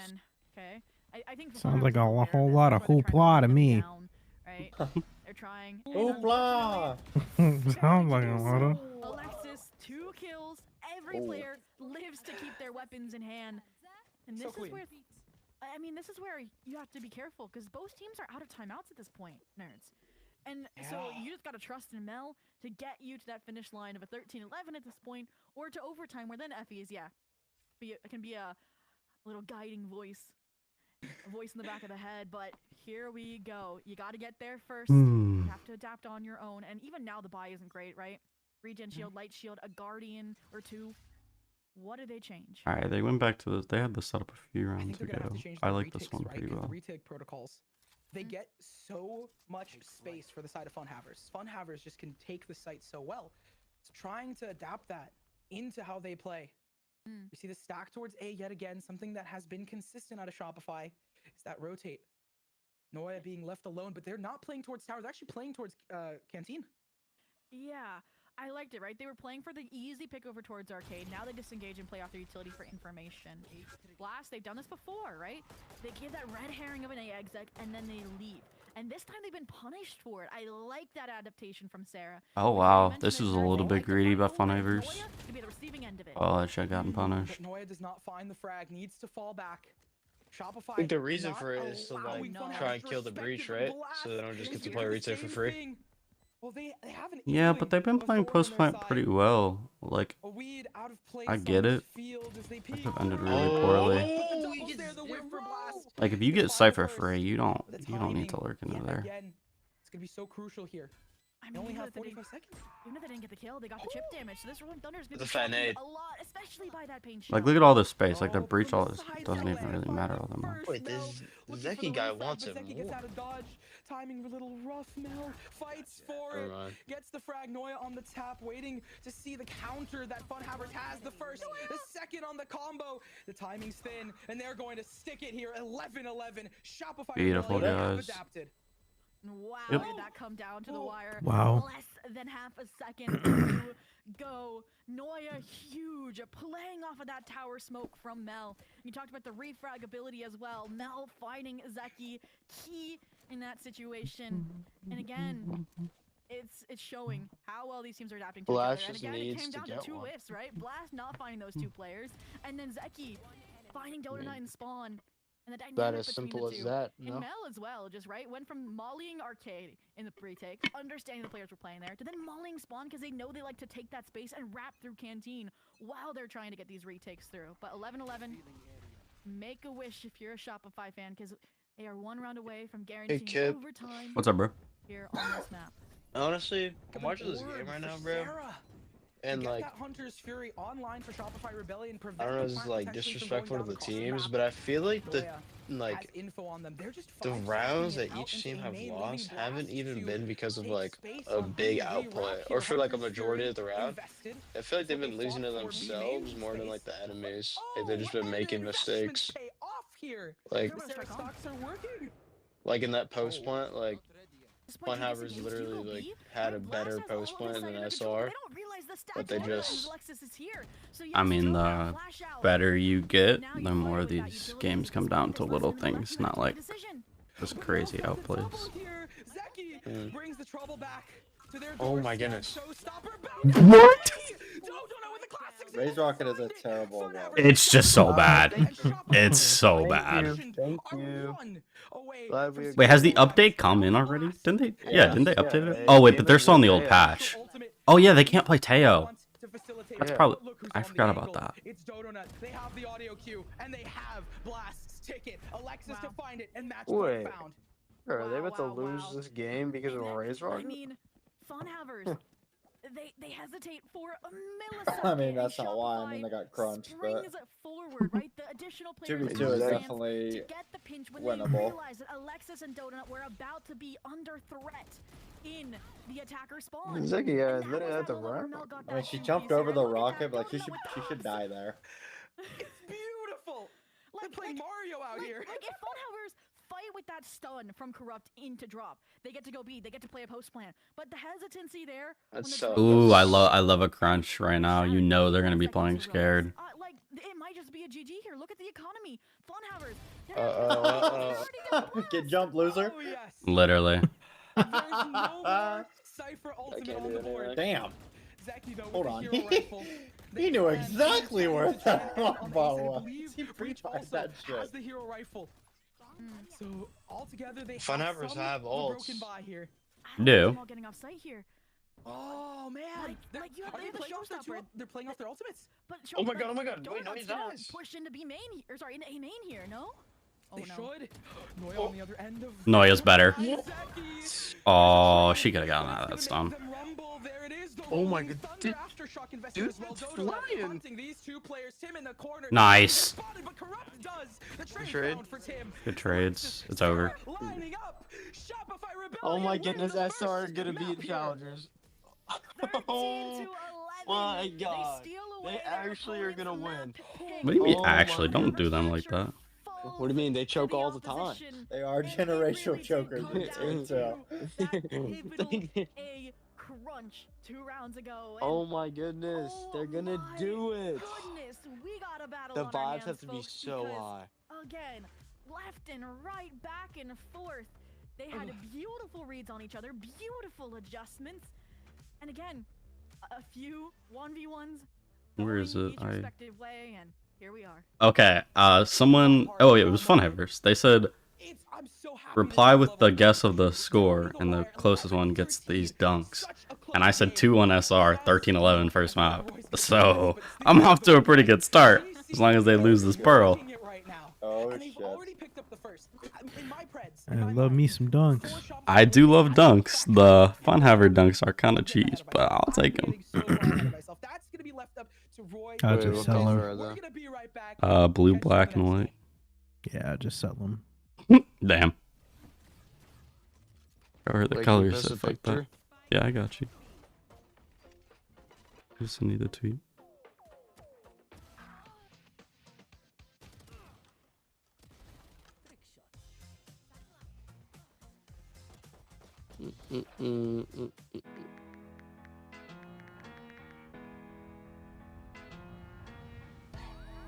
Speaker 6: Okay. I think
Speaker 10: Sounds like a whole lot of hoopla to me.
Speaker 6: Right? They're trying.
Speaker 9: Hoopla!
Speaker 10: Sounds like a lot of.
Speaker 6: Alexis, 2 kills. Every player lives to keep their weapons in hand. And this is where, I mean, this is where you have to be careful because both teams are out of timeouts at this point, nerds. And so you just got to trust in Mel to get you to that finish line of a 13-11 at this point, or to overtime where then Effie is, it can be a little guiding voice. A voice in the back of the head, but here we go. You got to get there first. You have to adapt on your own. And even now the buy isn't great, right? Regen shield, light shield, a guardian or 2. What did they change?
Speaker 1: Alright, they went back to this. They had this set up a few rounds ago. I like this one pretty well.
Speaker 7: The retake protocols. They get so much space for the side of Funhavers. Funhavers just can take the site so well. It's trying to adapt that into how they play. You see the stack towards A yet again, something that has been consistent out of Shopify is that rotate. Noya being left alone, but they're not playing towards tower. They're actually playing towards Canteen.
Speaker 6: Yeah, I liked it, right? They were playing for the easy pick over towards arcade. Now they disengage and play off their utility for information. Blast, they've done this before, right? They give that red herring of an A exec and then they leave. and this time they've been punished for it. I like that adaptation from Sarah.
Speaker 1: Oh,
Speaker 6: Because you
Speaker 1: wow.
Speaker 6: mentioned
Speaker 1: This
Speaker 6: it,
Speaker 1: is a
Speaker 6: Sarah,
Speaker 1: little
Speaker 6: they
Speaker 1: bit
Speaker 6: like to
Speaker 1: greedy
Speaker 6: fight
Speaker 1: by
Speaker 6: over it.
Speaker 1: Funhavers.
Speaker 6: Noya to be the receiving end of it.
Speaker 1: Oh, that shit gotten punished.
Speaker 7: But Noya does not find the frag, needs to fall back. Shopify.
Speaker 3: I think the reason
Speaker 7: not
Speaker 3: for it is to like
Speaker 7: allowing Funhavers
Speaker 3: try and
Speaker 7: to
Speaker 3: kill the
Speaker 7: respect
Speaker 3: breach,
Speaker 7: the
Speaker 3: right?
Speaker 7: blast.
Speaker 3: So they don't just
Speaker 7: They
Speaker 3: get to
Speaker 7: do
Speaker 3: play
Speaker 7: the
Speaker 3: retail for
Speaker 7: same
Speaker 3: free.
Speaker 7: thing. Well, they have an
Speaker 1: Yeah,
Speaker 7: inkling
Speaker 1: but they've been
Speaker 7: of a
Speaker 1: playing
Speaker 7: thorn on
Speaker 1: post
Speaker 7: their
Speaker 1: plant pretty
Speaker 7: side.
Speaker 1: well. Like,
Speaker 7: A weed out of place
Speaker 1: I
Speaker 7: on
Speaker 1: get
Speaker 7: this
Speaker 1: it.
Speaker 7: field as they
Speaker 1: It
Speaker 7: peek.
Speaker 1: could have ended
Speaker 7: Oh,
Speaker 1: really poorly.
Speaker 3: Oh,
Speaker 7: doubles there, the whip for Blast.
Speaker 1: Like, if you
Speaker 7: The
Speaker 1: get
Speaker 7: final
Speaker 1: Cypher
Speaker 7: burst.
Speaker 1: free, you don't
Speaker 7: The
Speaker 1: need to
Speaker 7: timing,
Speaker 1: lurk into
Speaker 7: yet
Speaker 1: there.
Speaker 7: again, it's gonna be so crucial here.
Speaker 6: I
Speaker 7: They
Speaker 6: mean,
Speaker 7: only
Speaker 6: even
Speaker 7: have
Speaker 6: if they didn't-
Speaker 7: 45 seconds.
Speaker 6: Even if they didn't get the kill, they got the chip damage. So this Rolling Thunder is going
Speaker 3: The
Speaker 6: to be
Speaker 3: fan aid.
Speaker 6: a lot, especially by that pain shot.
Speaker 1: Like, look at all this space. Like, the
Speaker 7: Oh,
Speaker 1: breach
Speaker 7: from
Speaker 1: all
Speaker 7: the
Speaker 1: this
Speaker 7: side
Speaker 1: doesn't
Speaker 7: away,
Speaker 1: even really
Speaker 7: finding
Speaker 1: matter all that much.
Speaker 7: first
Speaker 3: Wait,
Speaker 7: Mel,
Speaker 3: this
Speaker 7: looking for
Speaker 3: Zeki
Speaker 7: the
Speaker 3: guy
Speaker 7: refrag,
Speaker 3: wants
Speaker 7: but
Speaker 3: it
Speaker 7: Zeki gets
Speaker 3: more.
Speaker 7: out of dodge, timing a little rough. Mel fights for
Speaker 3: Never
Speaker 7: it,
Speaker 3: mind.
Speaker 7: gets the frag. Noya on the tap, waiting to see the counter that Funhavers has. The first, the second on the combo. The timing's thin, and they're going to stick it here. 11-11. Shopify
Speaker 1: Beautiful,
Speaker 7: Rebellion have
Speaker 1: guys.
Speaker 7: adapted.
Speaker 6: Wow,
Speaker 1: Yep.
Speaker 6: did that come down to the wire?
Speaker 10: Wow.
Speaker 6: Less than half a second to go. Noya huge, playing off of that tower smoke from Mel. You talked about the refrag ability as well. Mel finding Zeki, key in that situation. And again, it's showing how well these teams are adapting to
Speaker 3: Blast
Speaker 6: each other.
Speaker 3: just
Speaker 6: And again, it
Speaker 3: needs
Speaker 6: came
Speaker 3: to
Speaker 6: down to
Speaker 3: get
Speaker 6: two
Speaker 3: one.
Speaker 6: whiffs, right? Blast not finding those two players, and then Zeki finding Donut and Spawn. And the dynamic
Speaker 3: That as
Speaker 6: between
Speaker 3: simple
Speaker 6: the
Speaker 3: as
Speaker 6: two.
Speaker 3: that,
Speaker 6: And
Speaker 3: no?
Speaker 6: Mel as well, just right, went from mollying Arcade in the retake, understanding the players were playing there, to then mollying Spawn because they know they like to take that space and wrap through Canteen while they're trying to get these retakes through. But 11-11, make a wish if you're a Shopify fan because they are one round away from guaranteeing
Speaker 3: kid.
Speaker 6: overtime
Speaker 1: What's up, bro?
Speaker 6: here on this map.
Speaker 3: Honestly, I'm
Speaker 7: An
Speaker 3: watching this
Speaker 7: orb
Speaker 3: game right
Speaker 7: for
Speaker 3: now, bro.
Speaker 7: Sarah.
Speaker 3: And
Speaker 7: Get
Speaker 3: like,
Speaker 7: that Hunter's Fury online for Shopify Rebellion.
Speaker 3: I don't know if this is like disrespectful to the teams, but I feel like like
Speaker 7: info on them. They're just
Speaker 3: the
Speaker 7: 5
Speaker 3: rounds
Speaker 7: stacking
Speaker 3: that
Speaker 7: it out
Speaker 3: each
Speaker 7: into
Speaker 3: team
Speaker 7: a
Speaker 3: have
Speaker 7: main
Speaker 3: lost
Speaker 7: leading
Speaker 3: haven't
Speaker 7: Blast
Speaker 3: even
Speaker 7: to
Speaker 3: been because of
Speaker 7: take
Speaker 3: like
Speaker 7: space
Speaker 3: a
Speaker 7: on
Speaker 3: big
Speaker 7: who we
Speaker 3: outplay
Speaker 7: rock
Speaker 3: or
Speaker 7: here.
Speaker 3: for like a
Speaker 7: Hunter's
Speaker 3: majority
Speaker 7: Fury
Speaker 3: of the round.
Speaker 7: invested.
Speaker 3: I feel like they've
Speaker 7: So
Speaker 3: been
Speaker 7: they
Speaker 3: losing to
Speaker 7: fought for B
Speaker 3: themselves
Speaker 7: main
Speaker 3: more than
Speaker 7: space.
Speaker 3: like the enemies.
Speaker 7: Oh,
Speaker 3: Like, they've just
Speaker 7: look
Speaker 3: been
Speaker 7: at their
Speaker 3: making
Speaker 7: investments
Speaker 3: mistakes.
Speaker 7: pay off here.
Speaker 3: Like
Speaker 7: The Sarah stocks are working.
Speaker 3: like in that post plant, like
Speaker 6: This point, do you
Speaker 3: Funhavers
Speaker 6: guess it
Speaker 3: literally
Speaker 6: means
Speaker 3: like
Speaker 6: Hugo B?
Speaker 3: had a
Speaker 6: Right,
Speaker 3: better
Speaker 6: Blast has
Speaker 3: post
Speaker 6: all of
Speaker 3: plant
Speaker 6: this
Speaker 3: than
Speaker 6: under control,
Speaker 3: SR.
Speaker 6: they don't realize the
Speaker 3: but
Speaker 6: stats
Speaker 3: they
Speaker 6: are
Speaker 3: just-
Speaker 6: and Lexus is here. So
Speaker 1: I
Speaker 6: yes,
Speaker 1: mean,
Speaker 6: still
Speaker 1: the
Speaker 6: got flash out.
Speaker 1: better you get,
Speaker 6: Now
Speaker 1: the
Speaker 6: you play
Speaker 1: more
Speaker 6: with that
Speaker 1: these
Speaker 6: utility
Speaker 1: games
Speaker 6: at
Speaker 1: come
Speaker 6: this
Speaker 1: down
Speaker 6: point.
Speaker 1: to
Speaker 6: There's
Speaker 1: little
Speaker 6: less than enough
Speaker 1: things,
Speaker 6: time
Speaker 1: not
Speaker 6: to make a
Speaker 1: like
Speaker 6: decision.
Speaker 1: just
Speaker 7: But
Speaker 1: crazy
Speaker 7: Mel finds the
Speaker 1: outplays.
Speaker 7: trouble here. Zeki brings the trouble back to their
Speaker 3: Oh my
Speaker 7: doorstep.
Speaker 3: goodness.
Speaker 7: Showstopper bound.
Speaker 1: What?
Speaker 7: Dodo with the classics.
Speaker 8: Raise Rocket is a terrible game.
Speaker 1: It's just so bad.
Speaker 8: Thank you.
Speaker 1: It's so
Speaker 8: Thank
Speaker 1: bad.
Speaker 8: you. Thank you.
Speaker 3: Glad we
Speaker 1: Wait, has the update come in already? Didn't they? Yeah, didn't they
Speaker 8: Yeah,
Speaker 1: update it?
Speaker 8: it
Speaker 1: Oh wait,
Speaker 8: came
Speaker 1: but they're
Speaker 8: in
Speaker 1: still on the
Speaker 8: with
Speaker 1: old
Speaker 8: Teo.
Speaker 1: patch. Oh yeah, they can't play Teo. That's
Speaker 3: Yeah.
Speaker 1: probably. I forgot about that.
Speaker 7: It's Dodonut. They have the audio cue and they have Blast's ticket. Alexis to find it and match point
Speaker 3: Wait.
Speaker 7: found.
Speaker 3: Are they
Speaker 6: Wow,
Speaker 3: about to
Speaker 6: wow,
Speaker 3: lose
Speaker 6: wow.
Speaker 3: this game because of
Speaker 6: And
Speaker 3: a
Speaker 6: then,
Speaker 3: Raise
Speaker 6: I
Speaker 3: Rocket?
Speaker 6: mean, Funhavers, they hesitate for a millisecond.
Speaker 8: I mean,
Speaker 6: and
Speaker 8: that's not why. I mean,
Speaker 6: Shopify
Speaker 8: they got crunched,
Speaker 6: springs
Speaker 8: but
Speaker 6: forward, right? The additional players
Speaker 8: 2v2
Speaker 6: have
Speaker 8: is
Speaker 6: a chance
Speaker 8: definitely
Speaker 6: to get the pinch when
Speaker 8: winnable.
Speaker 6: they realize that Alexis and Donut were about to be under threat in the attacker spawn.
Speaker 3: Zeki, yeah,
Speaker 6: And that
Speaker 3: literally
Speaker 6: was
Speaker 3: at the
Speaker 6: that moment where
Speaker 3: ramp.
Speaker 6: Mel got
Speaker 8: I mean,
Speaker 6: that
Speaker 8: she
Speaker 6: two
Speaker 8: jumped
Speaker 6: piece
Speaker 8: over
Speaker 6: there.
Speaker 8: the
Speaker 6: Look at that
Speaker 8: rocket, but like
Speaker 6: Donut with
Speaker 8: she should
Speaker 6: Dobbs.
Speaker 8: die there.
Speaker 7: It's beautiful. They're playing Mario out here.
Speaker 6: Like if Funhavers fight with that stun from Corrupt into drop, they get to go B, they get to play a post plan. But the hesitancy there. when
Speaker 3: That's
Speaker 6: the
Speaker 3: so-
Speaker 6: drop
Speaker 1: Ooh,
Speaker 6: goes
Speaker 1: I love a crunch right now. You know they're gonna be playing scared.
Speaker 6: like it might just be a GG here. Look at the economy. Funhavers.
Speaker 8: Get jumped, loser.
Speaker 7: Oh yes.
Speaker 1: Literally.
Speaker 7: There's no more Cypher ultimate
Speaker 3: can't
Speaker 7: on
Speaker 3: do
Speaker 7: the
Speaker 3: it
Speaker 7: board.
Speaker 3: anyway.
Speaker 8: Damn.
Speaker 7: Zeki though with
Speaker 8: Hold
Speaker 7: the
Speaker 8: on.
Speaker 7: hero rifle.
Speaker 8: He knew
Speaker 7: They
Speaker 8: exactly
Speaker 7: plan
Speaker 8: where
Speaker 7: to try
Speaker 8: that
Speaker 7: and end on the
Speaker 8: ball
Speaker 7: ace, and I
Speaker 8: was.
Speaker 7: believe
Speaker 8: He
Speaker 7: Breach
Speaker 8: pre-fired
Speaker 7: also
Speaker 8: that shit.
Speaker 7: has the hero rifle. So altogether they
Speaker 3: Funhavers
Speaker 7: have
Speaker 3: have
Speaker 7: some of
Speaker 3: ults.
Speaker 7: the broken by here.
Speaker 1: Do.
Speaker 6: All getting off site here.
Speaker 7: Oh man!
Speaker 6: Like you have
Speaker 7: Are they
Speaker 6: the
Speaker 7: playing off their
Speaker 6: showstopper.
Speaker 7: They're playing off their ultimates.
Speaker 6: But
Speaker 3: Oh my god, oh my god. Wait, no,
Speaker 6: Donut's
Speaker 3: he's
Speaker 6: gonna
Speaker 3: dies.
Speaker 6: push into B main, or sorry, into A main here. No. Oh
Speaker 7: They
Speaker 6: no.
Speaker 7: should. Noya on the other end of.
Speaker 1: Noya's better.
Speaker 7: Zeki.
Speaker 1: Oh, she could have gotten out of that
Speaker 7: It's
Speaker 1: stun.
Speaker 7: gonna make them rumble. There it is, the
Speaker 3: Oh my
Speaker 7: rolling
Speaker 3: god,
Speaker 7: thunder aftershock invested
Speaker 3: dude,
Speaker 7: as well.
Speaker 3: it's
Speaker 7: Dodo
Speaker 3: flying.
Speaker 7: hunting these two players. Tim in the corner.
Speaker 1: Nice.
Speaker 7: Spotted, but Corrupt does. The trade
Speaker 3: trade.
Speaker 7: found for Tim.
Speaker 1: Good trades. It's over.
Speaker 7: Lining up. Shopify Rebellion
Speaker 3: Oh my
Speaker 7: wins
Speaker 3: goodness,
Speaker 7: the
Speaker 3: SR
Speaker 7: first
Speaker 3: gonna be
Speaker 7: map
Speaker 3: in
Speaker 7: here.
Speaker 3: challengers.
Speaker 6: 13 to 11.
Speaker 3: my
Speaker 6: They
Speaker 3: God.
Speaker 6: steal
Speaker 3: They
Speaker 6: away their
Speaker 3: actually are
Speaker 6: opponent's
Speaker 3: gonna
Speaker 6: map
Speaker 3: win.
Speaker 6: pick.
Speaker 1: What do you mean
Speaker 3: Oh
Speaker 1: actually?
Speaker 3: my
Speaker 1: Don't do them like that.
Speaker 3: What do you mean? They choke
Speaker 6: To the
Speaker 3: all the time.
Speaker 6: opposition.
Speaker 8: They are
Speaker 6: And it
Speaker 8: generational
Speaker 6: really did
Speaker 8: chokers.
Speaker 6: come
Speaker 8: It's
Speaker 6: down
Speaker 8: good
Speaker 6: to that pivotal A crunch 2 rounds ago. And
Speaker 3: Oh my goodness,
Speaker 6: oh
Speaker 3: they're gonna
Speaker 6: my
Speaker 3: do it.
Speaker 6: Goodness, we got a battle
Speaker 3: The
Speaker 6: on our
Speaker 3: vibes
Speaker 6: hands,
Speaker 3: have to be
Speaker 6: folks,
Speaker 3: so
Speaker 6: because,
Speaker 3: high.
Speaker 6: Again, left and right, back and forth. They had beautiful reads on each other, beautiful adjustments, and again, a few 1v1s.
Speaker 1: Where is it?
Speaker 6: Each respective way, and here we are.
Speaker 1: Okay. Someone. Oh yeah, it was Funhavers. They said reply with the guess of the score, and the closest one gets these dunks. And I said 2-1 SR, 13-11 first map. So I'm off to a pretty good start, as long as they lose this pearl.
Speaker 8: Oh shit.
Speaker 10: I love me some dunks.
Speaker 1: I do love dunks. The Funhaver dunks are kind of cheese, but I'll take them.
Speaker 10: I'll just sell them.
Speaker 1: Blue, black, and white.
Speaker 10: Yeah, just sell them.
Speaker 1: Damn. Or the
Speaker 9: Wait,
Speaker 1: colors
Speaker 9: can you
Speaker 1: stuff
Speaker 9: post a
Speaker 1: like that.
Speaker 9: picture?
Speaker 1: Yeah, I got you. Just send you the tweet.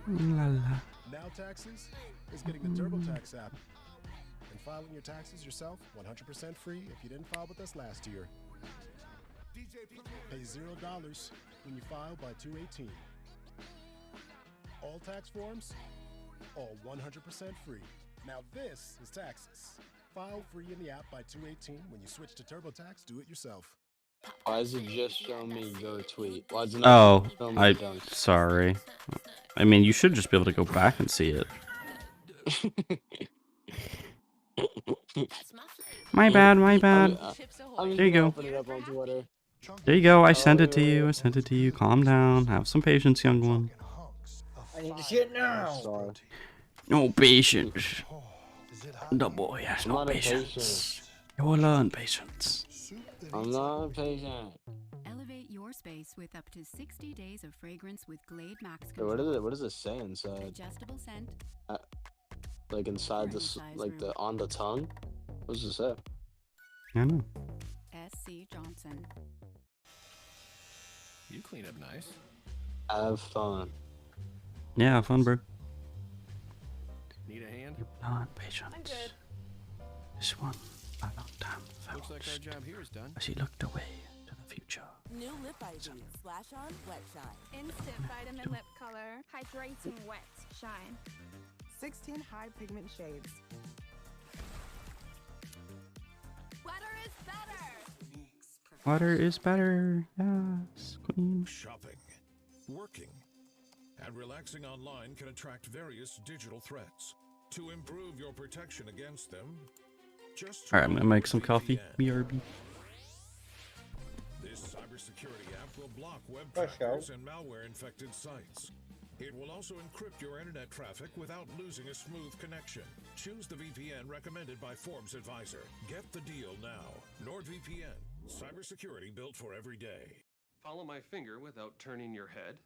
Speaker 1: La la.
Speaker 11: Now Taxes is getting the TurboTax app and filing your taxes yourself 100% free if you didn't file with us last year. Pay $0 when you file by 2/18. All tax forms, all 100% free. Now this is taxes. File free in the app by 2/18. When you switch to TurboTax, do it yourself.
Speaker 9: Why is it just showing me your tweet? Why is it not showing me the dunk?
Speaker 1: Sorry. I mean, you should just be able to go back and see it. My bad, my bad. There you go. There you go. I sent it to you. I sent it to you. Calm down. Have some patience, young one.
Speaker 8: I need to shit now.
Speaker 9: Sorry.
Speaker 1: No patience. The boy has no patience. You will learn patience.
Speaker 9: I'm not impatient.
Speaker 12: Elevate your space with up to 60 days of fragrance with Glade Max
Speaker 9: Hey,
Speaker 12: Control.
Speaker 9: what does it say inside?
Speaker 12: Adjustable scent.
Speaker 9: Like inside this, like the on the tongue? What does it say?
Speaker 1: I know.
Speaker 12: SC Johnson.
Speaker 11: You clean up nice.
Speaker 9: Have fun.
Speaker 1: Yeah, fun, bro.
Speaker 11: Need a hand?
Speaker 1: Not patience.
Speaker 5: I'm good.
Speaker 1: This one, a long time
Speaker 11: Looks like our job here is done.
Speaker 1: as he looked away to the future.
Speaker 13: New lip ID. Splash on, wet shine.
Speaker 14: Instant vitamin lip color. Hydrating wet shine.
Speaker 13: 16 high pigment shades.
Speaker 14: Wetter is better.
Speaker 1: Water is better. Yes, queen.
Speaker 11: Shopping, working, and relaxing online can attract various digital threats. To improve your protection against them, just
Speaker 1: Alright, I'm gonna make some coffee.
Speaker 11: VPN.
Speaker 1: BRB.
Speaker 11: This cybersecurity app will block web
Speaker 8: Let's go.
Speaker 11: trackers and malware-infected sites. It will also encrypt your internet traffic without losing a smooth connection. Choose the VPN recommended by Forbes Advisor. Get the deal now. NordVPN. Cybersecurity built for every day.
Speaker 15: Follow my finger without turning your head.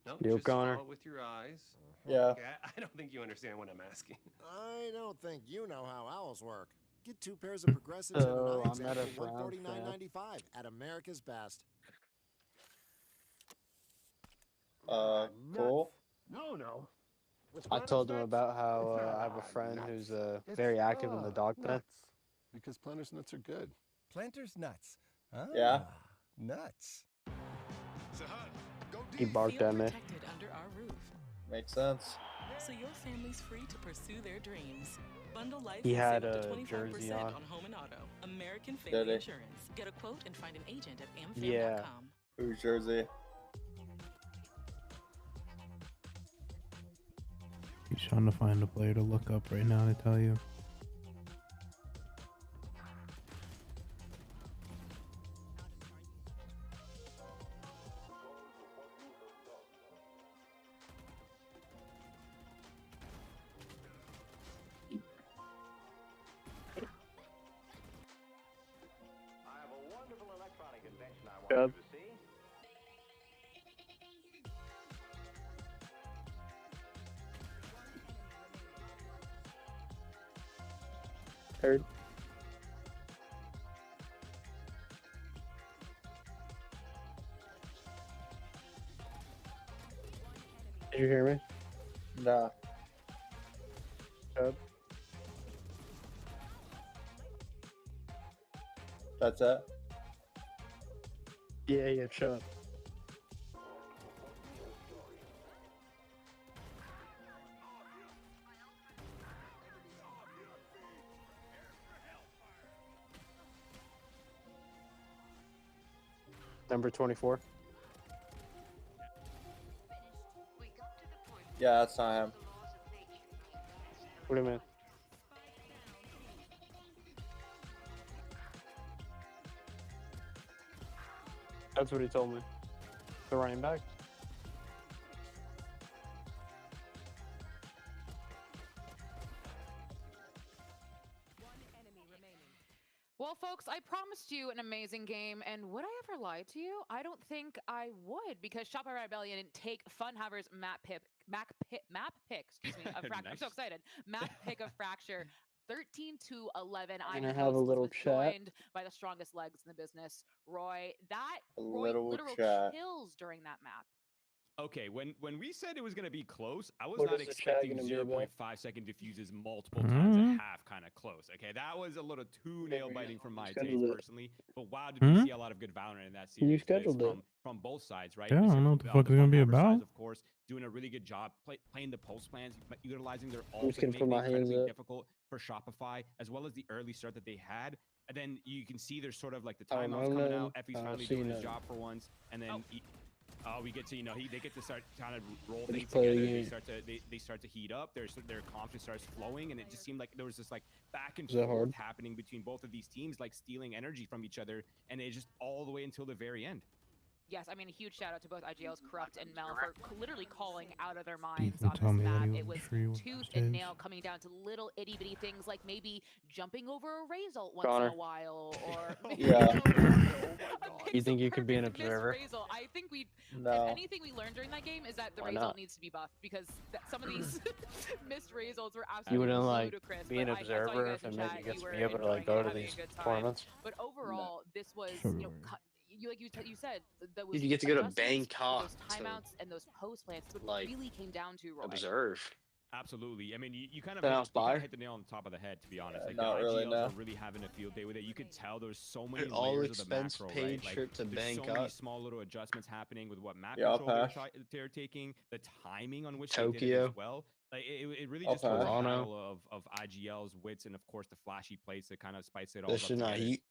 Speaker 15: No,
Speaker 3: Yo,
Speaker 15: just
Speaker 3: Connor.
Speaker 15: follow with your eyes.
Speaker 8: Yeah.
Speaker 15: Okay, I don't think you understand what I'm asking.
Speaker 16: I don't think you know how owls work. Get 2 pairs of progressives and an eye
Speaker 3: I'm
Speaker 16: exam
Speaker 3: not a
Speaker 16: for
Speaker 3: Browns
Speaker 16: $149.95 at America's Best.
Speaker 8: Cool.
Speaker 16: No.
Speaker 3: I told him about how I have a friend who's very active in the dog pen.
Speaker 11: Because Planters nuts are good.
Speaker 16: Planters nuts. Ah,
Speaker 8: Yeah.
Speaker 16: Nuts.
Speaker 3: He barked at me.
Speaker 13: Protected under our roof.
Speaker 8: Makes sense.
Speaker 13: So your family's free to pursue their dreams. Bundle life
Speaker 3: He
Speaker 13: and
Speaker 3: had
Speaker 13: save up to
Speaker 3: a
Speaker 13: 25%
Speaker 3: jersey on.
Speaker 13: home and auto. American
Speaker 8: Did
Speaker 13: Family
Speaker 8: he?
Speaker 13: Insurance. Get a quote and find an agent at amfam.com.
Speaker 3: Yeah.
Speaker 8: Who's Jersey?
Speaker 10: He's trying to find a player to look up right now to tell you.
Speaker 3: Good. Heard. Did you hear me?
Speaker 8: Nah.
Speaker 3: Good.
Speaker 8: That's it.
Speaker 9: Yeah, shut up. Number 24.
Speaker 8: Yeah, that's not him.
Speaker 9: What do you mean? That's what he told me. The running back.
Speaker 5: Well, folks, I promised you an amazing game, and would I ever lie to you? I don't think I would, because Shopify Rebellion didn't take Funhavers map pick. Excuse me, of Fracture. I'm so excited. Map pick of Fracture. 13-11.
Speaker 9: Can I have a little chat?
Speaker 5: Joined by the strongest legs in the business, Roy. Roy
Speaker 8: Little
Speaker 5: literal
Speaker 8: chat.
Speaker 5: kills during that map.
Speaker 4: Okay, when we said it was going to be close, I was
Speaker 9: What
Speaker 4: not
Speaker 9: is the chat
Speaker 4: expecting
Speaker 9: gonna be about?
Speaker 4: 0.5-second diffuses multiple times a half kind of close. Okay, that was a little too nail-biting for my taste personally. But wow, did we see a lot of good Valorant in that series?
Speaker 9: You scheduled it.
Speaker 4: From both sides, right?
Speaker 10: Yeah, I don't know what the fuck it's gonna be
Speaker 4: Funhavers
Speaker 10: about.
Speaker 4: sides, of course, doing a really good job playing the pulse plans, utilizing their ults,
Speaker 9: just gonna
Speaker 4: making
Speaker 9: put
Speaker 4: it
Speaker 9: my hands
Speaker 4: incredibly
Speaker 9: up.
Speaker 4: difficult for Shopify, as well as the early start that they had. And then you can see there's sort of like the
Speaker 9: Oh,
Speaker 4: timeouts
Speaker 9: no,
Speaker 4: coming
Speaker 9: no.
Speaker 4: out. Effie's
Speaker 9: Oh,
Speaker 4: finally
Speaker 9: see,
Speaker 4: doing his
Speaker 9: no.
Speaker 4: job for once, and then. We get to they get to start kind of roll
Speaker 9: Just
Speaker 4: things
Speaker 9: play the
Speaker 4: together.
Speaker 9: game.
Speaker 4: They start to heat up. Their confidence starts flowing, and it just seemed like there was this like back and
Speaker 9: Is that
Speaker 4: forth
Speaker 9: hard?
Speaker 4: happening between both of these teams, like stealing energy from each other, and it just all the way until the very end.
Speaker 5: Yes, I mean, a huge shout out to both IGL's Corrupt and Mel for literally calling out of their minds
Speaker 10: People
Speaker 5: on
Speaker 10: tell
Speaker 5: this
Speaker 10: me that
Speaker 5: map.
Speaker 10: he
Speaker 5: It
Speaker 10: was
Speaker 5: was
Speaker 10: free with
Speaker 5: tooth
Speaker 10: stage.
Speaker 5: and nail, coming down to little itty bitty things like maybe jumping over a Razor once
Speaker 9: Connor.
Speaker 5: in a while, or
Speaker 8: Yeah.
Speaker 9: You think you could be an
Speaker 5: Miss
Speaker 9: observer?
Speaker 5: Razor. I think we.
Speaker 8: No.
Speaker 5: If anything we learned during that game is that the
Speaker 9: Why
Speaker 5: Razor
Speaker 9: not?
Speaker 5: needs to be buffed, because some of these missed Razors were absolutely
Speaker 9: You wouldn't like
Speaker 5: ludicrous.
Speaker 9: be an
Speaker 5: but I saw you
Speaker 9: observer
Speaker 5: guys
Speaker 9: if
Speaker 5: in
Speaker 9: it made
Speaker 5: chat,
Speaker 9: you get to
Speaker 5: were
Speaker 9: be able to like
Speaker 5: enjoying
Speaker 9: go
Speaker 5: it,
Speaker 9: to
Speaker 5: having a
Speaker 9: these
Speaker 5: good time.
Speaker 9: tournaments?
Speaker 5: But overall, this was you said that was
Speaker 9: You get to go to
Speaker 5: adjustments,
Speaker 9: Bangkok
Speaker 5: those timeouts and those post plans. What
Speaker 9: like,
Speaker 5: really came down to, Roy.
Speaker 9: observe.
Speaker 4: Absolutely. I mean, you kind of
Speaker 9: Sounds fire.
Speaker 4: hit the nail on the top of the head, to be honest. Like
Speaker 8: Not
Speaker 4: the
Speaker 8: really,
Speaker 4: IGLs
Speaker 8: no.
Speaker 4: are really having a field day with it. You could tell there's so many
Speaker 9: All
Speaker 4: layers of the
Speaker 9: expense
Speaker 4: macro,
Speaker 9: paid
Speaker 4: right? Like,
Speaker 9: trip to
Speaker 4: there's so many
Speaker 9: Bangkok.
Speaker 4: small little adjustments happening with what map
Speaker 8: Yeah, I'll
Speaker 4: control
Speaker 8: pass.
Speaker 4: they're taking, the timing on which they did it
Speaker 9: Tokyo.
Speaker 4: as well. Like it really
Speaker 8: I'll
Speaker 4: just was a
Speaker 8: pass.
Speaker 4: battle of IGL's wits and of course the flashy plays to kind of spice it all
Speaker 9: This
Speaker 4: up
Speaker 9: should not
Speaker 4: together.
Speaker 9: heat.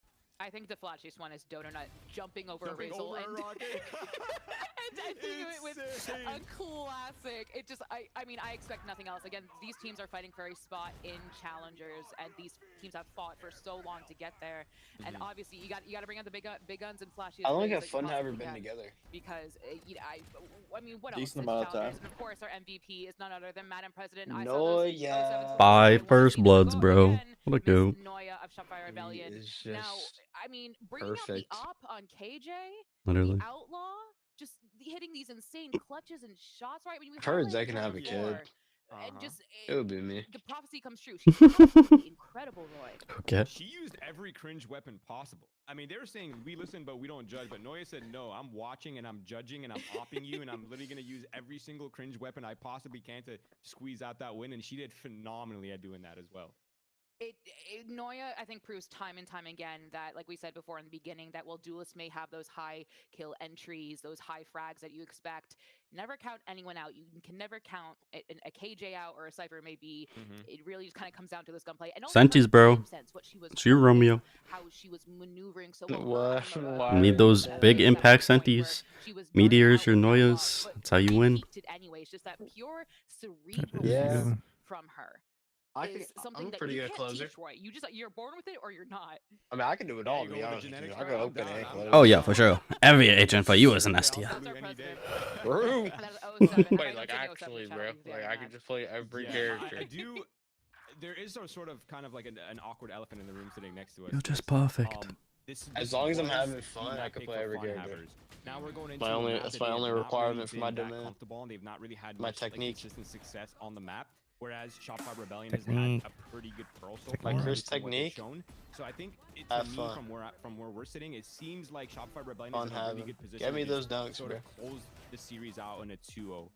Speaker 5: I think the flashiest one is Donut jumping over a Razor
Speaker 4: Over a
Speaker 5: and,
Speaker 4: rocket.
Speaker 5: and ending it with
Speaker 4: Insane.
Speaker 5: a classic. It just, I mean, I expect nothing else. Again, these teams are fighting for a spot in challengers, and these teams have fought for so long to get there. And obviously, you got to bring out the big guns and flashiest.
Speaker 9: How long
Speaker 5: plays
Speaker 9: have
Speaker 5: that you
Speaker 9: Funhaver
Speaker 5: possibly
Speaker 9: been
Speaker 5: can,
Speaker 9: together?
Speaker 5: Because I mean, what
Speaker 8: Decent
Speaker 5: else?
Speaker 8: amount of
Speaker 5: Challengers?
Speaker 8: time.
Speaker 5: And of course, our MVP is none other than Madam President.
Speaker 9: No, yeah.
Speaker 1: 5 first bloods, bro. What a goat.
Speaker 5: Noya of Shopify Rebellion.
Speaker 9: It's
Speaker 5: Now,
Speaker 9: just
Speaker 5: I mean, bringing out the
Speaker 9: perfect.
Speaker 5: op on KJ,
Speaker 1: Literally.
Speaker 5: the Outlaw, just hitting these insane clutches and shots, right? I mean, we've
Speaker 9: I've heard
Speaker 5: highlighted
Speaker 9: Zay can
Speaker 5: one
Speaker 9: have a kid.
Speaker 5: before, and just
Speaker 9: It would be me.
Speaker 5: the prophecy comes true. She's absolutely incredible, Roy.
Speaker 1: Okay.
Speaker 4: She used every cringe weapon possible. I mean, they were saying we listen, but we don't judge. But Noya said, no, I'm watching and I'm judging and I'm opping you, and I'm literally going to use every single cringe weapon I possibly can to squeeze out that win. And she did phenomenally at doing that as well.
Speaker 5: Noya, I think, proves time and time again that, like we said before in the beginning, that while duelists may have those high kill entries, those high frags that you expect, never count anyone out. You can never count a KJ out or a Cypher may be. It really just kind of comes down to this gunplay. And also
Speaker 1: Sentis, bro.
Speaker 5: what she was
Speaker 1: It's your
Speaker 5: doing,
Speaker 1: Romeo.
Speaker 5: how she was maneuvering so
Speaker 9: Why-
Speaker 5: well.
Speaker 9: why
Speaker 1: You need those big impact Sentis. Meteors, your Noyas. That's how you win.
Speaker 5: Anyways, just that pure cerebral
Speaker 9: Yeah.
Speaker 5: from her.
Speaker 9: I
Speaker 5: Is
Speaker 9: can,
Speaker 5: something
Speaker 9: I'm a
Speaker 5: that
Speaker 9: pretty
Speaker 5: you
Speaker 9: good
Speaker 5: can't
Speaker 9: closer.
Speaker 5: teach, Roy. You're born with it or you're not.
Speaker 9: I mean, I can do it all,
Speaker 4: you
Speaker 9: to be
Speaker 4: go with the
Speaker 9: honest with you.
Speaker 4: genetics
Speaker 9: I
Speaker 4: route,
Speaker 9: go
Speaker 4: I'm
Speaker 9: open
Speaker 4: down.
Speaker 9: A.
Speaker 4: I'm
Speaker 9: close.
Speaker 1: Oh, yeah, for sure. Every agent for you is an STF.
Speaker 5: That's our
Speaker 4: Any
Speaker 5: president.
Speaker 4: day.
Speaker 9: True.
Speaker 5: And that's 07.
Speaker 9: Wait,
Speaker 5: I'm
Speaker 9: like
Speaker 5: taking 07
Speaker 9: actually, bro.
Speaker 5: challenge these
Speaker 9: Like
Speaker 5: days,
Speaker 9: I
Speaker 5: man.
Speaker 9: could just play every
Speaker 4: Yeah,
Speaker 9: character.
Speaker 4: I do. There is a sort of kind of like an awkward elephant in the room sitting next to us.
Speaker 1: You're just
Speaker 4: This,
Speaker 1: perfect.
Speaker 9: As long as I'm
Speaker 4: was
Speaker 9: having
Speaker 4: the
Speaker 9: fun, I
Speaker 4: map
Speaker 9: can
Speaker 4: pick
Speaker 9: play
Speaker 4: for
Speaker 9: every
Speaker 4: Funhavers.
Speaker 9: character.
Speaker 4: Now we're going
Speaker 9: My
Speaker 4: into a
Speaker 9: only-
Speaker 4: map
Speaker 9: that's
Speaker 4: that
Speaker 9: my
Speaker 4: they have
Speaker 9: only
Speaker 4: not
Speaker 9: requirement
Speaker 4: really
Speaker 9: for my
Speaker 4: been that
Speaker 9: domain.
Speaker 4: comfortable, and they've not really had
Speaker 9: My
Speaker 4: much, like,
Speaker 9: technique.
Speaker 4: consistent success on the map. Whereas Shopify Rebellion has
Speaker 10: Technique.
Speaker 4: had a pretty good pearl so
Speaker 10: Technique.
Speaker 4: far.
Speaker 9: My
Speaker 4: at
Speaker 9: Chris
Speaker 4: least from what they've
Speaker 9: technique.
Speaker 4: shown. So I think
Speaker 9: Have
Speaker 4: to me,
Speaker 9: fun.
Speaker 4: from where we're sitting, it seems like Shopify Rebellion
Speaker 9: Fun
Speaker 4: is in a really
Speaker 9: having.
Speaker 4: good position.
Speaker 9: Get me
Speaker 4: to
Speaker 9: those
Speaker 4: just
Speaker 9: dunks,
Speaker 4: sort
Speaker 9: bro.
Speaker 4: of close the series out in a 2-0.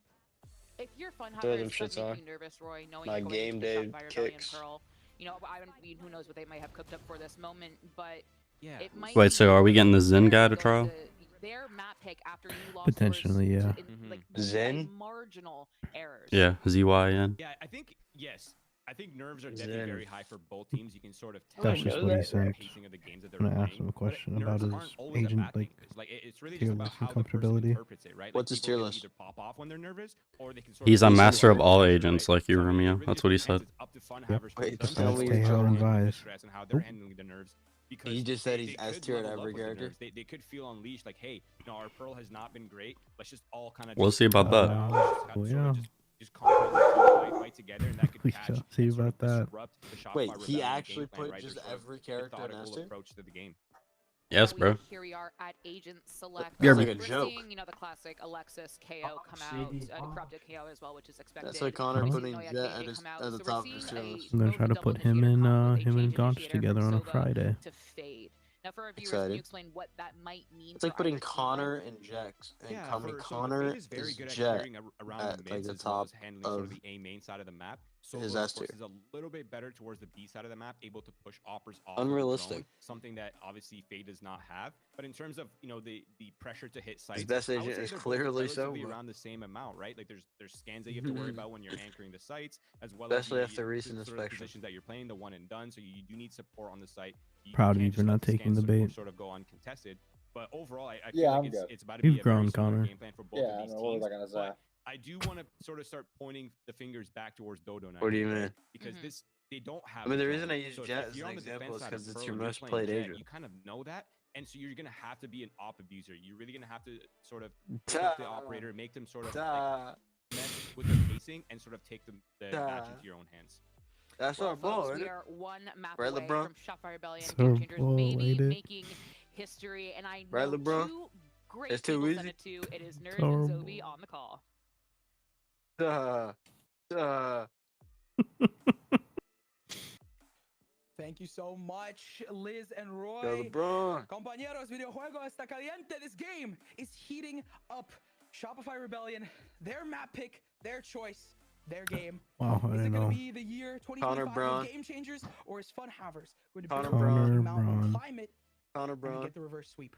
Speaker 5: If you're
Speaker 9: Throw them
Speaker 5: Funhavers,
Speaker 9: shits
Speaker 5: does make
Speaker 9: on.
Speaker 5: you nervous, Roy, knowing
Speaker 9: My
Speaker 5: you're going
Speaker 9: game
Speaker 5: into
Speaker 9: day
Speaker 5: Shopify Rebellion
Speaker 9: kicks.
Speaker 5: Pearl. You know, I mean, who knows what they might have cooked up for this moment, but
Speaker 4: Yeah.
Speaker 5: It might
Speaker 1: Wait,
Speaker 5: be
Speaker 1: so are we getting the Zen guy to
Speaker 5: going
Speaker 1: trial?
Speaker 5: their map pick after you lost
Speaker 10: Potentially, yeah.
Speaker 5: like
Speaker 3: Zen?
Speaker 5: marginal errors.
Speaker 1: Yeah, ZYN.
Speaker 4: Yeah, I think yes. I think nerves are definitely very high for both teams. You can sort of
Speaker 10: That's
Speaker 4: tell
Speaker 10: just
Speaker 3: know
Speaker 10: what he
Speaker 3: that.
Speaker 10: said.
Speaker 4: pacing of the games that they're
Speaker 10: When I
Speaker 4: playing.
Speaker 10: asked him a
Speaker 4: but
Speaker 10: question
Speaker 4: nerves
Speaker 10: about his
Speaker 4: aren't always a
Speaker 10: agent,
Speaker 4: bad thing. It's really just
Speaker 10: tier
Speaker 4: about
Speaker 10: list and
Speaker 4: how the person
Speaker 10: comfortability.
Speaker 4: interprets it, right?
Speaker 3: What's his
Speaker 4: people
Speaker 3: tier
Speaker 4: can
Speaker 3: list?
Speaker 4: either pop off when they're nervous, or they can sort
Speaker 1: He's
Speaker 4: of
Speaker 1: a
Speaker 3: He's
Speaker 1: master of
Speaker 3: just-
Speaker 1: all
Speaker 4: right?
Speaker 1: agents, like you,
Speaker 4: So I mean, it
Speaker 1: Romeo.
Speaker 4: really
Speaker 1: That's
Speaker 4: just
Speaker 1: what he
Speaker 4: depends.
Speaker 1: said.
Speaker 4: It's up to Funhavers
Speaker 3: Wait,
Speaker 4: for
Speaker 3: just
Speaker 4: themselves
Speaker 3: tell me
Speaker 4: to
Speaker 3: your
Speaker 4: sort of
Speaker 3: tier.
Speaker 4: handle the
Speaker 10: Advise.
Speaker 4: stress and how they're handling the nerves. Because
Speaker 3: He just said he's
Speaker 4: they
Speaker 3: S
Speaker 4: could
Speaker 3: tier at
Speaker 4: level up
Speaker 3: every
Speaker 4: with the
Speaker 3: character.
Speaker 4: nerves. They could feel unleashed, like, hey, our Pearl has not been great. Let's just all kind of.
Speaker 1: We'll see about that.
Speaker 4: Just confidently fight together, and that could
Speaker 10: We
Speaker 4: catch
Speaker 10: shall
Speaker 4: and
Speaker 10: see
Speaker 4: sort of
Speaker 10: about that.
Speaker 4: disrupt the Shopify
Speaker 3: Wait, he
Speaker 4: Rebellion
Speaker 3: actually
Speaker 4: game plan,
Speaker 3: put
Speaker 4: right?
Speaker 3: just
Speaker 4: Their sort of
Speaker 3: every character in S
Speaker 4: methodical
Speaker 3: tier?
Speaker 4: approach to the game.
Speaker 1: Yes, bro.
Speaker 5: Here we are at Agent Select.
Speaker 3: That's like a
Speaker 5: We're
Speaker 3: joke.
Speaker 5: seeing, the classic Alexis KO come out, and corrupted KO as well, which is expected.
Speaker 3: That's like Connor
Speaker 5: We're seeing
Speaker 3: putting
Speaker 5: Noya
Speaker 3: Jet
Speaker 5: KJ
Speaker 3: at, his,
Speaker 5: come out.
Speaker 3: at the
Speaker 5: So
Speaker 3: top
Speaker 5: we're
Speaker 3: of his
Speaker 5: seeing
Speaker 3: tier list.
Speaker 10: I'm gonna try to put him and Donch together on a Friday.
Speaker 5: to fade. Now, for our viewers,
Speaker 3: Excited.
Speaker 5: can you explain what that might mean?
Speaker 3: It's like
Speaker 5: for
Speaker 3: putting
Speaker 5: either team?
Speaker 3: Connor and Jax. And
Speaker 4: Yeah,
Speaker 3: Connor
Speaker 4: Fade is very
Speaker 3: is
Speaker 4: good at
Speaker 3: Jet
Speaker 4: carrying around
Speaker 3: at
Speaker 4: the
Speaker 3: like
Speaker 4: mids
Speaker 3: the
Speaker 4: as well
Speaker 3: top
Speaker 4: as handling sort
Speaker 3: of
Speaker 4: of the A main side of the map. Solo,
Speaker 3: his
Speaker 4: of
Speaker 3: S
Speaker 4: course,
Speaker 3: tier.
Speaker 4: is a little bit better towards the B side of the map, able to push oppers off of the
Speaker 3: Unrealistic.
Speaker 4: zone, something that obviously Fade does not have. But in terms of the pressure to hit sites,
Speaker 3: His best
Speaker 4: I would
Speaker 3: agent
Speaker 4: say
Speaker 3: is
Speaker 4: they're both
Speaker 3: clearly
Speaker 4: relatively
Speaker 3: Sova.
Speaker 4: around the same amount, right? Like there's scans that you have to worry about when you're anchoring the sites, as well
Speaker 3: Especially
Speaker 4: as
Speaker 3: after recent
Speaker 4: sort of
Speaker 3: inspection.
Speaker 4: positions that you're playing, the one and done. So you do need support on the site.
Speaker 10: Proud of
Speaker 4: can't
Speaker 10: you
Speaker 4: just
Speaker 10: for
Speaker 4: let
Speaker 10: not
Speaker 4: the
Speaker 10: taking
Speaker 4: scans
Speaker 10: the bait.
Speaker 4: sort of go uncontested. But overall, I
Speaker 8: Yeah,
Speaker 4: feel
Speaker 8: I'm
Speaker 4: like
Speaker 8: good.
Speaker 4: it's about to be
Speaker 10: You've
Speaker 4: a very
Speaker 10: grown,
Speaker 4: similar
Speaker 10: Connor.
Speaker 4: game plan for both
Speaker 8: Yeah,
Speaker 4: of
Speaker 8: I
Speaker 4: these
Speaker 8: know. What
Speaker 4: teams.
Speaker 8: was I gonna say?
Speaker 4: But I do want to sort of start pointing the fingers back towards Dodo now.
Speaker 3: What do you mean?
Speaker 4: Because they don't have.
Speaker 3: I mean, the
Speaker 4: a
Speaker 3: reason I
Speaker 4: drone.
Speaker 3: use
Speaker 4: So
Speaker 3: Jet
Speaker 4: if
Speaker 3: as
Speaker 4: you're
Speaker 3: an
Speaker 4: on the defense
Speaker 3: example is
Speaker 4: side
Speaker 3: because
Speaker 4: of
Speaker 3: it's
Speaker 4: Pearl
Speaker 3: your
Speaker 4: and you're
Speaker 3: most
Speaker 4: playing
Speaker 3: played
Speaker 4: Jet,
Speaker 3: agent.
Speaker 4: You kind of know that, and so you're gonna have to be an op abuser. You're really gonna have to sort of pick up the operator, make them sort of like, mess with the pacing, and sort of take the match into your own hands.
Speaker 3: That's
Speaker 5: Well,
Speaker 3: our ball,
Speaker 5: folks,
Speaker 3: isn't
Speaker 5: we
Speaker 3: it?
Speaker 5: are one map
Speaker 3: Right,
Speaker 5: away
Speaker 3: LeBron?
Speaker 5: from Shopify Rebellion
Speaker 10: So
Speaker 5: Game Changers
Speaker 10: bull,
Speaker 5: maybe
Speaker 10: ain't it?
Speaker 5: making history, and I
Speaker 3: Right,
Speaker 5: know
Speaker 3: LeBron?
Speaker 5: two great
Speaker 3: It's too
Speaker 5: people said
Speaker 3: easy.
Speaker 5: it too. It is Nerds
Speaker 10: So
Speaker 5: and Zobi on the call.
Speaker 7: Thank you so much, Liz and Roy.
Speaker 3: Go LeBron.
Speaker 7: Compañeros, videojuego está caliente. This game is heating up. Shopify Rebellion, their map pick, their choice, their game.
Speaker 10: Wow, I
Speaker 7: Is it
Speaker 10: didn't
Speaker 7: going
Speaker 10: know.
Speaker 7: to be the year
Speaker 3: Connor
Speaker 7: 2025
Speaker 3: Brown.
Speaker 7: of Game Changers, or is Funhavers going to
Speaker 3: Connor
Speaker 7: build
Speaker 3: Brown.
Speaker 7: a mountain,
Speaker 10: Brown.
Speaker 7: climb it,
Speaker 3: Connor
Speaker 7: and
Speaker 3: Brown.
Speaker 7: get the reverse sweep?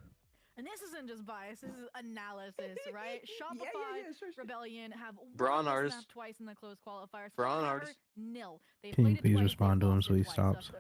Speaker 6: And this isn't just bias, this is analysis, right? Shopify
Speaker 7: sure.
Speaker 6: Rebellion have
Speaker 3: Braun
Speaker 6: won the
Speaker 3: artist.
Speaker 6: snap twice in the closed qualifiers.
Speaker 3: Braun
Speaker 6: Funhour,
Speaker 3: artist.
Speaker 6: nil. They
Speaker 10: Can you
Speaker 6: played it
Speaker 10: please
Speaker 6: twice,
Speaker 10: respond
Speaker 6: they
Speaker 10: to him
Speaker 6: lost
Speaker 10: so
Speaker 6: it
Speaker 10: he
Speaker 6: twice.
Speaker 10: stops?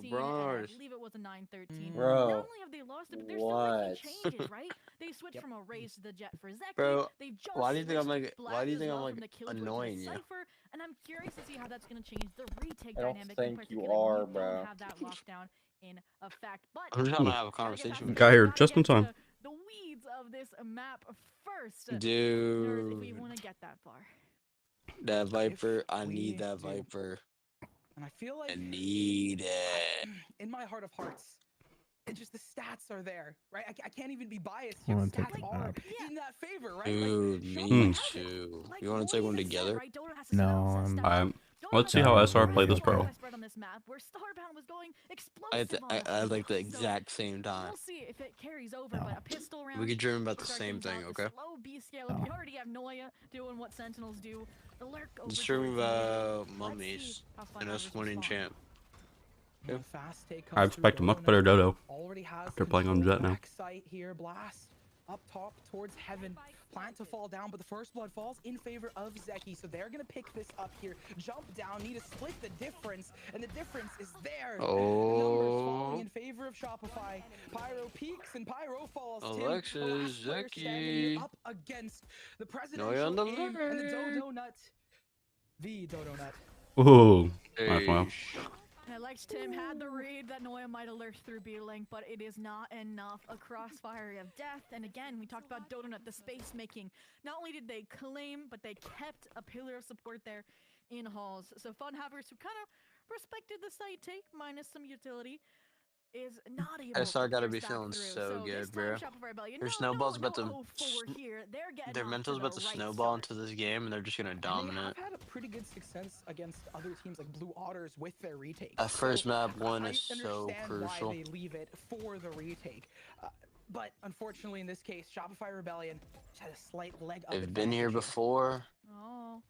Speaker 6: 11-13,
Speaker 3: Braun
Speaker 6: and I
Speaker 3: artist.
Speaker 6: believe it was a 9-13.
Speaker 8: Bro.
Speaker 6: Not only have they lost it, but they're still making changes, right? They switched from a raise to the jet for Zeki.
Speaker 3: Bro,
Speaker 6: They just
Speaker 3: why do you think I'm
Speaker 6: switched
Speaker 3: like?
Speaker 6: Blast
Speaker 3: Why do you
Speaker 6: as
Speaker 3: think I'm
Speaker 6: well
Speaker 3: like
Speaker 6: from the Killjoy to the
Speaker 3: annoying you?
Speaker 6: Cypher, and I'm curious to see how that's going to change the retake
Speaker 8: I don't
Speaker 6: dynamic.
Speaker 8: think
Speaker 6: in
Speaker 8: you
Speaker 6: particular.
Speaker 8: are,
Speaker 6: We
Speaker 8: bro.
Speaker 6: don't have that lockdown in effect, but
Speaker 3: I'm just trying to have a
Speaker 6: gotta get
Speaker 3: conversation
Speaker 6: past
Speaker 3: with
Speaker 6: the
Speaker 3: you.
Speaker 1: Got here
Speaker 6: gotta
Speaker 1: just in
Speaker 6: get to
Speaker 1: time.
Speaker 6: the weeds of this map first. Nerds, if we
Speaker 3: Dude,
Speaker 6: want to get that far.
Speaker 3: that Viper. I
Speaker 7: we
Speaker 3: need that
Speaker 7: do.
Speaker 3: Viper.
Speaker 7: And I feel like
Speaker 3: I need it.
Speaker 7: in my heart of hearts, it's just the stats are there, right? I can't even be biased
Speaker 10: I
Speaker 7: here.
Speaker 10: wanna
Speaker 7: The
Speaker 10: take
Speaker 7: stats
Speaker 10: the
Speaker 7: are
Speaker 10: map.
Speaker 7: in that favor, right?
Speaker 3: Dude,
Speaker 7: Shopify
Speaker 3: me
Speaker 7: has it.
Speaker 3: too.
Speaker 6: Like
Speaker 3: You want to take
Speaker 6: Roy
Speaker 3: one
Speaker 6: has said,
Speaker 3: together?
Speaker 6: right? Dodo has to
Speaker 10: No,
Speaker 6: step
Speaker 10: I'm-
Speaker 6: up.
Speaker 1: Alright,
Speaker 6: Dodo
Speaker 1: let's see
Speaker 6: has
Speaker 1: how
Speaker 6: to
Speaker 1: SR
Speaker 6: step
Speaker 1: play
Speaker 6: up.
Speaker 1: this
Speaker 6: Dodo
Speaker 1: pro.
Speaker 6: was best spread on this map, where Starbound was going explosive on
Speaker 3: I
Speaker 6: this
Speaker 3: like the
Speaker 6: map. So
Speaker 3: exact same time.
Speaker 6: we'll see if it carries over, but a pistol round.
Speaker 3: We could dream about the
Speaker 6: start
Speaker 3: same
Speaker 6: things
Speaker 3: thing,
Speaker 6: out.
Speaker 3: okay?
Speaker 6: The slow VCL. If you already have Noya doing what Sentinels do, the lurk over
Speaker 3: Just dream
Speaker 6: towards the
Speaker 3: about
Speaker 6: mid.
Speaker 3: mummies
Speaker 6: Let's see how
Speaker 3: and us
Speaker 6: Funhavers
Speaker 3: winning
Speaker 6: respond.
Speaker 3: champ.
Speaker 7: The fast take
Speaker 1: I
Speaker 7: comes
Speaker 1: expect a
Speaker 7: through.
Speaker 1: much better Dodo
Speaker 7: Already has
Speaker 1: after playing on
Speaker 7: control
Speaker 1: Jet now.
Speaker 7: backside here. Blast up top towards heaven. Plant to fall down, but the first blood falls in favor of Zeki. So they're gonna pick this up here. Jump down, need to split the difference, and the difference is there. Numbers falling in favor of Shopify. Pyro peaks and Pyro falls. Tim,
Speaker 3: Alexis,
Speaker 7: the last player standing here
Speaker 3: Zeki.
Speaker 7: up against the
Speaker 3: No,
Speaker 7: presidential
Speaker 3: on the
Speaker 7: aim and the
Speaker 3: left.
Speaker 7: Dodo Nut. The Dodo Nut.
Speaker 1: Ooh, nice
Speaker 3: Hey,
Speaker 1: wow.
Speaker 6: Alex Tim had the read that Noya might have lurched through B-Link, but it is not enough. A crossfire of death. And again, we talked about Donut, the space making. Not only did they claim, but they kept a pillar of support there in halls. So Funhavers, who kind of respected the site take, minus some utility, is not able
Speaker 3: SR
Speaker 6: to
Speaker 3: gotta
Speaker 6: clear
Speaker 3: be
Speaker 6: stack
Speaker 3: feeling
Speaker 6: through.
Speaker 3: so
Speaker 6: this
Speaker 3: good,
Speaker 6: time,
Speaker 3: bro.
Speaker 6: Shopify Rebellion,
Speaker 3: Their
Speaker 6: no
Speaker 3: snowball's about to
Speaker 6: 0-4 here. They're getting
Speaker 3: their
Speaker 6: off
Speaker 3: mental's
Speaker 6: to
Speaker 3: about
Speaker 6: the
Speaker 3: to
Speaker 6: right
Speaker 3: snowball
Speaker 6: start.
Speaker 3: into this game, and they're just gonna
Speaker 7: And they
Speaker 3: dominate.
Speaker 7: have had a pretty good success against other teams like Blue Otters with their retake.
Speaker 3: That first map one
Speaker 7: I
Speaker 3: is so
Speaker 7: understand
Speaker 3: crucial.
Speaker 7: why they leave it for the retake. But unfortunately, in this case, Shopify Rebellion just had a slight leg up.
Speaker 3: They've been here
Speaker 7: advantage
Speaker 3: before.
Speaker 6: Oh.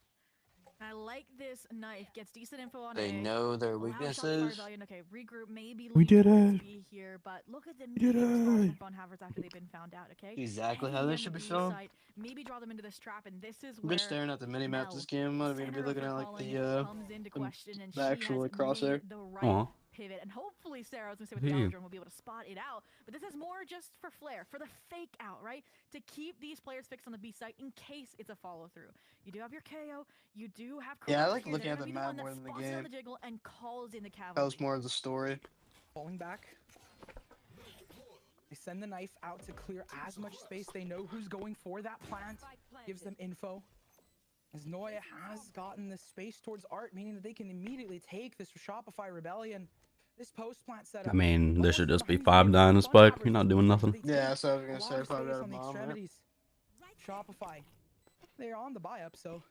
Speaker 6: I like this knife. Gets decent info on
Speaker 9: They
Speaker 6: A.
Speaker 9: know their
Speaker 6: Allows Shopify
Speaker 9: weaknesses.
Speaker 6: Rebellion. Okay, regroup, maybe
Speaker 10: We
Speaker 6: leave
Speaker 10: did
Speaker 6: towards
Speaker 10: it.
Speaker 6: B here, but look at the
Speaker 10: We did
Speaker 6: immediate response
Speaker 10: it.
Speaker 6: from Funhavers after they've been found out, okay?
Speaker 9: Exactly
Speaker 6: Heavy
Speaker 9: how they
Speaker 6: on
Speaker 9: should
Speaker 6: the
Speaker 9: be
Speaker 6: B
Speaker 9: filmed.
Speaker 6: site, maybe draw them into this trap, and this is
Speaker 3: I've been
Speaker 6: where
Speaker 3: staring at the mini map
Speaker 6: Mel,
Speaker 3: this game. I'm gonna be
Speaker 6: center of
Speaker 3: looking
Speaker 6: her
Speaker 3: at like
Speaker 6: calling, comes into question, and
Speaker 3: the
Speaker 6: she
Speaker 3: actual
Speaker 6: has
Speaker 3: crosshair.
Speaker 6: made the right
Speaker 1: Aw.
Speaker 6: pivot. And hopefully Sarah, I was gonna say with
Speaker 1: Hey.
Speaker 6: Galdron, will be able to spot it out. But this is more just for flair, for the fake out, right? To keep these players fixed on the B site in case it's a follow through. You do have your KO, you do have
Speaker 3: Yeah, I
Speaker 6: Corrupt
Speaker 3: like
Speaker 6: here.
Speaker 3: looking
Speaker 6: They're
Speaker 3: at
Speaker 6: gonna
Speaker 3: the
Speaker 6: be
Speaker 3: map
Speaker 6: one
Speaker 3: more
Speaker 6: that
Speaker 3: than the
Speaker 6: spots it on
Speaker 3: game.
Speaker 6: the jiggle and calls in the
Speaker 3: That
Speaker 6: cavalry.
Speaker 3: was more of the story.
Speaker 7: Falling back. They send the knife out to clear as much space. They know who's going for that plant. Gives them info. As Noya has gotten the space towards Art, meaning that they can immediately take this Shopify Rebellion. This post plant setup.
Speaker 1: I mean, this should just be 5 down and spike. You're not doing nothing.
Speaker 3: Yeah, that's what I was
Speaker 7: A
Speaker 3: gonna
Speaker 7: lot
Speaker 3: say.
Speaker 7: of
Speaker 3: Probably
Speaker 7: space
Speaker 3: got a
Speaker 7: on the
Speaker 3: bomb there.
Speaker 7: extremities. Shopify. They're on the buy up, so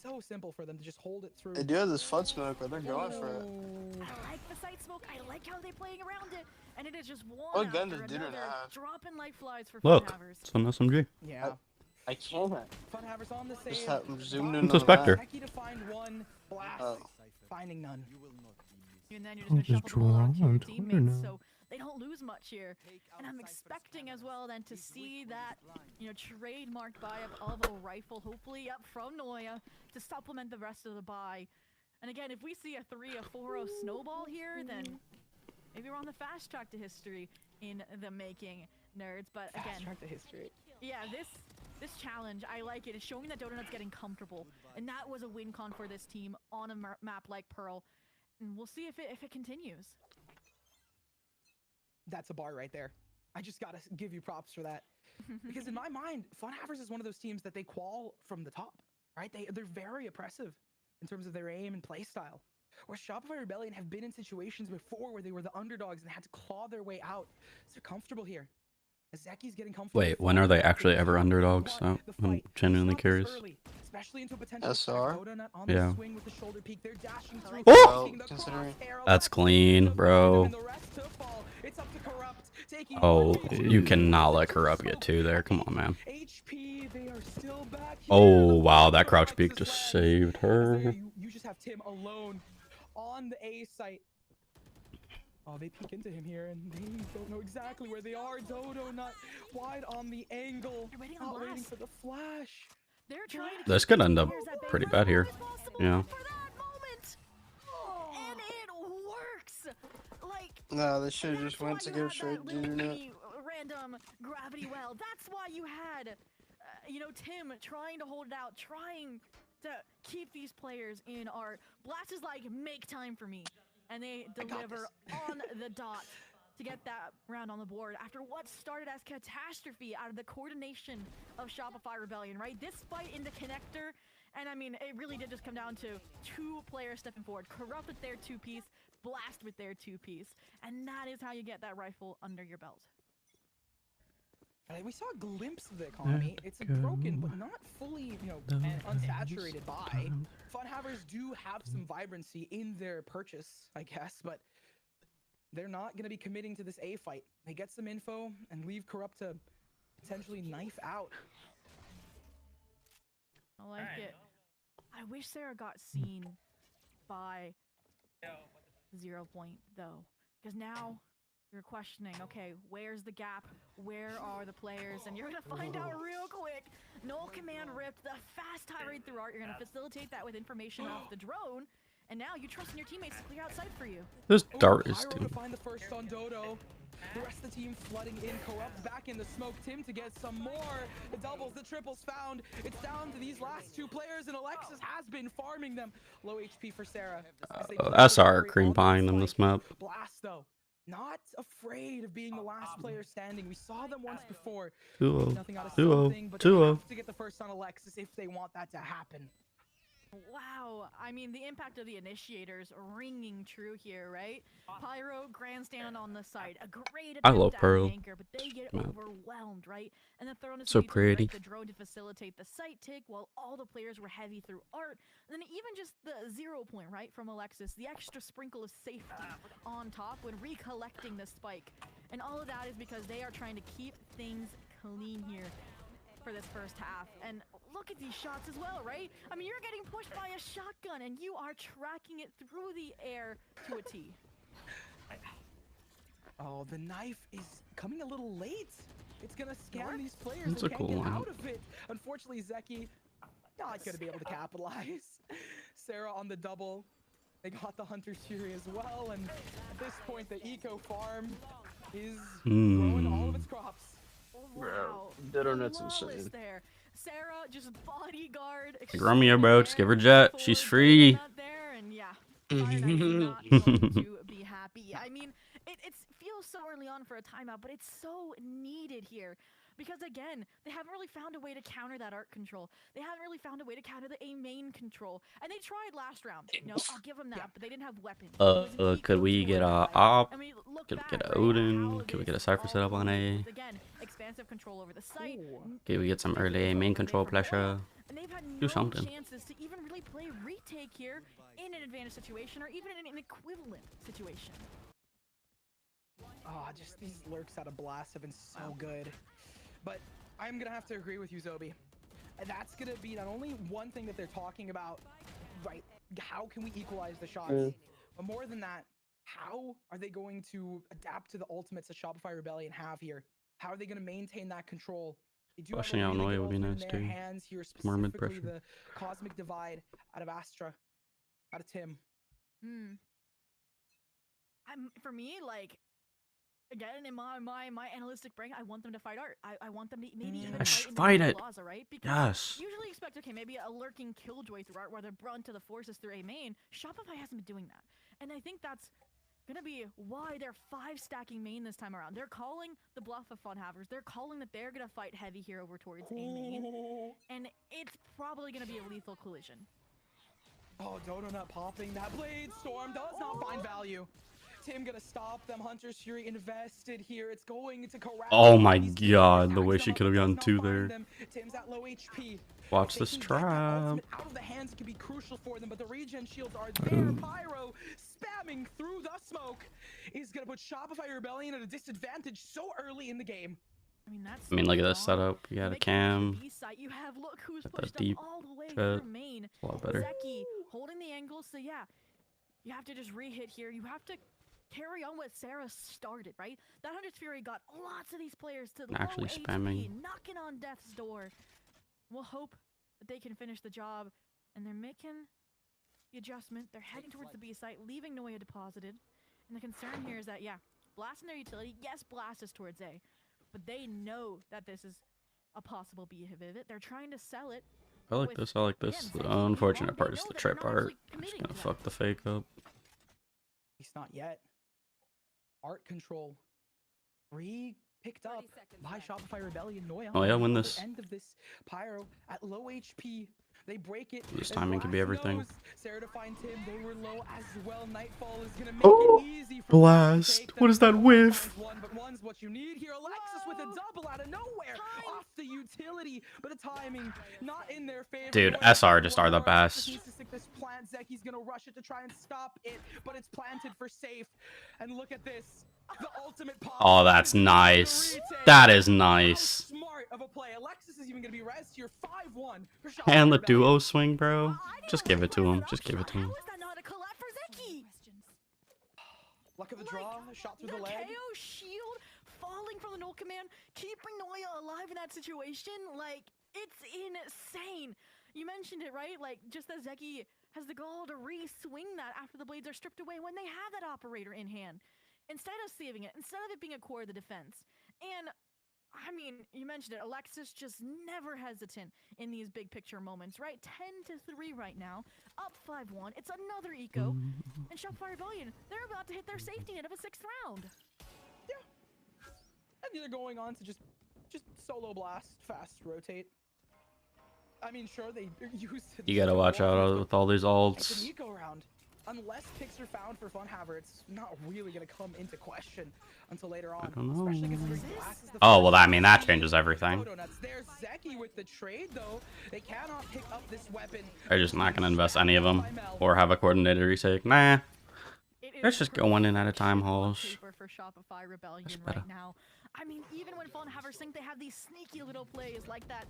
Speaker 7: so simple for them to just hold it through.
Speaker 3: They do have this FUD smoke, but they're going for it.
Speaker 6: I like the site smoke. I like how they're playing around it. And it is just one
Speaker 3: What gun
Speaker 6: after
Speaker 3: does Dinner
Speaker 6: another,
Speaker 3: have?
Speaker 6: dropping life flies for
Speaker 1: Look,
Speaker 6: Funhavers.
Speaker 1: it's an SMG.
Speaker 7: Yeah.
Speaker 3: I can't.
Speaker 7: Funhavers on the save.
Speaker 3: Just have zoomed in
Speaker 1: It's a
Speaker 3: on the map.
Speaker 1: Spectre.
Speaker 7: Lucky to find one. Blast.
Speaker 3: Oh.
Speaker 7: Finding none.
Speaker 6: And then you're just going to
Speaker 10: Just
Speaker 6: shuffle the ball out to
Speaker 10: draw
Speaker 6: your
Speaker 10: on Twitter
Speaker 6: teammates,
Speaker 10: now.
Speaker 6: so they don't lose much here. And I'm expecting as well then to see that, trademarked buy-up of a rifle, hopefully up from Noya, to supplement the rest of the buy. And again, if we see a 3, a 4-0 snowball here, then maybe we're on the fast track to history in the making, nerds. But again,
Speaker 7: Fast track to history.
Speaker 6: yeah, this challenge, I like it. It's showing that Donut's getting comfortable, and that was a win con for this team on a map like Pearl. And we'll see if it continues.
Speaker 7: That's a bar right there. I just gotta give you props for that. Because in my mind, Funhavers is one of those teams that they qual from the top, right? They're very oppressive in terms of their aim and play style. Where Shopify Rebellion have been in situations before where they were the underdogs and had to claw their way out. So they're comfortable here. As Zeki's getting comfortable.
Speaker 1: Wait, when are they actually ever underdogs? I'm genuinely curious.
Speaker 7: Especially into a potential
Speaker 3: SR?
Speaker 7: Donut on the
Speaker 1: Yeah.
Speaker 7: swing with the shoulder peek. They're dashing through.
Speaker 1: Oh!
Speaker 7: taking the
Speaker 3: Considering-
Speaker 7: crosshair.
Speaker 1: That's clean, bro.
Speaker 7: And the rest to fall. It's up to Corrupt, taking
Speaker 1: Oh,
Speaker 7: one,
Speaker 1: you cannot let Corrupt get 2 there. Come on, man.
Speaker 7: HP, they are still back here.
Speaker 1: Oh, wow, that crouch peek just saved her.
Speaker 7: You just have Tim alone on the A site. Oh, they peek into him here, and they don't know exactly where they are. Dodo not wide on the angle.
Speaker 6: They're waiting on
Speaker 7: Not waiting
Speaker 6: Blast.
Speaker 7: for the flash.
Speaker 6: They're trying to
Speaker 1: This
Speaker 6: keep
Speaker 1: could
Speaker 6: these
Speaker 1: end up
Speaker 6: players at bay
Speaker 1: pretty
Speaker 6: for
Speaker 1: bad
Speaker 6: as
Speaker 1: here.
Speaker 6: long as possible
Speaker 1: Yeah.
Speaker 6: for that moment. And it works. Like,
Speaker 3: No, they should have
Speaker 6: that's
Speaker 3: just went
Speaker 6: why
Speaker 3: to
Speaker 6: you
Speaker 3: go
Speaker 6: had
Speaker 3: straight
Speaker 6: that
Speaker 3: to
Speaker 6: little
Speaker 3: Dinner.
Speaker 6: mini random gravity well. That's why you had, Tim trying to hold it out, trying to keep these players in art. Blast is like, make time for me. And they deliver on the dot to get that round on the board after what started as catastrophe out of the coordination of Shopify Rebellion, right? This fight in the connector, and I mean, it really did just come down to 2 players stepping forward. Corrupt with their 2-piece, Blast with their 2-piece, and that is how you get that rifle under your belt.
Speaker 7: We saw a glimpse of the economy. It's a broken, but not fully, and unsaturated buy. Funhavers do have some vibrancy in their purchase, I guess, but they're not going to be committing to this A fight. They get some info and leave Corrupt to potentially knife out.
Speaker 6: I like it. I wish Sarah got seen by 0 point, though, because now you're questioning, okay, where's the gap? Where are the players? And you're going to find out real quick. Null command ripped, the fast tirade through art. You're going to facilitate that with information off the drone. And now you trust in your teammates to clear outside for you.
Speaker 1: This dart is
Speaker 7: Pyro to find the first on Dodo. The rest of the team flooding in. Corrupt back in the smoke. Tim to get some more. The doubles, the triples found. It's down to these last 2 players, and Alexis has been farming them. Low HP for Sarah.
Speaker 1: SR cream pieing them this map.
Speaker 7: Blast though, not afraid of being the last player standing. We saw them once before.
Speaker 1: 2-0.
Speaker 7: Nothing out of
Speaker 1: 2-0.
Speaker 7: something, but they
Speaker 1: 2-0.
Speaker 7: have to get the first on Alexis if they want that to happen.
Speaker 6: Wow, I mean, the impact of the initiators ringing true here, right? Pyro, grandstand on the side, a great attempt
Speaker 1: I love
Speaker 6: at
Speaker 1: Pearl.
Speaker 6: an anchor, but they get
Speaker 1: Man.
Speaker 6: overwhelmed, right? And then thrown
Speaker 1: So pretty.
Speaker 6: the drone to facilitate the sight tick while all the players were heavy through art. And then even just the 0 point, right, from Alexis, the extra sprinkle of safety on top when recollecting the spike. And all of that is because they are trying to keep things clean here for this first half. And look at these shots as well, right? I mean, you're getting pushed by a shotgun, and you are tracking it through the air to a T.
Speaker 7: Oh, the knife is coming a little late. It's gonna scam these players
Speaker 1: That's
Speaker 7: and
Speaker 1: a
Speaker 7: can't
Speaker 1: cool
Speaker 7: get
Speaker 1: one.
Speaker 7: out of it. Unfortunately, Zeki not gonna be able to capitalize. Sarah on the double. They got the Hunter's Fury as well, and at this point, the eco farm is growing all of its crops.
Speaker 6: Wow.
Speaker 9: Dead or nuts
Speaker 6: Flawless
Speaker 9: insane.
Speaker 6: there. Sarah just bodyguard.
Speaker 1: Like Romeo, bro, just give her Jet. She's free.
Speaker 6: There and yeah, Fire Knight's not going to be happy. I mean, it feels so early on for a timeout, but it's so needed here. Because again, they haven't really found a way to counter that art control. They haven't really found a way to counter the A main control. And they tried last round. You know, I'll give them that, but they didn't have weapons.
Speaker 1: Could we get a op? Could we get a Odin? Could we get a Cypher set up on A?
Speaker 6: Again, expansive control over the site.
Speaker 1: Could we get some early A main control pressure?
Speaker 6: And they've had
Speaker 1: Do
Speaker 6: no
Speaker 1: something.
Speaker 6: chances to even really play retake here in an advantage situation or even in an equivalent situation.
Speaker 7: Oh, just these lurks out of Blast have been so good. But I'm gonna have to agree with you, Zobi. And that's gonna be not only one thing that they're talking about, right? How can we equalize the shots? But more than that, how are they going to adapt to the ultimates that Shopify Rebellion have here? How are they gonna maintain that control? They do
Speaker 1: Flushing
Speaker 7: have
Speaker 1: out
Speaker 7: a really
Speaker 1: Noya
Speaker 7: good
Speaker 1: would be
Speaker 7: ultimate
Speaker 1: nice
Speaker 7: in their
Speaker 1: too.
Speaker 7: hands here,
Speaker 1: More mid
Speaker 7: specifically
Speaker 1: pressure.
Speaker 7: the Cosmic Divide out of Astra, out of Tim.
Speaker 6: For me, like, again, in my analytic brain, I want them to fight art. I want them to maybe even
Speaker 1: Fight it.
Speaker 6: Plaza, right? Because
Speaker 1: Yes.
Speaker 6: usually expect, okay, maybe a lurking killjoy through art where they're brought to the forces through a main. Shopify hasn't been doing that. And I think that's gonna be why they're 5-stacking main this time around. They're calling the bluff of Funhavers. They're calling that they're gonna fight heavy here over towards a main. And it's probably gonna be a lethal collision.
Speaker 7: Oh, Dodo Nut popping that blade. Storm does not find value. Tim gonna stop them. Hunter's Fury invested here. It's going to corral.
Speaker 1: Oh my god, the way she could have gotten 2 there.
Speaker 7: Tim's at low HP.
Speaker 1: Watch this trap.
Speaker 7: Out of the hands can be crucial for them, but the regen shields are there. Pyro spamming through the smoke is gonna put Shopify Rebellion at a disadvantage so early in the game.
Speaker 6: I
Speaker 1: mean, look at this setup. You got a cam.
Speaker 6: You have look who's
Speaker 1: Got
Speaker 6: pushed
Speaker 1: that deep
Speaker 6: up all the way
Speaker 1: cut.
Speaker 6: through main.
Speaker 1: A lot better.
Speaker 6: Zeki holding the angle, so yeah, you have to just re-hit here. You have to carry on what Sarah started, right? That Hunter's Fury got lots of these players to
Speaker 1: Actually
Speaker 6: low
Speaker 1: spamming.
Speaker 6: HP, knocking on death's door. We'll hope that they can finish the job, and they're making the adjustment. They're heading towards the B site, leaving Noya deposited. And the concern here is that, yeah, Blast in their utility. Yes, Blast is towards A, but they know that this is a possible B pivot. They're trying to sell it.
Speaker 1: I like this. I like this. The unfortunate part is the trip art. It's gonna fuck the fake up.
Speaker 7: At least not yet. Art control picked up by Shopify Rebellion. Noya.
Speaker 1: Oh yeah, win this.
Speaker 7: End of this. Pyro at low HP. They break it.
Speaker 1: This timing could be everything.
Speaker 7: Sarah to find Tim. They were low as well. Nightfall is gonna make it easy for
Speaker 1: Blast. What is that whiff?
Speaker 7: but one's what you need here. Alexis with a double out of nowhere off the utility, but the timing not in their favor.
Speaker 1: Dude, SR just are the best.
Speaker 7: Needs to stick this plant. Zeki's gonna rush it to try and stop it, but it's planted for safe. And look at this. The ultimate pop.
Speaker 1: Oh, that's nice. That is nice.
Speaker 7: Smart of a play. Alexis is even gonna be rezzed here. 5-1 for Shopify
Speaker 1: And the
Speaker 7: Rebellion.
Speaker 1: duo swing, bro. Just give it to him. Just give it to him.
Speaker 6: How is that not a collab for Zeki?
Speaker 7: Luck of the draw. Shot through the leg.
Speaker 6: KO shield falling from the null command, keeping Noya alive in that situation. Like, it's insane. You mentioned it, right? Like, just that Zeki has the gall to re-swing that after the blades are stripped away when they have that operator in hand. Instead of saving it, instead of it being a core of the defense. And, I mean, you mentioned it, Alexis just never hesitant in these big picture moments, right? 10-3 right now, up 5-1. It's another eco. And Shopify Rebellion, they're about to hit their safety net of a 6th round.
Speaker 7: Yeah. And they're going on to just solo blast, fast rotate. I mean, sure, they used...
Speaker 1: You gotta watch out with all these
Speaker 7: It's an
Speaker 1: alts.
Speaker 7: eco round. Unless picks are found for Funhaver, it's not really going to come into question until later on.
Speaker 1: I don't know.
Speaker 7: Especially considering Blast is the
Speaker 1: Oh,
Speaker 7: first
Speaker 1: well, I mean, that
Speaker 7: team.
Speaker 1: changes everything.
Speaker 7: Donuts. There's Zeki with the trade, though. They cannot pick up this weapon.
Speaker 1: They're just not gonna invest any of them. Or have a coordinated retake. Nah. Let's just go one in at a time, Halls.
Speaker 6: for Shopify Rebellion right now. I mean, even when Funhavers think they have these sneaky little plays like that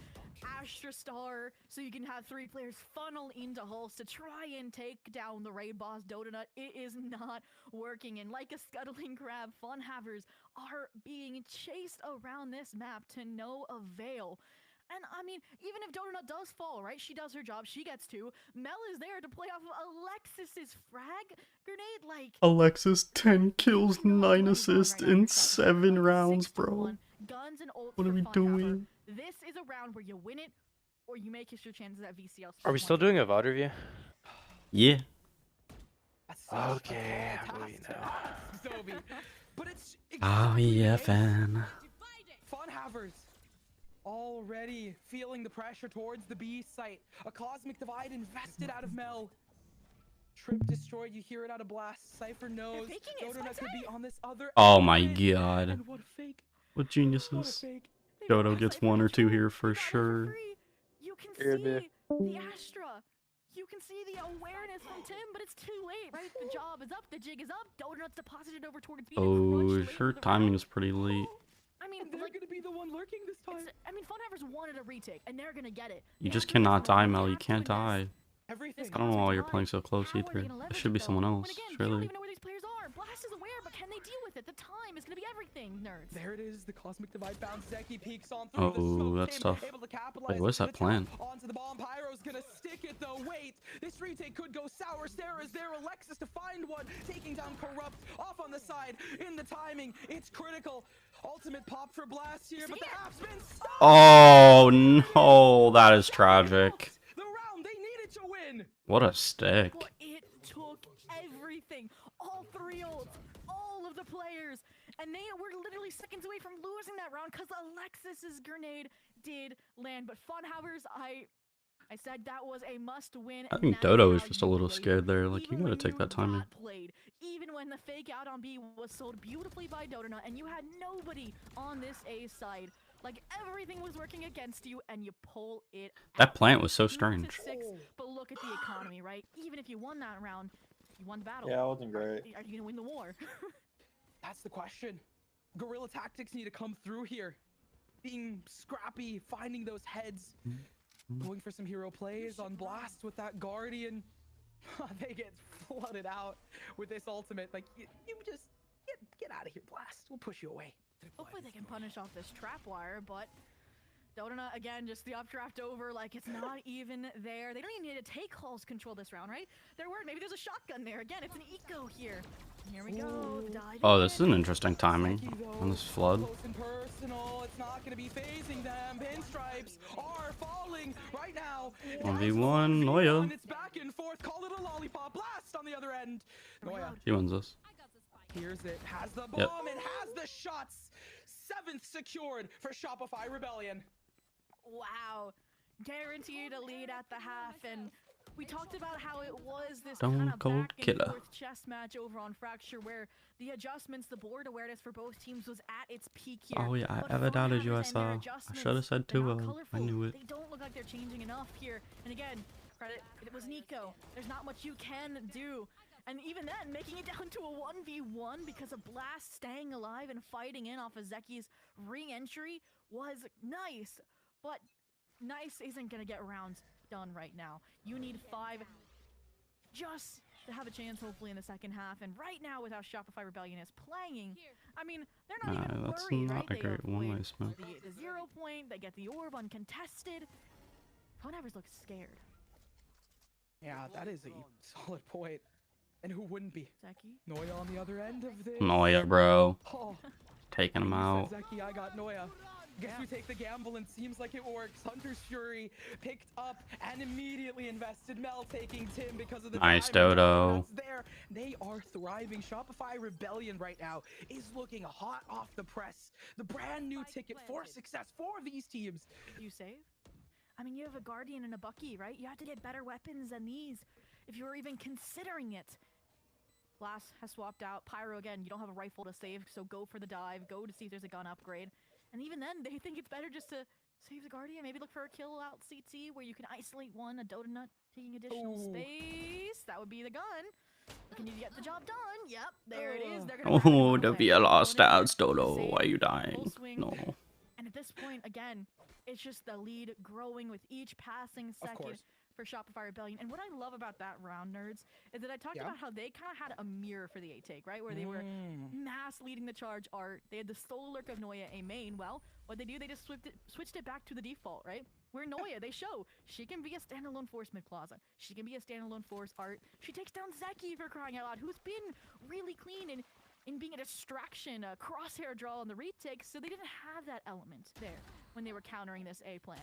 Speaker 6: Astra Star, so you can have 3 players funnel into hulls to try and take down the raid boss Donut, it is not working. And like a scuttling crab, Funhavers are being chased around this map to no avail. And I mean, even if Donut does fall, right? She does her job. She gets 2. Mel is there to play off of Alexis's frag grenade. Like
Speaker 1: Alexis, 10 kills, 9 assists in 7 rounds, bro.
Speaker 6: Guns and ults
Speaker 1: What are we doing?
Speaker 6: This is a round where you win it, or you make your chances at VCL.
Speaker 2: Are we still doing a VOD review?
Speaker 1: Yeah.
Speaker 2: Okay, I'm moving now.
Speaker 7: But it's
Speaker 1: Oh yeah, fan.
Speaker 7: Funhavers already feeling the pressure towards the B site. A cosmic divide invested out of Mel. Trip destroyed. You hear it out of Blast. Cypher knows. Donut could be on this other.
Speaker 1: Oh my god.
Speaker 7: And what a fake.
Speaker 1: What geniuses. Dodo gets 1 or 2 here for sure.
Speaker 6: You can see the Astra. You can see the awareness from Tim, but it's too late, right? The job is up. The jig is up. Donut's deposited over towards B.
Speaker 1: Oh, her timing is pretty late.
Speaker 6: I mean,
Speaker 7: they're gonna be the one lurking this time.
Speaker 6: I mean, Funhavers wanted a retake, and they're gonna get it.
Speaker 1: You just cannot die, Mel. You can't die.
Speaker 7: Everything.
Speaker 1: I don't know why you're playing so close either. It should be someone else,
Speaker 6: You don't
Speaker 1: surely.
Speaker 6: even know where these players are. Blast is aware, but can they deal with it? The time is gonna be everything, nerds.
Speaker 7: There it is. The cosmic divide bounce. Zeki peeks on through.
Speaker 1: Oh, that's tough. Wait, what's that plan?
Speaker 7: Onto the bomb. Pyro's gonna stick it though. Wait, this retake could go sour. Sarah's there. Alexis to find one, taking down Corrupt off on the side. In the timing, it's critical. Ultimate pop for Blast here, but the app's been stopped.
Speaker 1: Oh no, that is tragic.
Speaker 7: The round they needed to win.
Speaker 1: What a stick.
Speaker 6: It took everything. All 3 ults, all of the players, and they were literally seconds away from losing that round because Alexis's grenade did land. But Funhavers, I said that was a must-win.
Speaker 1: I think Dodo is just a little scared there. Like, you gotta take that timing.
Speaker 6: Even when the fake out on B was sold beautifully by Donut, and you had nobody on this A side. Like, everything was working against you, and you pull it
Speaker 1: That
Speaker 6: out.
Speaker 1: plant was so strange.
Speaker 6: 6, but look at the economy, right? Even if you won that round, you won the battle.
Speaker 9: Yeah, it wasn't great.
Speaker 6: Are you gonna win the war?
Speaker 7: That's the question. Guerrilla tactics need to come through here. Being scrappy, finding those heads. Going for some hero plays on Blast with that Guardian. They get flooded out with this ultimate. Like, you just get out of here, Blast. We'll push you away.
Speaker 6: Hopefully they can punish off this trapwire, but Donut, again, just the updraft over, like it's not even there. They don't even need to take Hall's control this round, right? Maybe there's a shotgun there. Again, it's an eco here. Here we go.
Speaker 1: Oh, this is an interesting timing on this flood.
Speaker 7: Close and personal. It's not going to be phasing them. Pinstripes are falling right now.
Speaker 1: 1v1, Noya.
Speaker 7: It's back and forth. Call it a lollipop. Blast on the other end. Noya.
Speaker 1: She wins this.
Speaker 7: Here's it. Has the bomb and has the shots. 7th secured for Shopify Rebellion.
Speaker 6: Wow. Guaranteed a lead at the half, and we talked about how it was this
Speaker 1: Stone
Speaker 6: kind of
Speaker 1: Cold
Speaker 6: back and
Speaker 1: Killer.
Speaker 6: forth chess match over on Fracture where the adjustments, the board awareness for both teams was at its peak here.
Speaker 1: Oh yeah, I
Speaker 6: But
Speaker 1: ever doubted you. I
Speaker 6: Funhavers and their
Speaker 1: saw. I
Speaker 6: adjustments,
Speaker 1: should have said
Speaker 6: they're not
Speaker 1: 2-0. I
Speaker 6: colorful.
Speaker 1: knew it.
Speaker 6: They don't look like they're changing enough here. And again, credit, it was Nico. There's not much you can do. And even then, making it down to a 1v1 because of Blast staying alive and fighting in off of Zeki's re-entry was nice. But nice isn't going to get rounds done right now. You need 5 just to have a chance, hopefully, in the second half. And right now, with how Shopify Rebellion is playing, I mean, they're not even
Speaker 1: That's
Speaker 6: worried,
Speaker 1: not
Speaker 6: right?
Speaker 1: a
Speaker 6: They
Speaker 1: great one-way
Speaker 6: avoid
Speaker 1: smoke.
Speaker 6: the 0 point, they get the orb uncontested. Funhavers look scared.
Speaker 7: Yeah, that is a solid point. And who wouldn't be?
Speaker 6: Zeki.
Speaker 7: Noya on the other end of this.
Speaker 1: Noya, bro.
Speaker 7: Oh,
Speaker 1: Taking him out.
Speaker 7: Zeki, I got Noya. Guess we take the gamble and seems like it works. Hunter's Fury picked up and immediately invested. Mel taking Tim because of the
Speaker 1: Nice,
Speaker 7: timing.
Speaker 1: Dodo.
Speaker 7: That's there. They are thriving. Shopify Rebellion right now is looking hot off the press. The brand new ticket for success for these teams.
Speaker 6: You save? I mean, you have a Guardian and a Bucky, right? You have to get better weapons than these if you were even considering it. Blast has swapped out. Pyro again, you don't have a rifle to save, so go for the dive. Go to see if there's a gun upgrade. And even then, they think it's better just to save the Guardian. Maybe look for a kill out CT where you can isolate one, a Donut taking additional space. That would be the gun. Can you get the job done? Yep, there it is. They're gonna
Speaker 1: Oh, the VLR stats, Dodo. Why are you dying? No.
Speaker 6: And at this point, again, it's just the lead growing with each passing second for Shopify Rebellion. And what I love about that round, nerds, is that I talked about how they kind of had a mirror for the 8-take, right? Where they were mass leading the charge art. They had the solo lurk of Noya a main. Well, what they do, they just switched it back to the default, right? Where Noya, they show she can be a standalone force mid plaza. She can be a standalone force art. She takes down Zeki for crying out loud, who's been really clean in being a distraction, a crosshair draw on the retake, so they didn't have that element there when they were countering this A plant.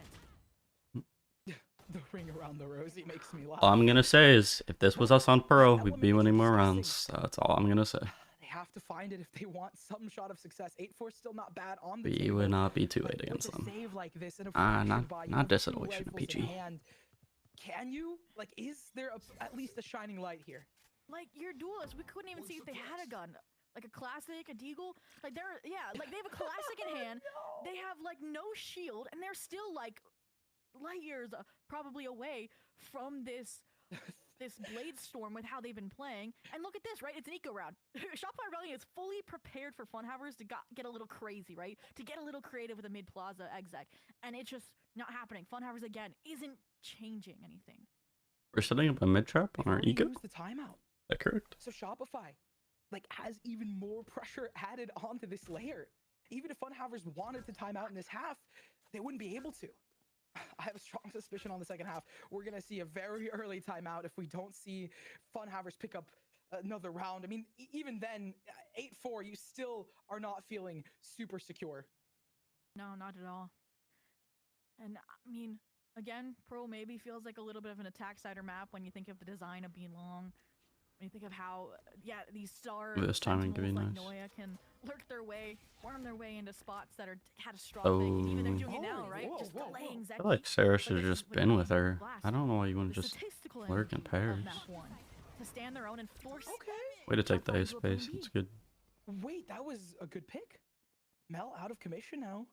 Speaker 7: The ring around the rosy makes me laugh.
Speaker 1: All I'm gonna say is, if this was us on Pro, we'd be winning more rounds. That's all I'm gonna say.
Speaker 7: They have to find it if they want some shot of success. 8-4 still not bad on the
Speaker 1: We
Speaker 7: table,
Speaker 1: would not be too late against them.
Speaker 7: save like this in a
Speaker 1: Not this situation, PG.
Speaker 7: Can you? Like, is there at least a shining light here?
Speaker 6: Like, your duelists, we couldn't even see if they had a gun. Like a classic, a deagle. Like, they have a classic in hand. They have, like, no shield, and they're still, like, light years probably away from this blade storm with how they've been playing. And look at this, right? It's an eco round. Shopify Rebellion is fully prepared for Funhavers to get a little crazy, right? To get a little creative with a mid plaza exec. And it's just not happening. Funhavers again isn't changing anything.
Speaker 1: We're setting up a mid trap on our ego.
Speaker 7: Use the timeout.
Speaker 1: Is that correct?
Speaker 7: So Shopify, like, has even more pressure added onto this layer. Even if Funhavers wanted to time out in this half, they wouldn't be able to. I have a strong suspicion on the second half. We're going to see a very early timeout if we don't see Funhavers pick up another round. I mean, even then, 8-4, you still are not feeling super secure.
Speaker 6: No, not at all. And, I mean, again, Pro maybe feels like a little bit of an attack cider map when you think of the design of being long. When you think of how, these stars
Speaker 1: This timing could be
Speaker 6: like
Speaker 1: nice.
Speaker 6: Noya can lurk their way, worm their way into spots that are catastrophic. And even they're doing it now, right? Just delaying Zeki.
Speaker 1: I feel like Sarah should have just been with her. I don't know why you want to just lurk in pairs.
Speaker 6: To stand their own and force.
Speaker 1: Way to take the A space. It's good.
Speaker 7: Wait, that was a good pick. Mel out of commission now.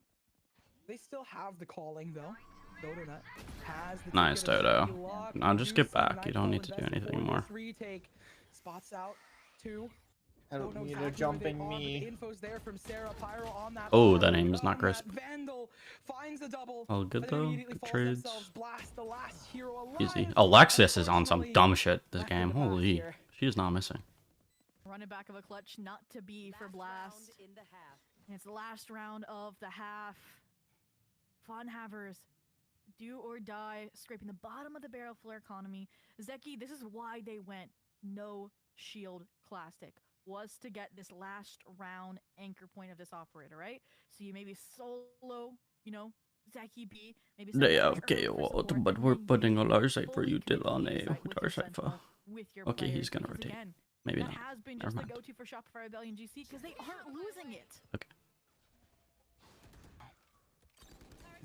Speaker 7: They still have the calling though. Dodonut has the
Speaker 1: Nice, Dodo. Now just get back. You don't need to do anything more.
Speaker 7: Retake. Spots out 2.
Speaker 9: I don't need a jumping me.
Speaker 1: Oh, that aim is not crisp.
Speaker 7: Vandal finds the double.
Speaker 1: All good though. Good trades.
Speaker 7: Blast the last hero alive.
Speaker 1: Easy. Alexis is on some dumb shit this game. Holy. She is not missing.
Speaker 6: Running back of a clutch, not to be for Blast. And it's the last round of the half. Funhavers, do or die, scraping the bottom of the barrel for economy. Zeki, this is why they went no shield classic, was to get this last round anchor point of this operator, right? So you maybe solo, Zeki B, maybe
Speaker 1: They have KO, but we're putting all our cypher util on A with our cypher. Okay, he's gonna rotate.
Speaker 6: Again,
Speaker 1: Maybe
Speaker 6: that
Speaker 1: not.
Speaker 6: has been
Speaker 1: Never
Speaker 6: just the
Speaker 1: mind.
Speaker 6: go-to for Shopify Rebellion GC because they aren't losing it.
Speaker 1: Okay.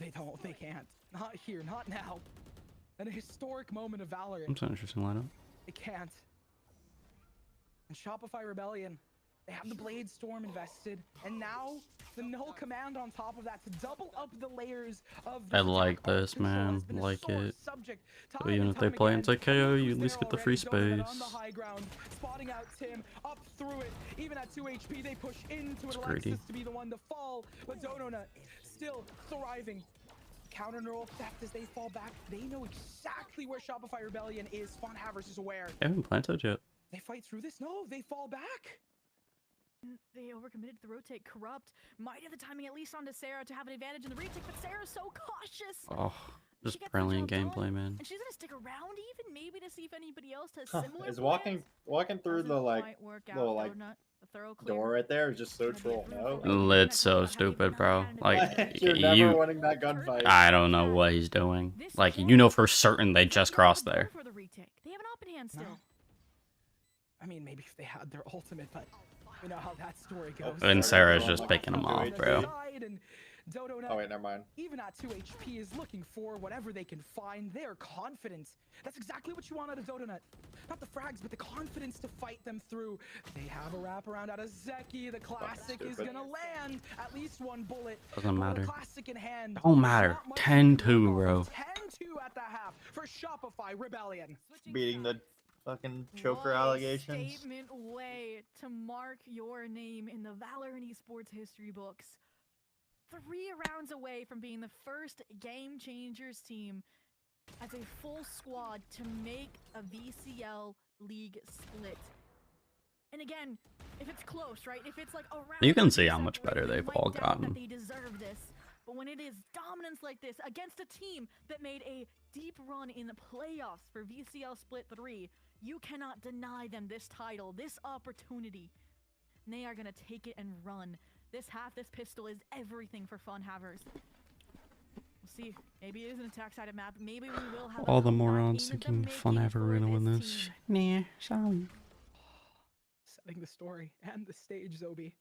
Speaker 7: They can't. Not here, not now. An historic moment of valor.
Speaker 1: That's an interesting lineup.
Speaker 7: They can't. And Shopify Rebellion, they have the Blade Storm invested, and now the null command on top of that to double up the layers of
Speaker 1: I like this, man. Like it. So even if they play into KO, you at least get the free space.
Speaker 7: On the high ground, spotting out Tim, up through it. Even at 2 HP, they push into it.
Speaker 1: Greedy.
Speaker 7: Alexis to be the one to fall, but Donona still thriving. Counter neural theft as they fall back. They know exactly where Shopify Rebellion is. Funhavers is aware.
Speaker 1: They haven't planted yet.
Speaker 7: They fight through this? No, they fall back.
Speaker 6: They overcommitted the rotate. Corrupt might have the timing at least onto Sarah to have an advantage in the retake, but Sarah's so cautious.
Speaker 1: Oh, just brilliant gameplay, man.
Speaker 6: And she's gonna stick around even maybe to see if anybody else has similar
Speaker 9: Is
Speaker 6: plans.
Speaker 9: walking through the little door right there is just so troll. No,
Speaker 1: It's so stupid, bro. Like
Speaker 9: you're never winning that gunfight.
Speaker 1: I don't know what he's doing. Like for certain they just crossed there.
Speaker 6: For the retake. They have an up in hand still.
Speaker 7: I mean, maybe if they had their ultimate, but you know how that story goes.
Speaker 1: And Sarah's just picking him off, bro.
Speaker 7: Dodonut,
Speaker 9: oh wait, never mind.
Speaker 7: Even at 2 HP is looking for whatever they can find. They're confident. That's exactly what you want out of Dodonut. Not the frags, but the confidence to fight them through. They have a wraparound out of Zeki. The classic is gonna land at least one bullet.
Speaker 1: Doesn't matter.
Speaker 7: Classic in hand.
Speaker 1: Don't matter. 10-2, bro.
Speaker 7: 10-2 at the half for Shopify Rebellion.
Speaker 9: Beating the
Speaker 8: fucking choker
Speaker 6: What a
Speaker 8: allegations.
Speaker 6: statement way to mark your name in the Valorant esports history books. 3 rounds away from being the first Game Changers team as a full squad to make a VCL league split. And again, if it's close, right? If it's like around,
Speaker 1: You can see how much better they've all
Speaker 6: that
Speaker 1: gotten.
Speaker 6: they deserve this. But when it is dominance like this against a team that made a deep run in the playoffs for VCL Split 3, you cannot deny them this title, this opportunity. And they are going to take it and run. This pistol is everything for Funhavers. We'll see. Maybe it is an attack-sided map. Maybe we will have
Speaker 1: All the morons thinking Funhaver are gonna win this. Nah, sorry.
Speaker 7: Setting the story and the stage, Zobi.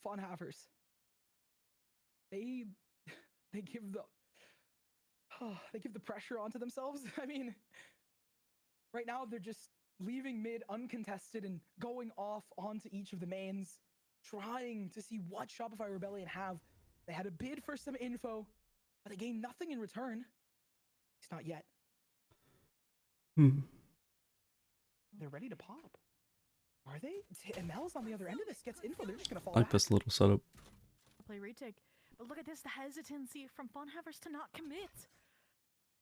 Speaker 7: Funhavers. They give the pressure onto themselves. I mean, right now they're just leaving mid uncontested and going off onto each of the mains, trying to see what Shopify Rebellion have. They had a bid for some info, but they gained nothing in return. It's not yet. They're ready to pop. Are they? ML's on the other end of this gets info. They're just gonna fall
Speaker 1: I like
Speaker 7: back.
Speaker 1: this little setup.
Speaker 6: Play retake. But look at this, the hesitancy from Funhavers to not commit.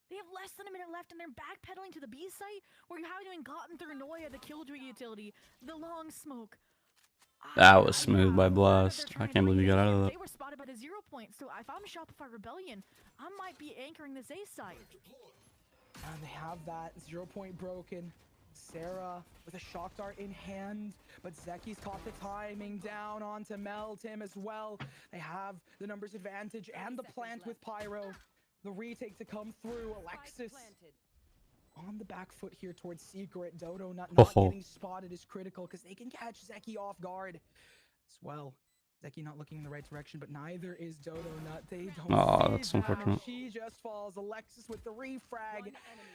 Speaker 6: They have less than a minute left and they're backpedaling to the B site where you haven't even gotten through Noya, the Killjoy utility, the long smoke.
Speaker 1: That was smooth by Blast. I can't believe you got out of that.
Speaker 6: They were spotted by the 0 point, so if I'm Shopify Rebellion, I might be anchoring this A site.
Speaker 7: And they have that 0 point broken. Sarah with a shock dart in hand, but Zeki's caught the timing down onto Meltim as well. They have the numbers advantage and the plant with Pyro. The retake to come through. Alexis on the back foot here towards Secret. Dodo not getting spotted is critical because they can catch Zeki off guard as well. Zeki not looking in the right direction, but neither is Dodo Nut. They don't see
Speaker 1: That's
Speaker 7: that,
Speaker 1: unfortunate.
Speaker 7: and she just falls. Alexis with the refrag.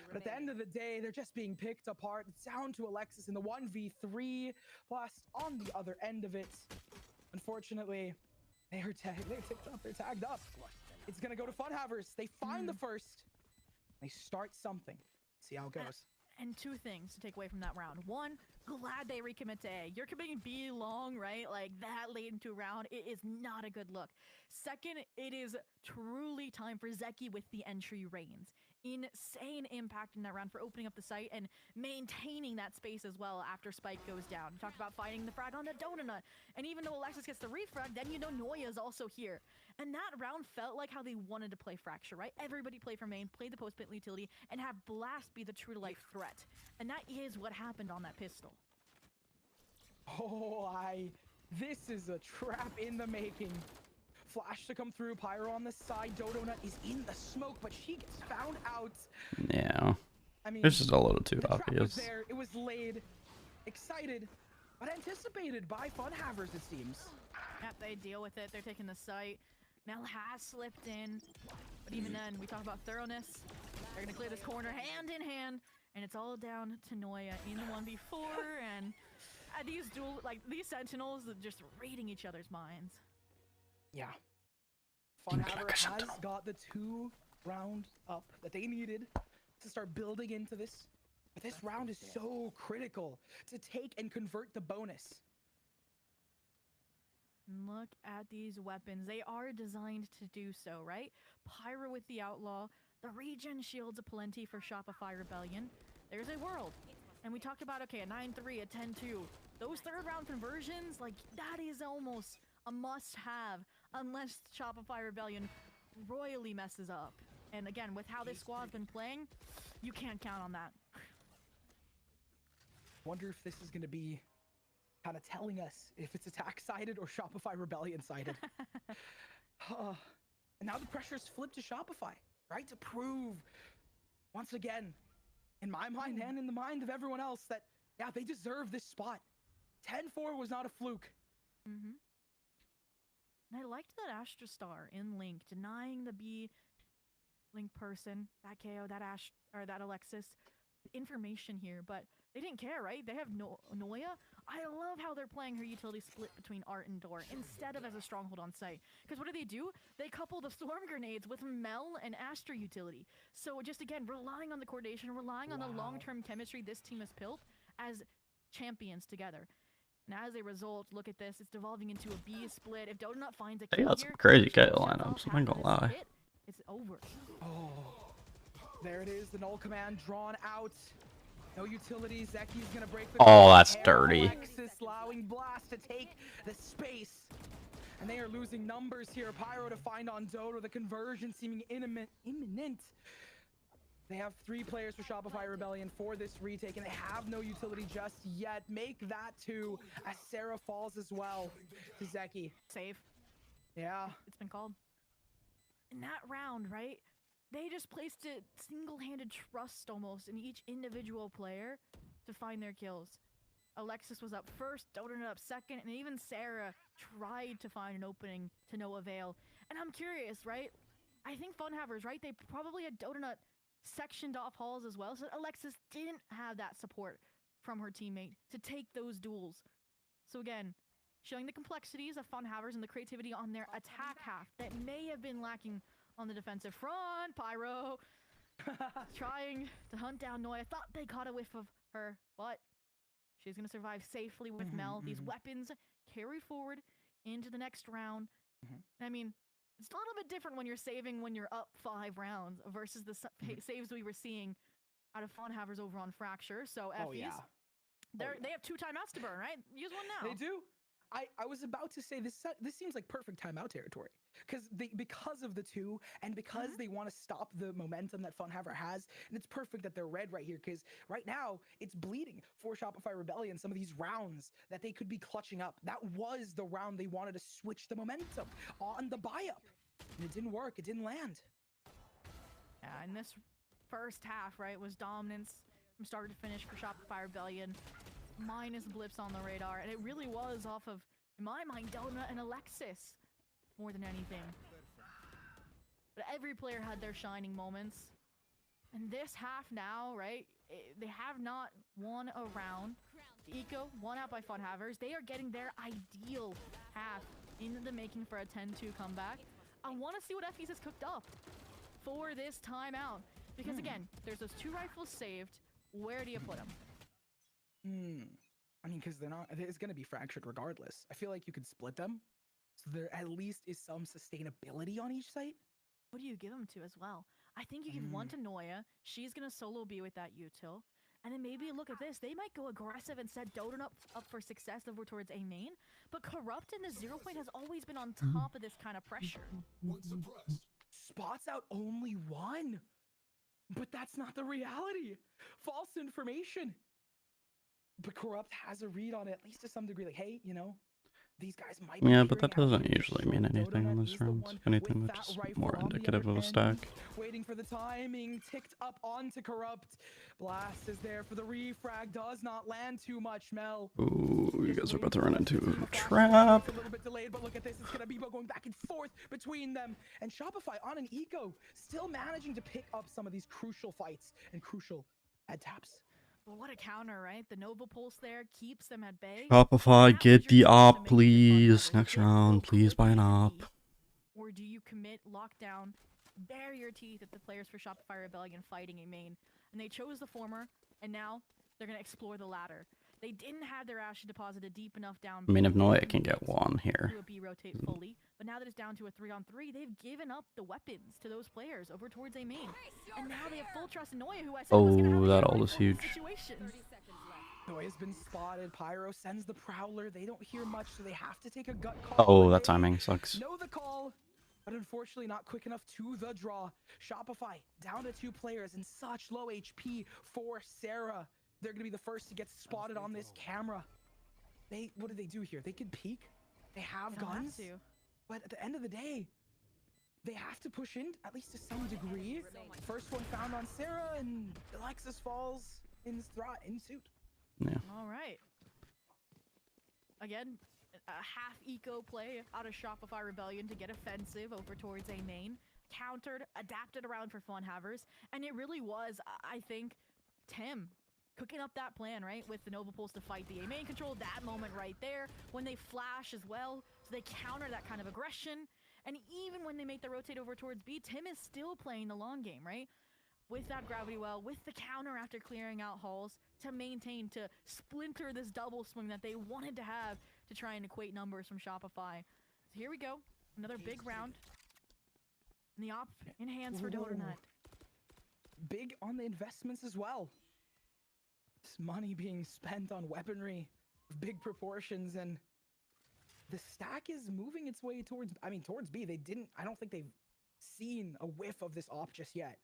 Speaker 7: But at the end of the day, they're just being picked apart. It's down to Alexis in the 1v3. Blast on the other end of it. Unfortunately, they're tagged up. It's going to go to Funhavers. They find the first. They start something. See how it goes.
Speaker 6: And 2 things to take away from that round. 1, glad they recommit to A. You're committing B long, right? Like that late into a round, it is not a good look. 2nd, it is truly time for Zeki with the entry reins. Insane impact in that round for opening up the site and maintaining that space as well after Spike goes down. We talked about fighting the frag on the Donut. And even though Alexis gets the refrag, then you know Noya is also here. And that round felt like how they wanted to play Fracture, right? Everybody play for main, play the post-pit utility, and have Blast be the true-to-life threat. And that is what happened on that pistol.
Speaker 7: Oh, this is a trap in the making. Flash to come through. Pyro on the side. Dodo Nut is in the smoke, but she gets found out.
Speaker 1: Yeah.
Speaker 7: I mean,
Speaker 1: It's just a little too
Speaker 7: the trap was
Speaker 1: obvious.
Speaker 7: there. It was laid. Excited, but anticipated by Funhavers, it seems.
Speaker 6: Yep, they deal with it. They're taking the site. Mel has slipped in. But even then, we talk about thoroughness. They're going to clear this corner hand in hand. And it's all down to Noya in the 1v4. And these Sentinels are just reading each other's minds.
Speaker 7: Yeah. Funhavers has got the 2 rounds up that they needed to start building into this. But this round is so critical to take and convert the bonus.
Speaker 6: Look at these weapons. They are designed to do so, right? Pyro with the Outlaw. The regen shields aplenty for Shopify Rebellion. There's a world. And we talked about, okay, a 9-3, a 10-2. Those 3rd round conversions, like, that is almost a must-have unless Shopify Rebellion royally messes up. And again, with how this squad's been playing, you can't count on that.
Speaker 7: Wonder if this is going to be kind of telling us if it's attack-sided or Shopify Rebellion-sided. And now the pressure's flipped to Shopify, right? To prove, once again, in my mind and in the mind of everyone else, that, yeah, they deserve this spot. 10-4 was not a fluke.
Speaker 6: And I liked that Astra Star in Link, denying the B Link person, that KO, that that Alexis, information here, but They didn't care, right? They have Noya. I love how they're playing her utility split between Art and Door instead of as a stronghold on site. Because what do? They couple the storm grenades with Mel and Astra utility. So just again, relying on the coordination, relying on the long-term chemistry this team has built as champions together. And as a result, look at this. It's devolving into a B split. If Donut finds a kill
Speaker 1: They got some
Speaker 6: here,
Speaker 1: crazy
Speaker 6: she
Speaker 1: KO
Speaker 6: shuts
Speaker 1: lineups,
Speaker 6: off
Speaker 1: I'm not
Speaker 6: half of
Speaker 1: gonna
Speaker 6: this
Speaker 1: lie.
Speaker 6: split. It's over.
Speaker 7: Oh, there it is. The null command drawn out. No utilities. Zeki's gonna break the
Speaker 1: Oh, that's
Speaker 7: air.
Speaker 1: dirty.
Speaker 7: Alexis allowing Blast to take the space. And they are losing numbers here. Pyro to find on Dodo. The conversion seeming imminent. They have 3 players for Shopify Rebellion for this retake, and they have no utility just yet. Make that 2 as Sarah falls as well to Zeki.
Speaker 6: Save.
Speaker 7: Yeah.
Speaker 6: It's been called. In that round, right? They just placed a single-handed trust almost in each individual player to find their kills. Alexis was up first, Donut up second, and even Sarah tried to find an opening to no avail. And I'm curious, right? I think Funhavers, right? They probably had Donut sectioned off halls as well, so Alexis didn't have that support from her teammate to take those duels. So again, showing the complexities of Funhavers and the creativity on their attack half that may have been lacking on the defensive front. Pyro trying to hunt down Noi. I thought they caught a whiff of her, but she's going to survive safely with Mel. These weapons carry forward into the next round. I mean, it's a little bit different when you're saving when you're up 5 rounds versus the saves we were seeing out of Funhavers over on Fracture. So FEs, they have 2 timeouts to burn, right? Use one now.
Speaker 7: They do. I was about to say this seems like perfect timeout territory because of the 2 and because they want to stop the momentum that Funhaver has, and it's perfect that they're red right here because right now it's bleeding for Shopify Rebellion. Some of these rounds that they could be clutching up, that was the round they wanted to switch the momentum on the buy up, and it didn't work. It didn't land.
Speaker 6: Yeah, and this first half, right, was dominance from start to finish for Shopify Rebellion. Minus blips on the radar, and it really was off of, in my mind, Donut and Alexis more than anything. But every player had their shining moments. And this half now, right, they have not won a round. Eco, won out by Funhavers. They are getting their ideal half in the making for a 10-2 comeback. I want to see what FEs has cooked up for this timeout. Because again, there's those 2 rifles saved. Where do you put them?
Speaker 7: I mean, because it's going to be fractured regardless. I feel like you could split them, so there at least is some sustainability on each site.
Speaker 6: What do you give them to as well? I think you give one to Noya. She's going to solo B with that util. And then maybe look at this. They might go aggressive and set Doden up for success over towards A main. But Corrupt in the 0 point has always been on top of this kind of pressure.
Speaker 7: Spots out only 1. But that's not the reality. False information. But Corrupt has a read on it, at least to some degree. Like, hey, you know, these guys might be
Speaker 1: Yeah, but that
Speaker 7: figuring out
Speaker 1: doesn't usually mean anything in this round. If anything, that's just more indicative of a stack.
Speaker 7: Waiting for the timing, ticked up onto Corrupt. Blast is there for the refrag, does not land too much, Mel.
Speaker 1: Ooh, you guys are about to run into a trap.
Speaker 7: A little bit delayed, but look at this. It's going to be going back and forth between them. And Shopify on an eco, still managing to pick up some of these crucial fights and crucial head taps.
Speaker 6: Well, what a counter, right? The Nova Pulse there keeps them at bay.
Speaker 1: Shopify, get the op, please. Next round, please buy an op.
Speaker 6: Or do you commit lockdown, bare your teeth at the players for Shopify Rebellion fighting a main? And they chose the former, and now they're going to explore the latter. They didn't have their Ashley deposited deep enough down.
Speaker 1: I mean, if Noya can get 1 here.
Speaker 6: Rotate fully, but now that it's down to a 3-on-3, they've given up the weapons to those players over towards a main. And now they have full trust in Noya, who I said was gonna have
Speaker 1: that ult is huge.
Speaker 7: Noya's been spotted. Pyro sends the Prowler. They don't hear much, so they have to take a gut call.
Speaker 1: Oh, that timing sucks.
Speaker 7: Know the call, but unfortunately not quick enough to the draw. Shopify down to 2 players and such low HP for Sarah. They're going to be the first to get spotted on this camera. What do they do here? They could peek. They have guns. But at the end of the day, they have to push in, at least to some degree. First one found on Sarah, and Alexis falls in suit.
Speaker 1: Yeah.
Speaker 6: All right. Again, a half eco play out of Shopify Rebellion to get offensive over towards a main. Countered, adapted around for Funhavers. And it really was, I think, Tim cooking up that plan, right? With the Nova Pulse to fight the A main control, that moment right there, when they flash as well, so they counter that kind of aggression. And even when they make the rotate over towards B, Tim is still playing the long game, right? With that gravity well, with the counter after clearing out halls to maintain, to splinter this double swing that they wanted to have to try and equate numbers from Shopify. So here we go, another big round. And the op in hands for Donut.
Speaker 7: Big on the investments as well. This money being spent on weaponry of big proportions, and the stack is moving its way towards, towards B. I don't think they've seen a whiff of this op just yet.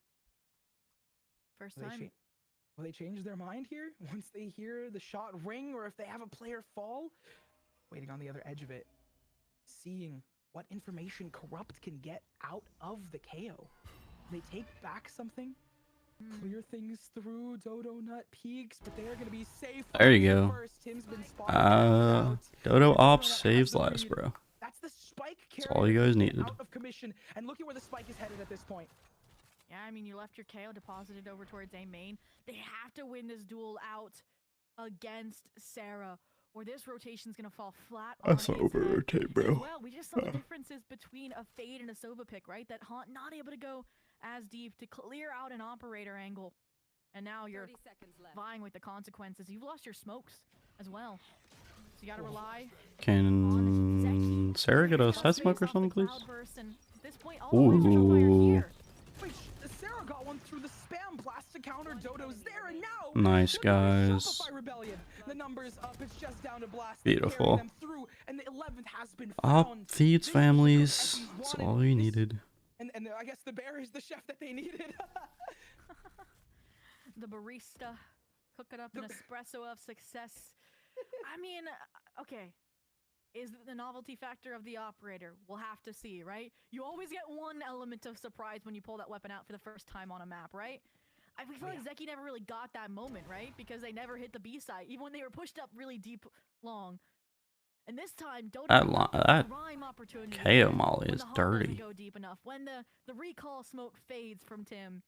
Speaker 6: First time.
Speaker 7: Will they change their mind here once they hear the shot ring, or if they have a player fall? Waiting on the other edge of it, seeing what information Corrupt can get out of the KO. They take back something, clear things through. Dodo Nut peaks, but they're gonna be safe.
Speaker 1: There you go.
Speaker 7: Tim's been
Speaker 1: Dodo Ops saves lives, bro.
Speaker 7: That's the spike
Speaker 1: That's all you guys needed.
Speaker 7: out of commission, and look at where the spike is headed at this point.
Speaker 6: Yeah, I mean, you left your KO deposited over towards A main. They have to win this duel out against Sarah, or this rotation's gonna fall flat on its
Speaker 1: That's over
Speaker 6: head.
Speaker 1: rotate, bro.
Speaker 6: Well, we just saw the differences between a Fade and a Sova pick, right? That Haunt not able to go as deep to clear out an operator angle. And now you're vying with the consequences. You've lost your smokes as well. So you gotta rely.
Speaker 1: Can Sarah get a side smoke or something, please?
Speaker 6: At this point, all the way for Showfire here.
Speaker 7: Wait, Sarah got one through the spam blast to counter. Dodo's there, and now
Speaker 1: Nice, guys.
Speaker 7: Shopify Rebellion. The numbers up, it's just down to blast.
Speaker 1: Beautiful.
Speaker 7: Them through, and the 11th has been
Speaker 1: Op
Speaker 7: found.
Speaker 1: feeds families. That's all you needed.
Speaker 7: And I guess the bear is the chef that they needed.
Speaker 6: The barista cooking up an espresso of success. I mean, okay. Is the novelty factor of the operator? We'll have to see, right? You always get one element of surprise when you pull that weapon out for the first time on a map, right? I feel like Zeki never really got that moment, right? Because they never hit the B side, even when they were pushed up really deep long. And this time,
Speaker 1: That
Speaker 6: prime opportunity.
Speaker 1: KO Molly is
Speaker 6: When the Hawk
Speaker 1: dirty.
Speaker 6: doesn't go deep enough, when the recall smoke fades from Tim,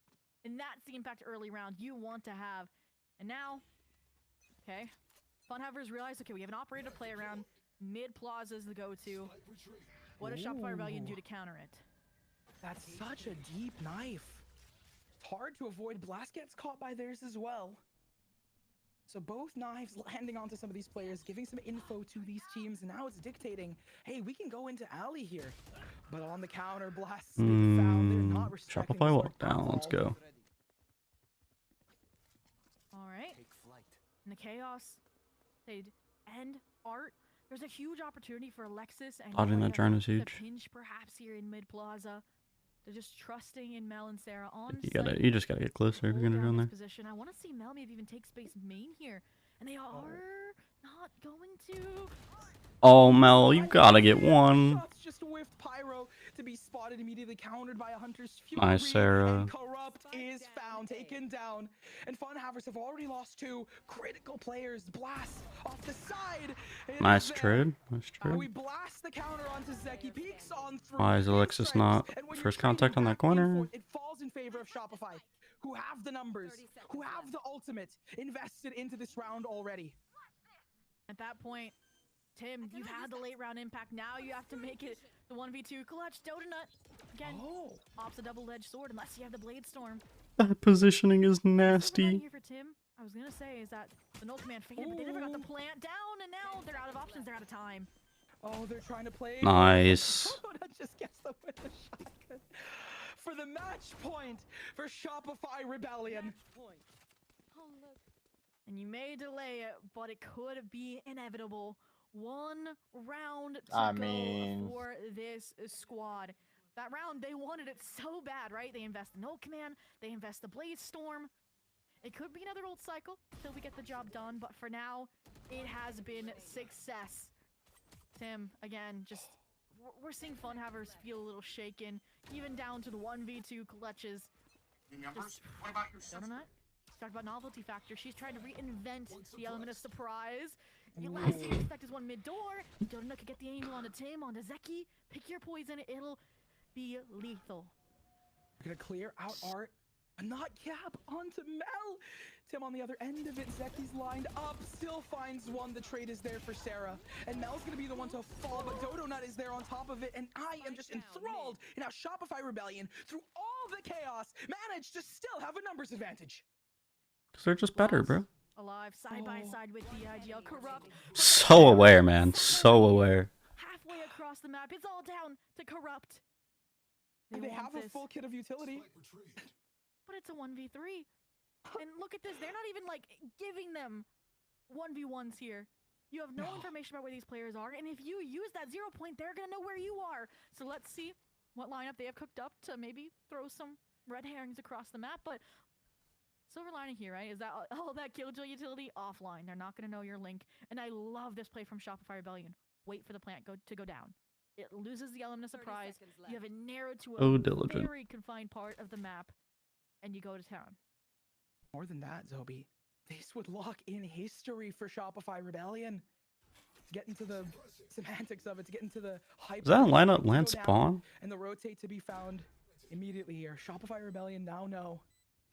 Speaker 6: and that's the impact early round you want to have. And now, okay, Funhavers realize, okay, we have an operator to play around. Mid plaza is the go-to. What does Shopify Rebellion do to counter it?
Speaker 7: That's such a deep knife. It's hard to avoid. Blast gets caught by theirs as well. So both knives landing onto some of these players, giving some info to these teams, and now it's dictating, hey, we can go into alley here. But on the counter, blasts being found. They're not respecting
Speaker 1: Shopify
Speaker 7: this
Speaker 1: walk down. Let's go.
Speaker 6: All right. In the chaos, they'd end art. There's a huge opportunity for Alexis and
Speaker 1: Spotting that drone is
Speaker 6: to
Speaker 1: huge.
Speaker 6: pinch perhaps here in mid plaza. They're just trusting in Mel and Sarah on
Speaker 1: You just gotta get closer if you're gonna run there.
Speaker 6: position. I want to see Mel maybe even take space main here, and they are not going to.
Speaker 1: Oh, Mel, you gotta get one.
Speaker 7: Shots just whiffed. Pyro to be spotted, immediately countered by a Hunter's Fury.
Speaker 1: Nice, Sarah.
Speaker 7: And Corrupt is found, taken down. And Funhavers have already lost two critical players. Blast off the side.
Speaker 1: Nice trade. Nice
Speaker 7: We
Speaker 1: trade.
Speaker 7: blast the counter onto Zeki. Peeks on through.
Speaker 1: Why is Alexis not first contact on that corner?
Speaker 7: It falls in favor of Shopify, who have the numbers, who have the ultimate invested into this round already.
Speaker 6: At that point, Tim, you've had the late round impact. Now you have to make it the 1v2 clutch. Donut again. Opts a double-edged sword unless you have the Blade Storm.
Speaker 1: That positioning is
Speaker 6: Right
Speaker 1: nasty.
Speaker 6: here for Tim. I was gonna say is that the no command faded, but they never got the plant down, and now they're out of options. They're out of time.
Speaker 7: Oh, they're trying to play.
Speaker 1: Nice.
Speaker 7: Donut just gets the win with shotgun for the match point for Shopify Rebellion.
Speaker 6: And you may delay it, but it could be inevitable. One round to
Speaker 8: I
Speaker 6: go
Speaker 8: mean-
Speaker 6: for this squad. That round, they wanted it so bad, right? They invest the no command, they invest the Blaze Storm. It could be another old cycle till we get the job done, but for now, it has been success. Tim, again, just we're seeing Funhavers feel a little shaken, even down to the 1v2 clutches. Just, Donut? Talk about novelty factor. She's trying to reinvent the element of surprise. The last thing you expect is one mid-door. Donut could get the angle onto Tim, onto Zeki. Pick your poison, it'll be lethal.
Speaker 7: We're gonna clear out Art. Not Cap onto Mel. Tim on the other end of it. Zeki's lined up, still finds one. The trade is there for Sarah, and Mel's gonna be the one to fall, but Dodo Nut is there on top of it, and I am just enthralled in how Shopify Rebellion, through all the chaos, managed to still have a numbers advantage.
Speaker 1: Because they're just better, bro.
Speaker 6: Alive side by side with the IGL. Corrupt.
Speaker 1: So aware, man. So aware.
Speaker 6: Halfway across the map, it's all down to Corrupt.
Speaker 7: They have a full kit of utility.
Speaker 6: But it's a 1v3. And look at this, they're not even like giving them 1v1s here. You have no information about where these players are, and if you use that 0 point, they're gonna know where you are. So let's see what lineup they have cooked up to maybe throw some red herrings across the map. But silver lining here, right, is that all that Killjoy utility offline. They're not gonna know your link. And I love this play from Shopify Rebellion. Wait for the plant to go down. It loses the element of surprise. You have it narrowed to a very confined part of the map, and you go to town.
Speaker 7: More than that, Zobi, this would lock in history for Shopify Rebellion. To get into the semantics of it, to get into the hype.
Speaker 1: Is that a lineup Lance Spawn?
Speaker 7: And the rotate to be found immediately here. Shopify Rebellion now know.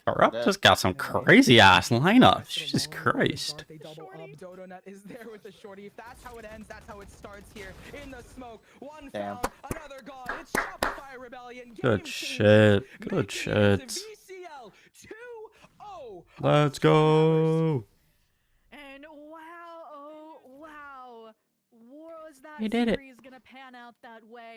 Speaker 1: Corrupt just got some crazy ass lineups. Jesus Christ.
Speaker 7: They double up. Dodo Nut is there with the shorty. If that's how it ends, that's how it starts here in the smoke. One found, another gone. It's Shopify Rebellion.
Speaker 1: Good shit. Good shit.
Speaker 7: VCL 2-0.
Speaker 1: Let's go.
Speaker 6: And wow, oh wow. Was that
Speaker 1: You did it.
Speaker 6: series gonna pan out that way?